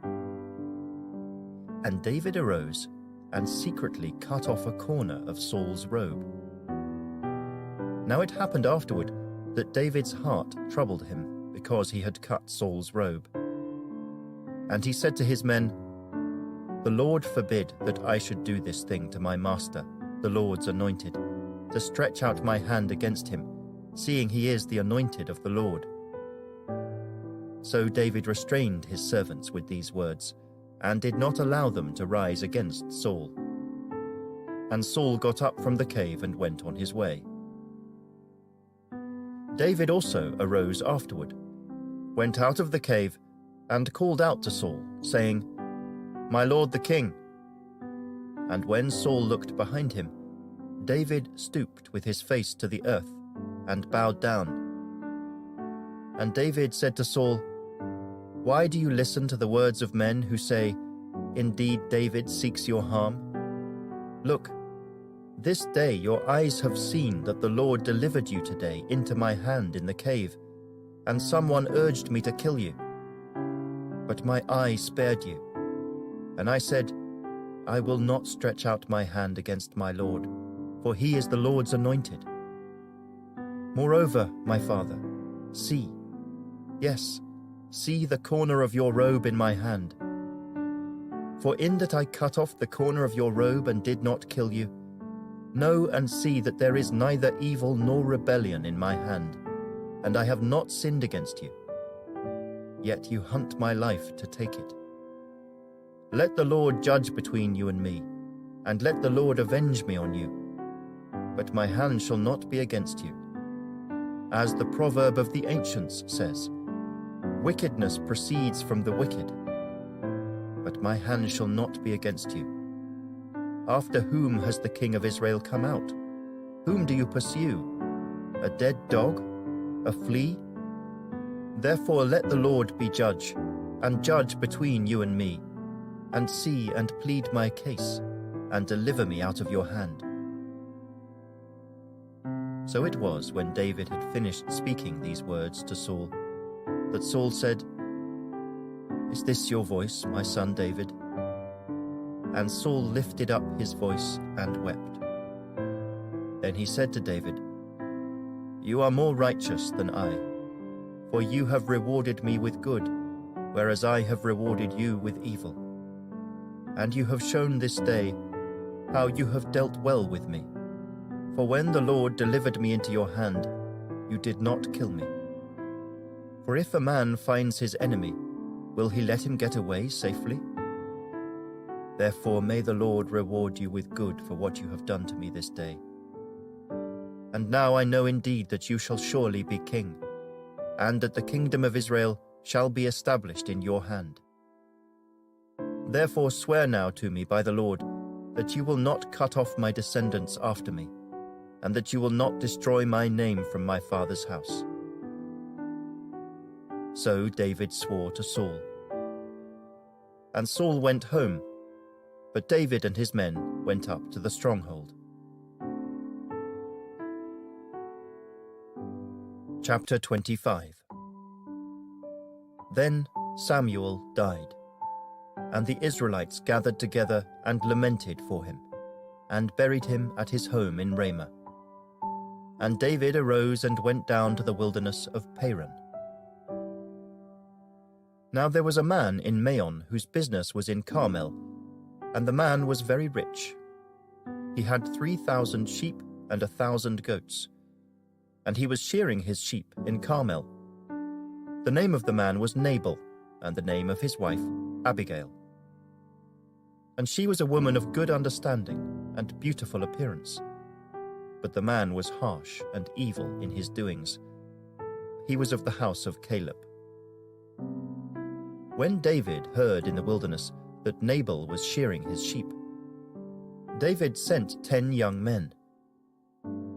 And David arose and secretly cut off a corner of Saul's robe. Now it happened afterward, that David's heart troubled him because he had cut Saul's robe. And he said to his men, "The Lord forbid that I should do this thing to my master, the Lord's anointed, to stretch out my hand against him, seeing he is the anointed of the Lord." So David restrained his servants with these words, and did not allow them to rise against Saul. And Saul got up from the cave and went on his way. David also arose afterward, went out of the cave, and called out to Saul, saying, "My lord the king." And when Saul looked behind him, David stooped with his face to the earth and bowed down. And David said to Saul, "Why do you listen to the words of men who say, 'Indeed, David seeks your harm'? Look, this day your eyes have seen that the Lord delivered you today into my hand in the cave, and someone urged me to kill you. But my eye spared you, and I said, 'I will not stretch out my hand against my Lord, for he is the Lord's anointed.' Moreover, my father, see, yes, see the corner of your robe in my hand. For in that I cut off the corner of your robe and did not kill you, know and see that there is neither evil nor rebellion in my hand, and I have not sinned against you. Yet you hunt my life to take it. Let the Lord judge between you and me, and let the Lord avenge me on you. But my hand shall not be against you. As the proverb of the ancients says, 'Wickedness proceeds from the wicked.' But my hand shall not be against you. After whom has the king of Israel come out? Whom do you pursue? A dead dog? A flea? Therefore let the Lord be judge, and judge between you and me, and see and plead my case, and deliver me out of your hand." So it was, when David had finished speaking these words to Saul, that Saul said, "Is this your voice, my son David?" And Saul lifted up his voice and wept. Then he said to David, "You are more righteous than I, for you have rewarded me with good, whereas I have rewarded you with evil. And you have shown this day how you have dealt well with me. For when the Lord delivered me into your hand, you did not kill me. For if a man finds his enemy, will he let him get away safely? Therefore may the Lord reward you with good for what you have done to me this day. And now I know indeed that you shall surely be king, and that the kingdom of Israel shall be established in your hand. Therefore swear now to me by the Lord that you will not cut off my descendants after me, and that you will not destroy my name from my father's house." So David swore to Saul. And Saul went home, but David and his men went up to the stronghold. Chapter 25. Then Samuel died, and the Israelites gathered together and lamented for him, and buried him at his home in Ramah. And David arose and went down to the wilderness of Paran. Now there was a man in Maon whose business was in Carmel, and the man was very rich. He had 3,000 sheep and 1,000 goats, and he was shearing his sheep in Carmel. The name of the man was Nabal, and the name of his wife Abigail. And she was a woman of good understanding and beautiful appearance. But the man was harsh and evil in his doings. He was of the house of Caleb. When David heard in the wilderness that Nabal was shearing his sheep, David sent 10 young men.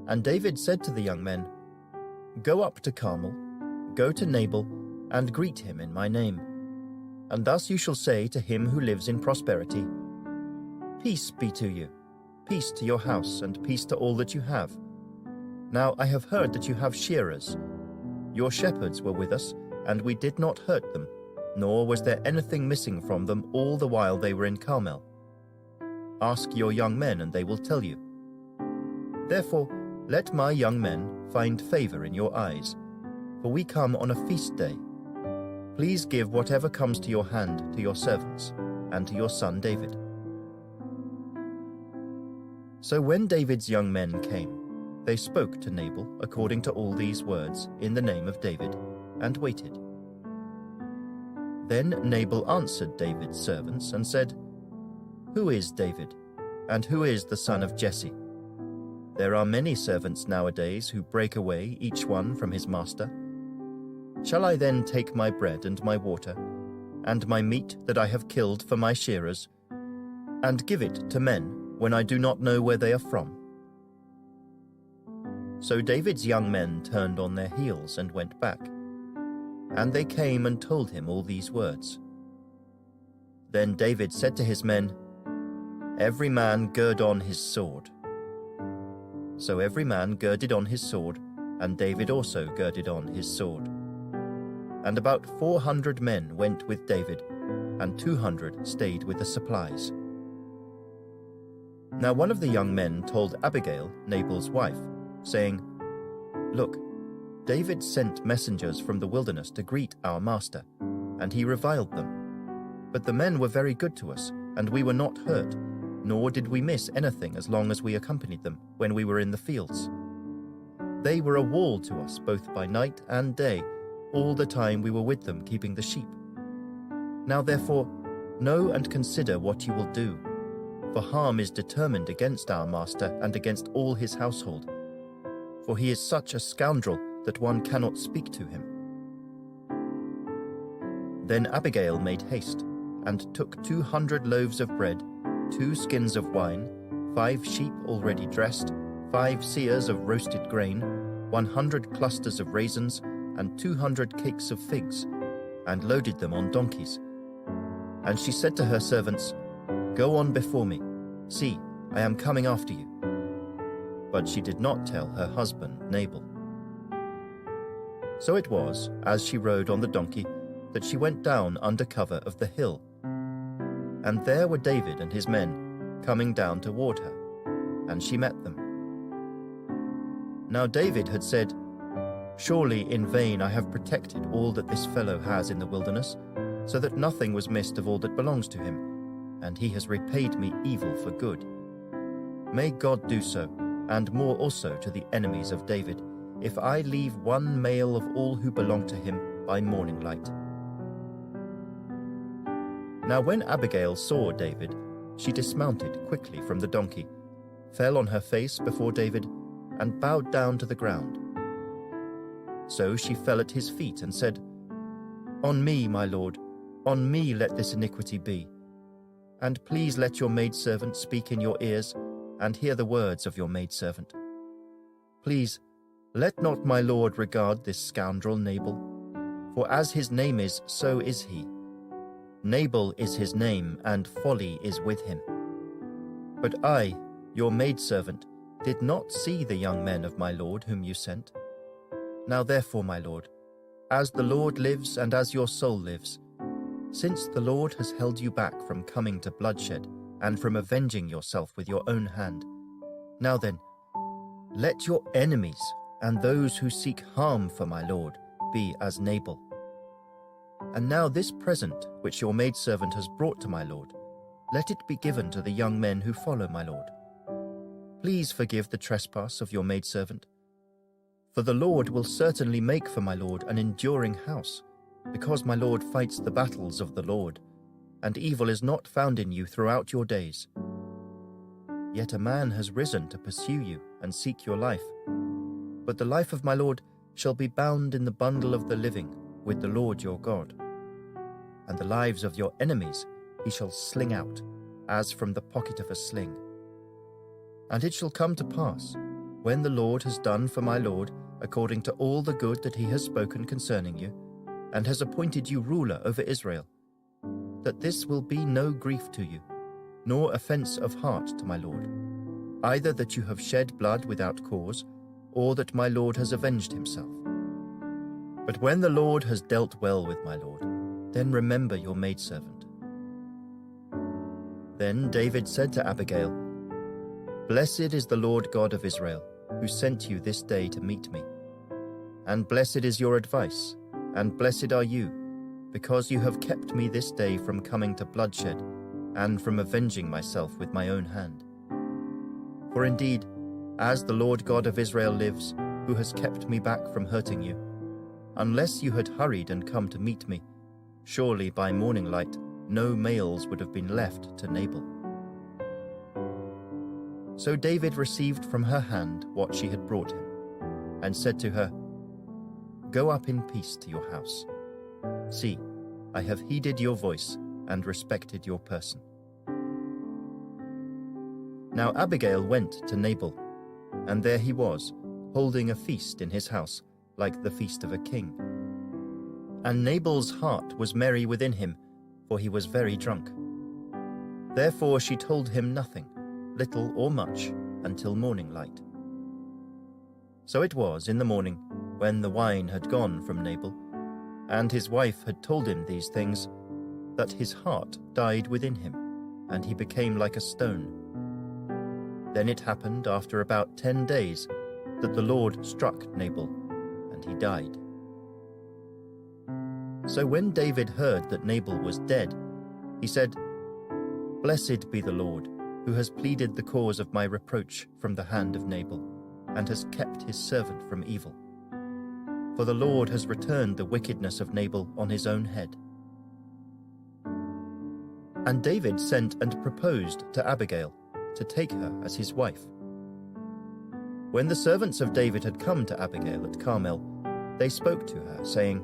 And David said to the young men, "Go up to Carmel, go to Nabal, and greet him in my name. And thus you shall say to him who lives in prosperity, 'Peace be to you, peace to your house, and peace to all that you have. Now I have heard that you have shearers. Your shepherds were with us, and we did not hurt them, nor was there anything missing from them all the while they were in Carmel. Ask your young men, and they will tell you. Therefore let my young men find favor in your eyes, for we come on a feast day. Please give whatever comes to your hand to your servants and to your son David." So when David's young men came, they spoke to Nabal according to all these words in the name of David, and waited. Then Nabal answered David's servants and said, "Who is David, and who is the son of Jesse? There are many servants nowadays who break away, each one from his master. Shall I then take my bread and my water, and my meat that I have killed for my shearers, and give it to men when I do not know where they are from?" So David's young men turned on their heels and went back, and they came and told him all these words. Then David said to his men, "Every man gird on his sword." So every man girded on his sword, and David also girded on his sword. And about 400 men went with David, and 200 stayed with the supplies. Now one of the young men told Abigail, Nabal's wife, saying, "Look, David sent messengers from the wilderness to greet our master, and he reviled them. But the men were very good to us, and we were not hurt, nor did we miss anything as long as we accompanied them when we were in the fields. They were a wall to us both by night and day, all the time we were with them keeping the sheep. Now therefore, know and consider what you will do, for harm is determined against our master and against all his household, for he is such a scoundrel that one cannot speak to him." Then Abigail made haste, and took 200 loaves of bread, 2 skins of wine, 5 sheep already dressed, 5 seahs of roasted grain, 100 clusters of raisins, and 200 cakes of figs, and loaded them on donkeys. And she said to her servants, "Go on before me. See, I am coming after you." But she did not tell her husband Nabal. So it was, as she rode on the donkey, that she went down under cover of the hill. And there were David and his men coming down toward her, and she met them. Now David had said, "Surely in vain I have protected all that this fellow has in the wilderness, so that nothing was missed of all that belongs to him, and he has repaid me evil for good. May God do so, and more also to the enemies of David, if I leave one male of all who belong to him by morning light." Now when Abigail saw David, she dismounted quickly from the donkey, fell on her face before David, and bowed down to the ground. So she fell at his feet and said, "On me, my lord, on me let this iniquity be. And please let your maidservant speak in your ears, and hear the words of your maidservant. Please, let not my lord regard this scoundrel Nabal, for as his name is, so is he. Nabal is his name, and folly is with him. But I, your maidservant, did not see the young men of my lord whom you sent. Now therefore, my lord, as the Lord lives and as your soul lives, since the Lord has held you back from coming to bloodshed and from avenging yourself with your own hand, now then, let your enemies and those who seek harm for my lord be as Nabal. And now this present which your maidservant has brought to my lord, let it be given to the young men who follow my lord. Please forgive the trespass of your maidservant. For the Lord will certainly make for my lord an enduring house, because my lord fights the battles of the Lord, and evil is not found in you throughout your days. Yet a man has risen to pursue you and seek your life. But the life of my lord shall be bound in the bundle of the living with the Lord your God. And the lives of your enemies he shall sling out, as from the pocket of a sling. And it shall come to pass, when the Lord has done for my lord according to all the good that he has spoken concerning you, and has appointed you ruler over Israel, that this will be no grief to you, nor offense of heart to my lord, either that you have shed blood without cause, or that my lord has avenged himself. But when the Lord has dealt well with my lord, then remember your maidservant." Then David said to Abigail, "Blessed is the Lord God of Israel, who sent you this day to meet me. and blessed is your advice, and blessed are you, because you have kept me this day from coming to bloodshed, and from avenging myself with my own hand. For indeed, as the Lord God of Israel lives, who has kept me back from hurting you, unless you had hurried and come to meet me, surely by morning light no males would have been left to Nabal." So David received from her hand what she had brought him, and said to her, "Go up in peace to your house. See, I have heeded your voice and respected your person." Now Abigail went to Nabal, and there he was, holding a feast in his house, like the feast of a king. And Nabal's heart was merry within him, for he was very drunk. Therefore she told him nothing, little or much, until morning light. So it was in the morning, when the wine had gone from Nabal, and his wife had told him these things, that his heart died within him, and he became like a stone. Then it happened after about 10 days that the Lord struck Nabal, and he died. So when David heard that Nabal was dead, he said, "Blessed be the Lord, who has pleaded the cause of my reproach from the hand of Nabal, and has kept his servant from evil. For the Lord has returned the wickedness of Nabal on his own head." And David sent and proposed to Abigail to take her as his wife. When the servants of David had come to Abigail at Carmel, they spoke to her, saying,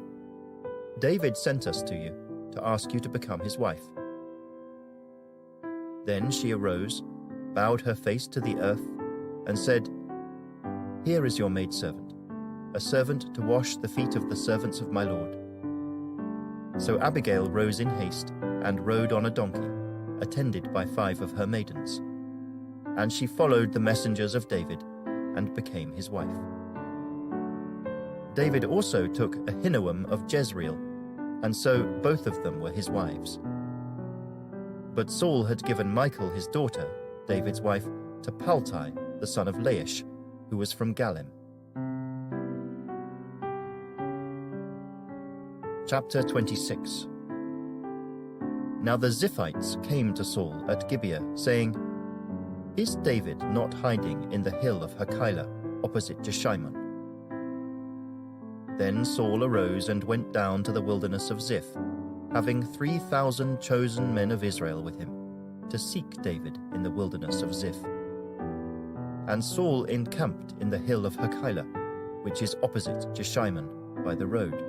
"David sent us to you to ask you to become his wife." Then she arose, bowed her face to the earth, and said, "Here is your maidservant, a servant to wash the feet of the servants of my lord." So Abigail rose in haste and rode on a donkey, attended by 5 of her maidens. And she followed the messengers of David and became his wife. David also took Ahinoam of Jezreel, and so both of them were his wives. But Saul had given Michal his daughter, David's wife, to Paltai, the son of Laish, who was from Galim. Chapter 26. Now the Ziphites came to Saul at Gibeah, saying, "Is David not hiding in the hill of Hachilah, opposite Jeshimon?" Then Saul arose and went down to the wilderness of Ziph, having 3,000 chosen men of Israel with him, to seek David in the wilderness of Ziph. And Saul encamped in the hill of Hachilah, which is opposite Jeshimon, by the road.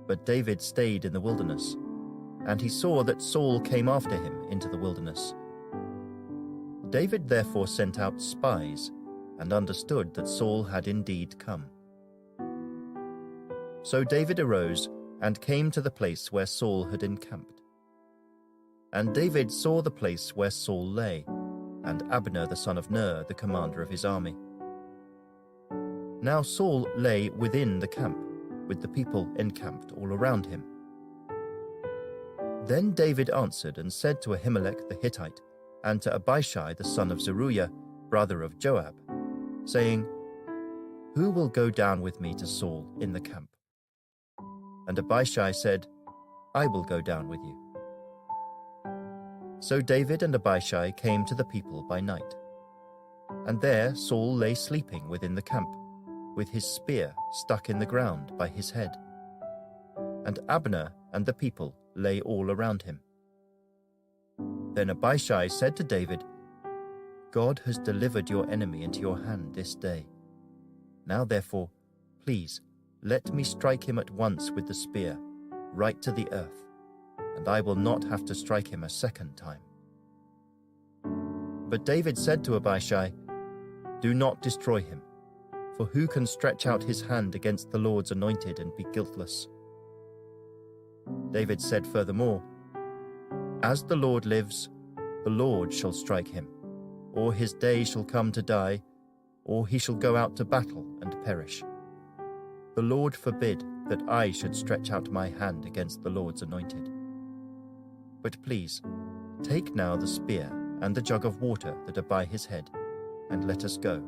But David stayed in the wilderness, and he saw that Saul came after him into the wilderness. David therefore sent out spies, and understood that Saul had indeed come. So David arose and came to the place where Saul had encamped. And David saw the place where Saul lay, and Abner the son of Ner, the commander of his army. Now Saul lay within the camp, with the people encamped all around him. Then David answered and said to Ahimelech the Hittite, and to Abishai the son of Zeruiah, brother of Joab, saying, "Who will go down with me to Saul in the camp?" And Abishai said, "I will go down with you." So David and Abishai came to the people by night. And there Saul lay sleeping within the camp, with his spear stuck in the ground by his head. And Abner and the people lay all around him. Then Abishai said to David, "God has delivered your enemy into your hand this day. Now therefore, please, let me strike him at once with the spear, right to the earth, and I will not have to strike him a second time." But David said to Abishai, "Do not destroy him, for who can stretch out his hand against the Lord's anointed and be guiltless?" David said furthermore, "As the Lord lives, the Lord shall strike him, or his day shall come to die, or he shall go out to battle and perish. The Lord forbid that I should stretch out my hand against the Lord's anointed. But please, take now the spear and the jug of water that are by his head, and let us go."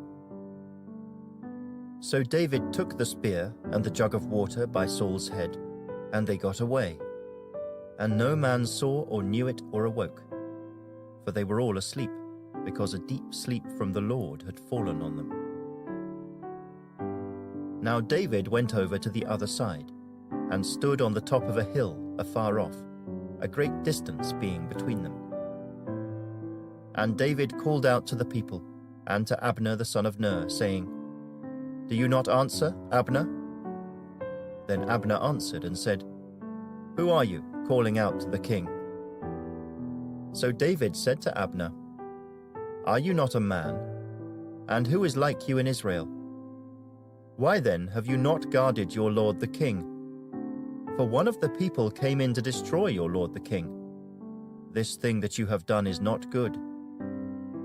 So David took the spear and the jug of water by Saul's head, and they got away. And no man saw or knew it or awoke, for they were all asleep, because a deep sleep from the Lord had fallen on them. Now David went over to the other side, and stood on the top of a hill afar off, a great distance being between them. And David called out to the people, and to Abner the son of Ner, saying, "Do you not answer, Abner?" Then Abner answered and said, "Who are you, calling out to the king?" So David said to Abner, "Are you not a man? And who is like you in Israel? Why then have you not guarded your lord the king? For one of the people came in to destroy your lord the king. This thing that you have done is not good.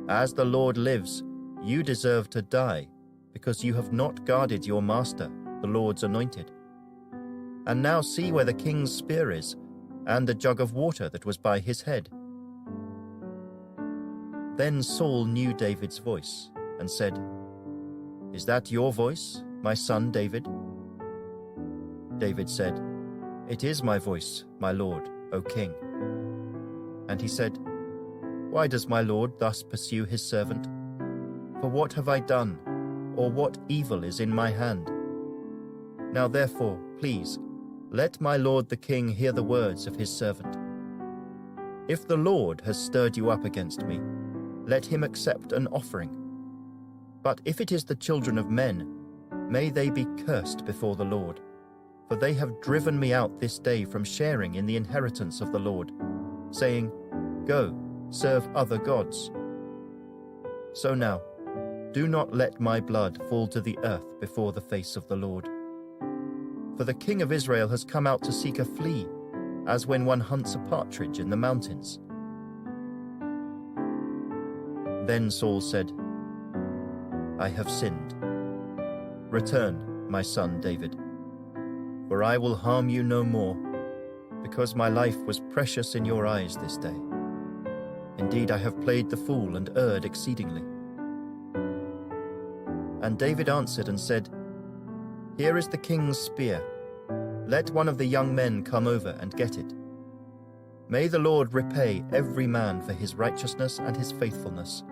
As the Lord lives, you deserve to die, because you have not guarded your master, the Lord's anointed. And now see where the king's spear is, and the jug of water that was by his head." Then Saul knew David's voice, and said, "Is that your voice, my son David?" David said, "It is my voice, my lord, O king." And he said, "Why does my lord thus pursue his servant? For what have I done, or what evil is in my hand? Now therefore, please, let my lord the king hear the words of his servant. If the Lord has stirred you up against me, let him accept an offering. But if it is the children of men, may they be cursed before the Lord, for they have driven me out this day from sharing in the inheritance of the Lord, saying, 'Go, serve other gods.' So now, do not let my blood fall to the earth before the face of the Lord. For the king of Israel has come out to seek a flea, as when one hunts a partridge in the mountains." Then Saul said, "I have sinned. Return, my son David, for I will harm you no more, because my life was precious in your eyes this day. Indeed, I have played the fool and erred exceedingly." And David answered and said, "Here is the king's spear. Let one of the young men come over and get it. May the Lord repay every man for his righteousness and his faithfulness.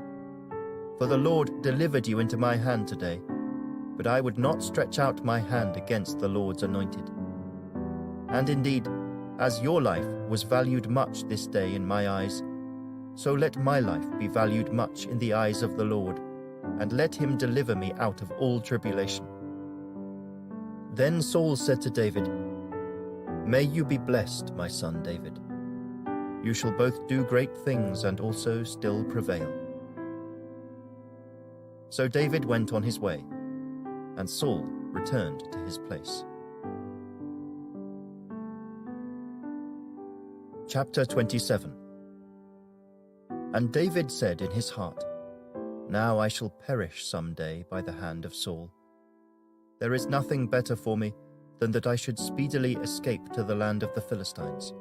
For the Lord delivered you into my hand today, but I would not stretch out my hand against the Lord's anointed. And indeed, as your life was valued much this day in my eyes, so let my life be valued much in the eyes of the Lord, and let him deliver me out of all tribulation." Then Saul said to David, "May you be blessed, my son David. You shall both do great things and also still prevail." So David went on his way, and Saul returned to his place. Chapter 27. And David said in his heart, "Now I shall perish some day by the hand of Saul. There is nothing better for me than that I should speedily escape to the land of the Philistines.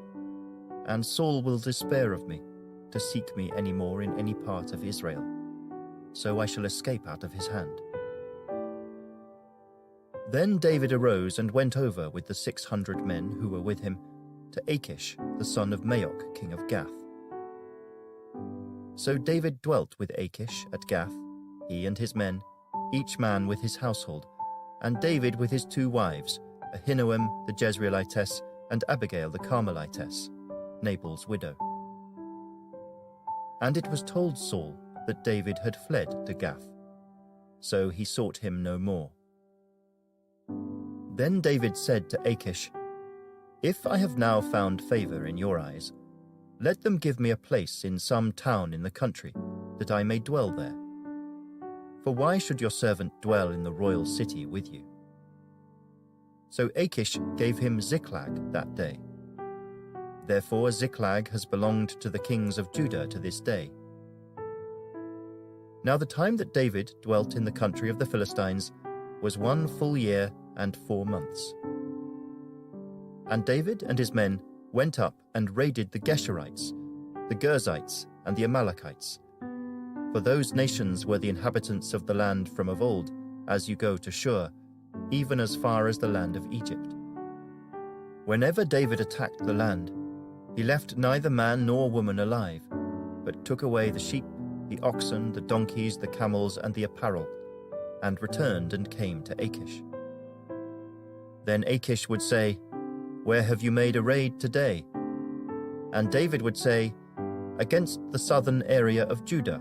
And Saul will despair of me, to seek me any more in any part of Israel. So I shall escape out of his hand." Then David arose and went over with the 600 men who were with him to Achish, the son of Maok, king of Gath. So David dwelt with Achish at Gath, he and his men, each man with his household, and David with his 2 wives, Ahinoam the Jezreelitess and Abigail the Carmelitess, Nabal's widow. And it was told Saul that David had fled to Gath, so he sought him no more. Then David said to Achish, "If I have now found favor in your eyes, let them give me a place in some town in the country, that I may dwell there. For why should your servant dwell in the royal city with you?" So Achish gave him Ziklag that day. Therefore Ziklag has belonged to the kings of Judah to this day. Now the time that David dwelt in the country of the Philistines was 1 full year and 4 months. And David and his men went up and raided the Geshurites, the Girzites, and the Amalekites. For those nations were the inhabitants of the land from of old, as you go to Shur, even as far as the land of Egypt. Whenever David attacked the land, he left neither man nor woman alive, but took away the sheep, the oxen, the donkeys, the camels, and the apparel, and returned and came to Achish. Then Achish would say, "Where have you made a raid today?" And David would say, "Against the southern area of Judah,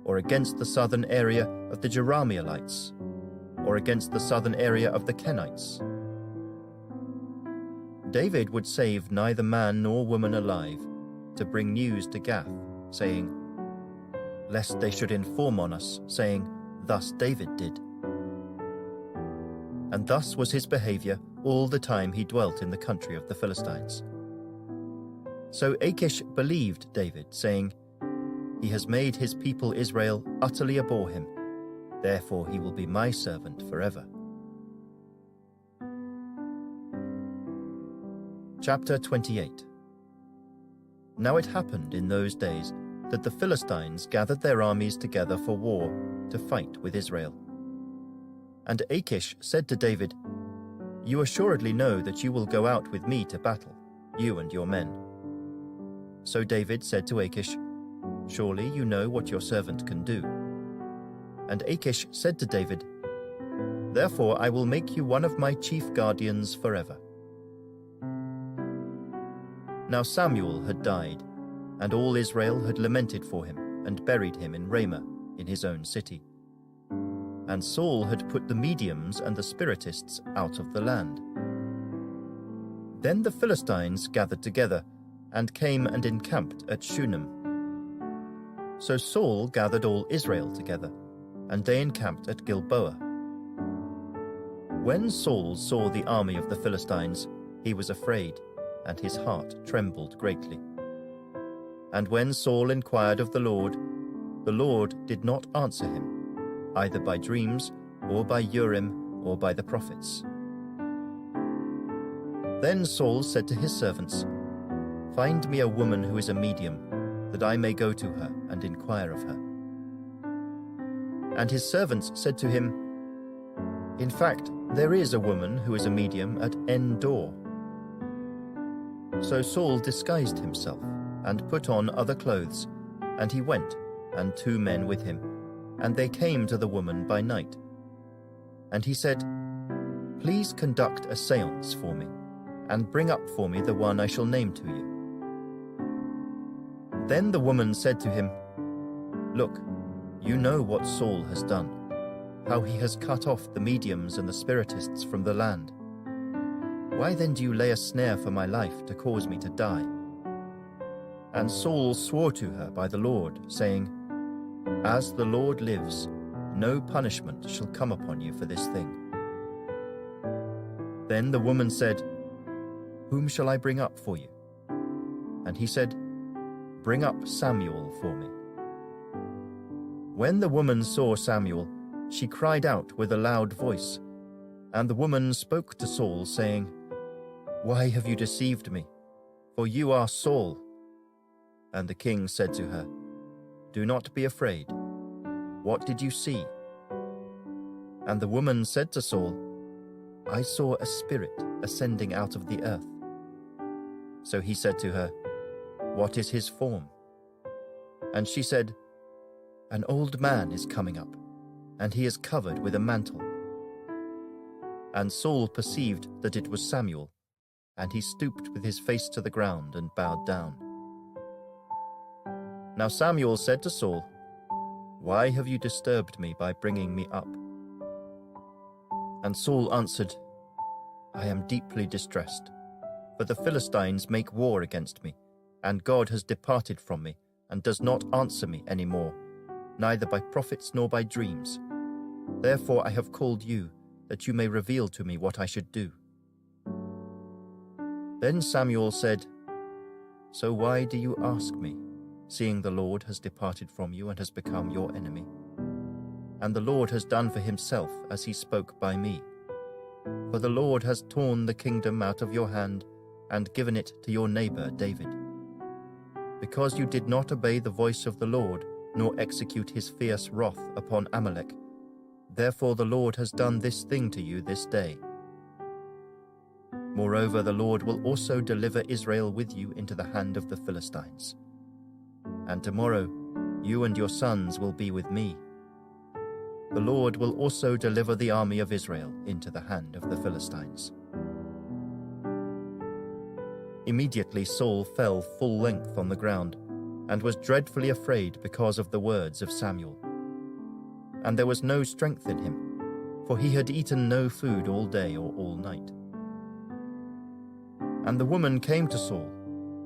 or against the southern area of the Jerahmeelites, or against the southern area of the Kenites." David would save neither man nor woman alive to bring news to Gath, saying, "Lest they should inform on us, saying, 'Thus David did.'" And thus was his behavior all the time he dwelt in the country of the Philistines. So Achish believed David, saying, "He has made his people Israel utterly abhor him, therefore he will be my servant forever." Chapter 28. Now it happened in those days that the Philistines gathered their armies together for war to fight with Israel. And Achish said to David, "You assuredly know that you will go out with me to battle, you and your men." So David said to Achish, "Surely you know what your servant can do." And Achish said to David, "Therefore I will make you one of my chief guardians forever." Now Samuel had died, and all Israel had lamented for him, and buried him in Ramah, in his own city. And Saul had put the mediums and the spiritists out of the land. Then the Philistines gathered together, and came and encamped at Shunem. So Saul gathered all Israel together, and they encamped at Gilboa. When Saul saw the army of the Philistines, he was afraid, and his heart trembled greatly. And when Saul inquired of the Lord did not answer him, either by dreams, or by Urim, or by the prophets. Then Saul said to his servants, "Find me a woman who is a medium, that I may go to her and inquire of her." And his servants said to him, "In fact, there is a woman who is a medium at En-dor." So Saul disguised himself, and put on other clothes, and he went, and 2 men with him, and they came to the woman by night. And he said, "Please conduct a seance for me, and bring up for me the one I shall name to you." Then the woman said to him, "Look, you know what Saul has done, how he has cut off the mediums and the spiritists from the land. Why then do you lay a snare for my life to cause me to die?" And Saul swore to her by the Lord, saying, "As the Lord lives, no punishment shall come upon you for this thing." Then the woman said, "Whom shall I bring up for you?" And he said, "Bring up Samuel for me." When the woman saw Samuel, she cried out with a loud voice. And the woman spoke to Saul, saying, "Why have you deceived me? For you are Saul." And the king said to her, "Do not be afraid. What did you see?" And the woman said to Saul, "I saw a spirit ascending out of the earth." So he said to her, "What is his form?" And she said, "An old man is coming up, and he is covered with a mantle." And Saul perceived that it was Samuel, and he stooped with his face to the ground and bowed down. Now Samuel said to Saul, "Why have you disturbed me by bringing me up?" And Saul answered, "I am deeply distressed, for the Philistines make war against me, and God has departed from me, and does not answer me any more, neither by prophets nor by dreams. Therefore I have called you, that you may reveal to me what I should do." Then Samuel said, "So why do you ask me, seeing the Lord has departed from you and has become your enemy? And the Lord has done for himself as he spoke by me. For the Lord has torn the kingdom out of your hand and given it to your neighbor David. Because you did not obey the voice of the Lord, nor execute his fierce wrath upon Amalek, Therefore the Lord has done this thing to you this day. Moreover, the Lord will also deliver Israel with you into the hand of the Philistines. And tomorrow you and your sons will be with me. The Lord will also deliver the army of Israel into the hand of the Philistines." Immediately Saul fell full length on the ground, and was dreadfully afraid because of the words of Samuel. And there was no strength in him, for he had eaten no food all day or all night. And the woman came to Saul,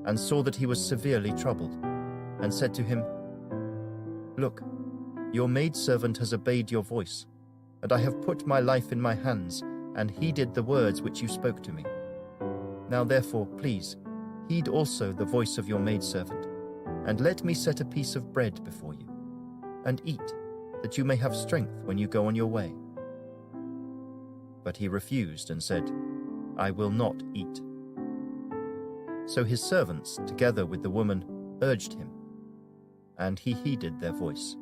and saw that he was severely troubled, and said to him, "Look, your maidservant has obeyed your voice, and I have put my life in my hands, and heeded the words which you spoke to me. Now therefore, please, heed also the voice of your maidservant, and let me set a piece of bread before you, and eat, that you may have strength when you go on your way." But he refused and said, "I will not eat." So his servants, together with the woman, urged him, and he heeded their voice.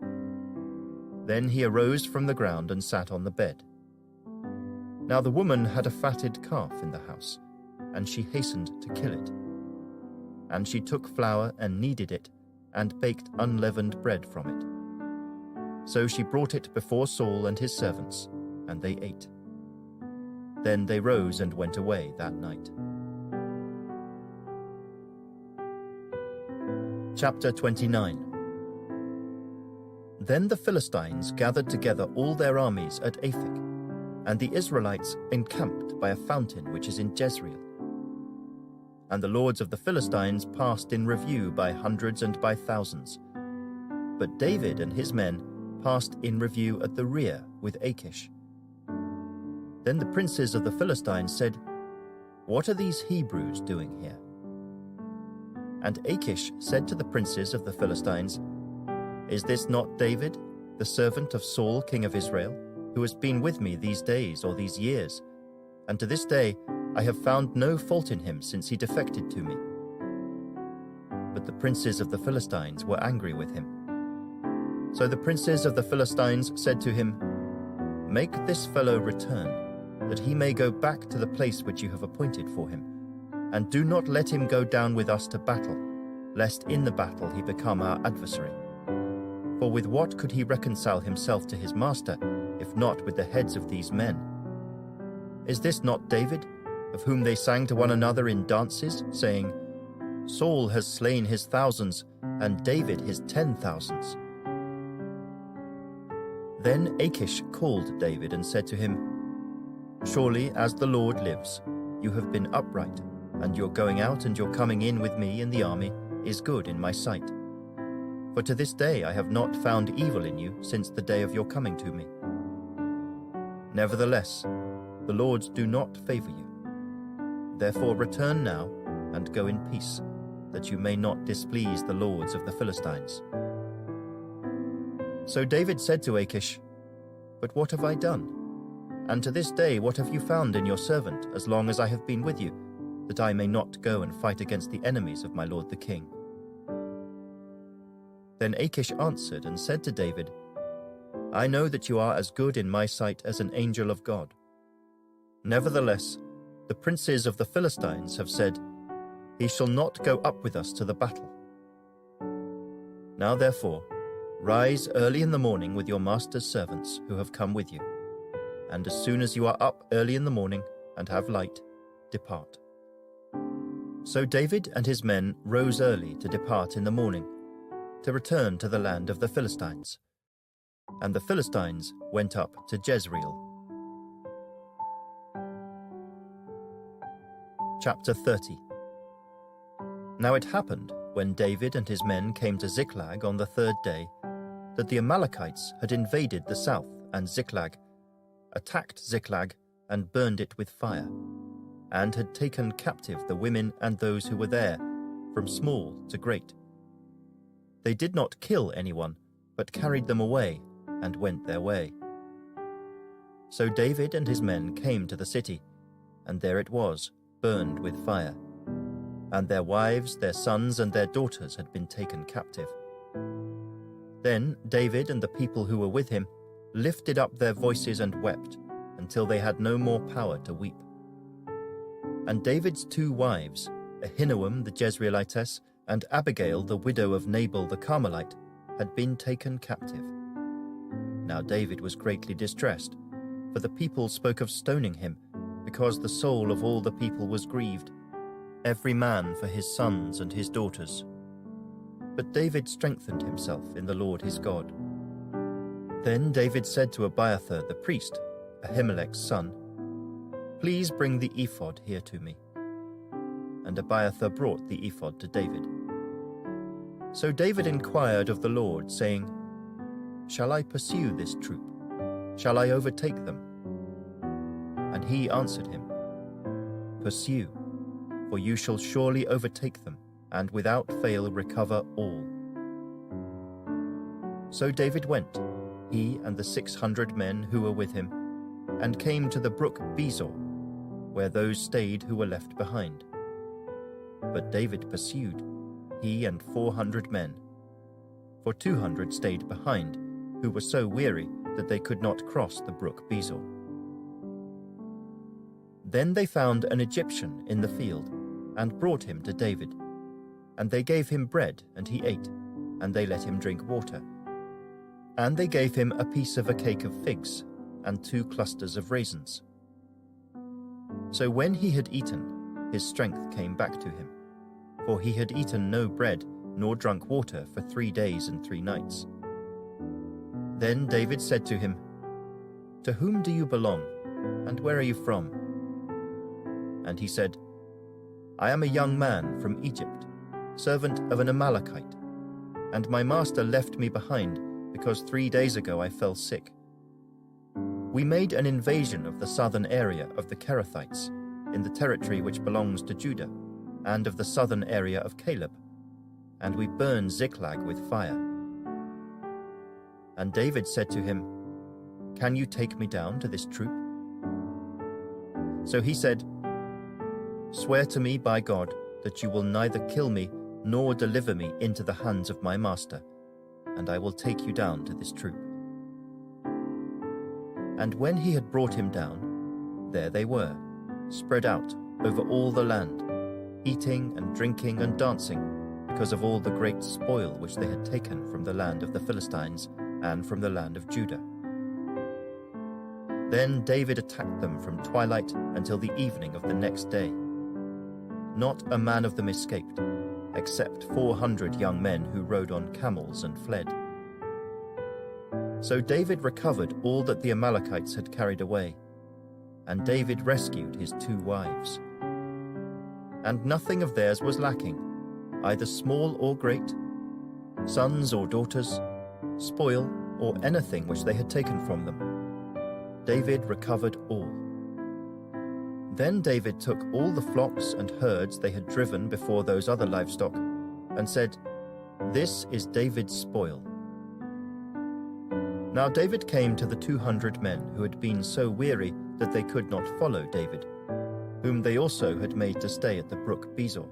Then he arose from the ground and sat on the bed. Now the woman had a fatted calf in the house, and she hastened to kill it. And she took flour and kneaded it, and baked unleavened bread from it. So she brought it before Saul and his servants, and they ate. Then they rose and went away that night. Chapter 29. Then the Philistines gathered together all their armies at Aphek, and the Israelites encamped by a fountain which is in Jezreel. And the lords of the Philistines passed in review by hundreds and by thousands. But David and his men passed in review at the rear with Achish. Then the princes of the Philistines said, "What are these Hebrews doing here?" And Achish said to the princes of the Philistines, "Is this not David, the servant of Saul king of Israel, who has been with me these days or these years? And to this day I have found no fault in him since he defected to me." But the princes of the Philistines were angry with him. So the princes of the Philistines said to him, "Make this fellow return, that he may go back to the place which you have appointed for him, and do not let him go down with us to battle, lest in the battle he become our adversary. For with what could he reconcile himself to his master, if not with the heads of these men? Is this not David, of whom they sang to one another in dances, saying, 'Saul has slain his thousands, and David his 10,000s. Then Achish called David and said to him, "Surely, as the Lord lives, you have been upright, and your going out and your coming in with me in the army is good in my sight. For to this day I have not found evil in you since the day of your coming to me. Nevertheless, the lords do not favor you. Therefore return now and go in peace, that you may not displease the lords of the Philistines." So David said to Achish, "But what have I done? And to this day what have you found in your servant, as long as I have been with you, that I may not go and fight against the enemies of my lord the king?" Then Achish answered and said to David, "I know that you are as good in my sight as an angel of God. Nevertheless, the princes of the Philistines have said, 'He shall not go up with us to the battle.' Now therefore, rise early in the morning with your master's servants who have come with you, and as soon as you are up early in the morning and have light, depart." So David and his men rose early to depart in the morning, to return to the land of the Philistines. And the Philistines went up to Jezreel. Chapter 30. Now it happened, when David and his men came to Ziklag on the third day, that the Amalekites had invaded the south and Ziklag, attacked Ziklag and burned it with fire, and had taken captive the women and those who were there, from small to great. They did not kill anyone, but carried them away and went their way. So David and his men came to the city, and there it was, burned with fire, and their wives, their sons, and their daughters had been taken captive. Then David and the people who were with him lifted up their voices and wept until they had no more power to weep. And David's 2 wives, Ahinoam the Jezreelitess and Abigail the widow of Nabal the Carmelite, had been taken captive. Now David was greatly distressed, for the people spoke of stoning him, because the soul of all the people was grieved, every man for his sons and his daughters. But David strengthened himself in the Lord his God. Then David said to Abiathar the priest, Ahimelech's son, "Please bring the ephod here to me." And Abiathar brought the ephod to David. So David inquired of the Lord, saying, "Shall I pursue this troop? Shall I overtake them?" And he answered him, "Pursue, for you shall surely overtake them, and without fail recover all." So David went, he and the 600 men who were with him, and came to the brook Besor, where those stayed who were left behind. But David pursued, he and 400 men. For 200 stayed behind, who were so weary that they could not cross the brook Besor. Then they found an Egyptian in the field, and brought him to David. And they gave him bread, and he ate, and they let him drink water. And they gave him a piece of a cake of figs, and 2 clusters of raisins. So when he had eaten, his strength came back to him, for he had eaten no bread, nor drunk water for 3 days and 3 nights. Then David said to him, "To whom do you belong, and where are you from?" And he said, "I am a young man from Egypt, servant of an Amalekite, and my master left me behind because 3 days ago I fell sick. We made an invasion of the southern area of the Kerethites, in the territory which belongs to Judah, and of the southern area of Caleb, and we burned Ziklag with fire." And David said to him, "Can you take me down to this troop?" So he said, "Swear to me by God that you will neither kill me nor deliver me into the hands of my master, and I will take you down to this troop." And when he had brought him down, there they were, spread out over all the land, eating and drinking and dancing, because of all the great spoil which they had taken from the land of the Philistines and from the land of Judah. Then David attacked them from twilight until the evening of the next day. Not a man of them escaped, except 400 young men who rode on camels and fled. So David recovered all that the Amalekites had carried away, and David rescued his 2 wives. And nothing of theirs was lacking, either small or great, sons or daughters, spoil, or anything which they had taken from them. David recovered all. Then David took all the flocks and herds they had driven before those other livestock, and said, "This is David's spoil." Now David came to the 200 men who had been so weary that they could not follow David, whom they also had made to stay at the brook Besor.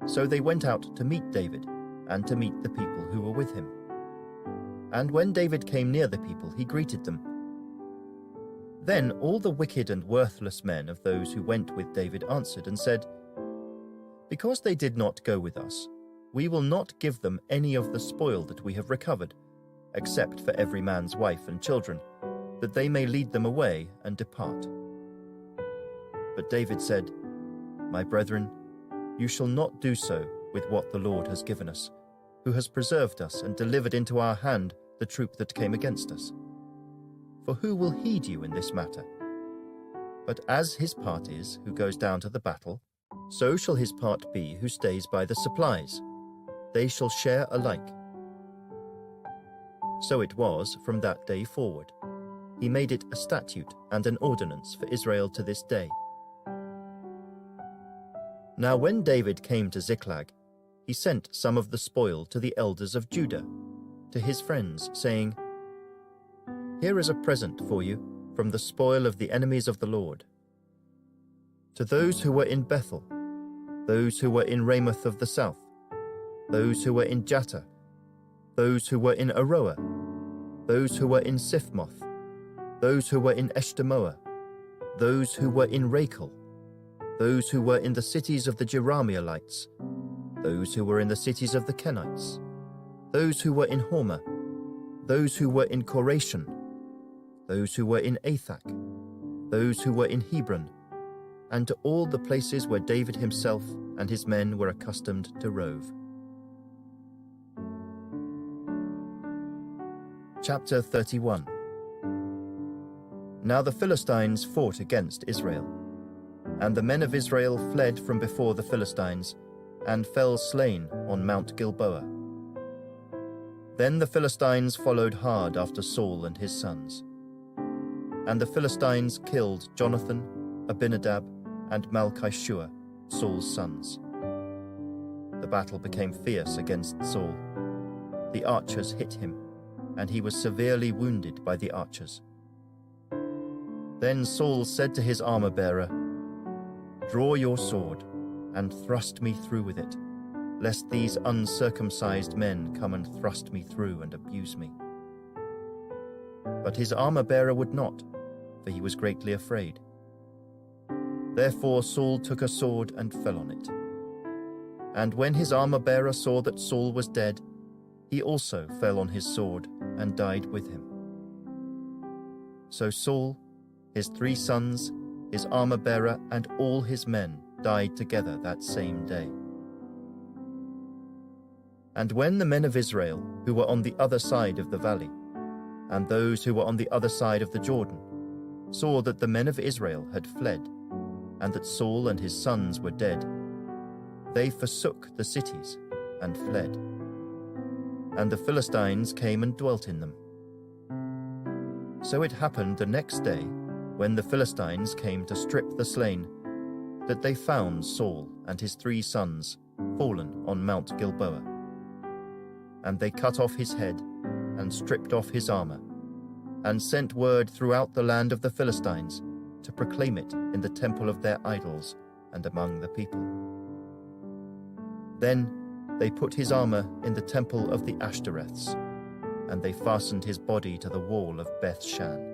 So they went out to meet David, and to meet the people who were with him. And when David came near the people, he greeted them. Then all the wicked and worthless men of those who went with David answered and said, "Because they did not go with us, we will not give them any of the spoil that we have recovered, except for every man's wife and children, that they may lead them away and depart." But David said, "My brethren, you shall not do so with what the Lord has given us, who has preserved us and delivered into our hand the troop that came against us. For who will heed you in this matter? But as his part is who goes down to the battle, so shall his part be who stays by the supplies. They shall share alike." So it was from that day forward. He made it a statute and an ordinance for Israel to this day. Now when David came to Ziklag, he sent some of the spoil to the elders of Judah, to his friends, saying, "Here is a present for you from the spoil of the enemies of the Lord." To those who were in Bethel, those who were in Ramoth of the south, those who were in Jattah, those who were in Aroer, those who were in Siphmoth, those who were in Eshtemoa, those who were in Rachel, those who were in the cities of the Jerahmeelites, those who were in the cities of the Kenites, those who were in Hormah, those who were in Korashan, those who were in Athak, those who were in Hebron, and to all the places where David himself and his men were accustomed to rove. Chapter 31. Now the Philistines fought against Israel, and the men of Israel fled from before the Philistines, and fell slain on Mount Gilboa. Then the Philistines followed hard after Saul and his sons. And the Philistines killed Jonathan, Abinadab, and Malchishua, Saul's sons. The battle became fierce against Saul. The archers hit him, and he was severely wounded by the archers. Then Saul said to his armor-bearer, "Draw your sword, and thrust me through with it, lest these uncircumcised men come and thrust me through and abuse me." But his armor-bearer would not, for he was greatly afraid. Therefore Saul took a sword and fell on it. And when his armor-bearer saw that Saul was dead, he also fell on his sword and died with him. So Saul, his 3 sons, his armor-bearer, and all his men died together that same day. And when the men of Israel, who were on the other side of the valley, and those who were on the other side of the Jordan, saw that the men of Israel had fled, and that Saul and his sons were dead, they forsook the cities and fled. And the Philistines came and dwelt in them. So it happened the next day, when the Philistines came to strip the slain, that they found Saul and his 3 sons fallen on Mount Gilboa. And they cut off his head and stripped off his armor, and sent word throughout the land of the Philistines to proclaim it in the temple of their idols and among the people. Then they put his armor in the temple of the Ashtoreths, and they fastened his body to the wall of Beth-shan.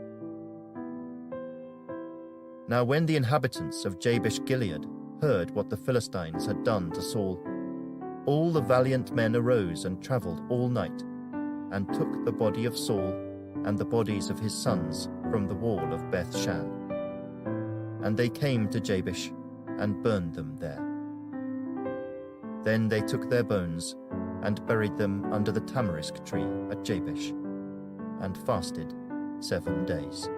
Now when the inhabitants of Jabesh-Gilead heard what the Philistines had done to Saul, all the valiant men arose and travelled all night, and took the body of Saul and the bodies of his sons from the wall of Beth-shan. And they came to Jabesh and burned them there. Then they took their bones and buried them under the tamarisk tree at Jabesh, and fasted 7 days.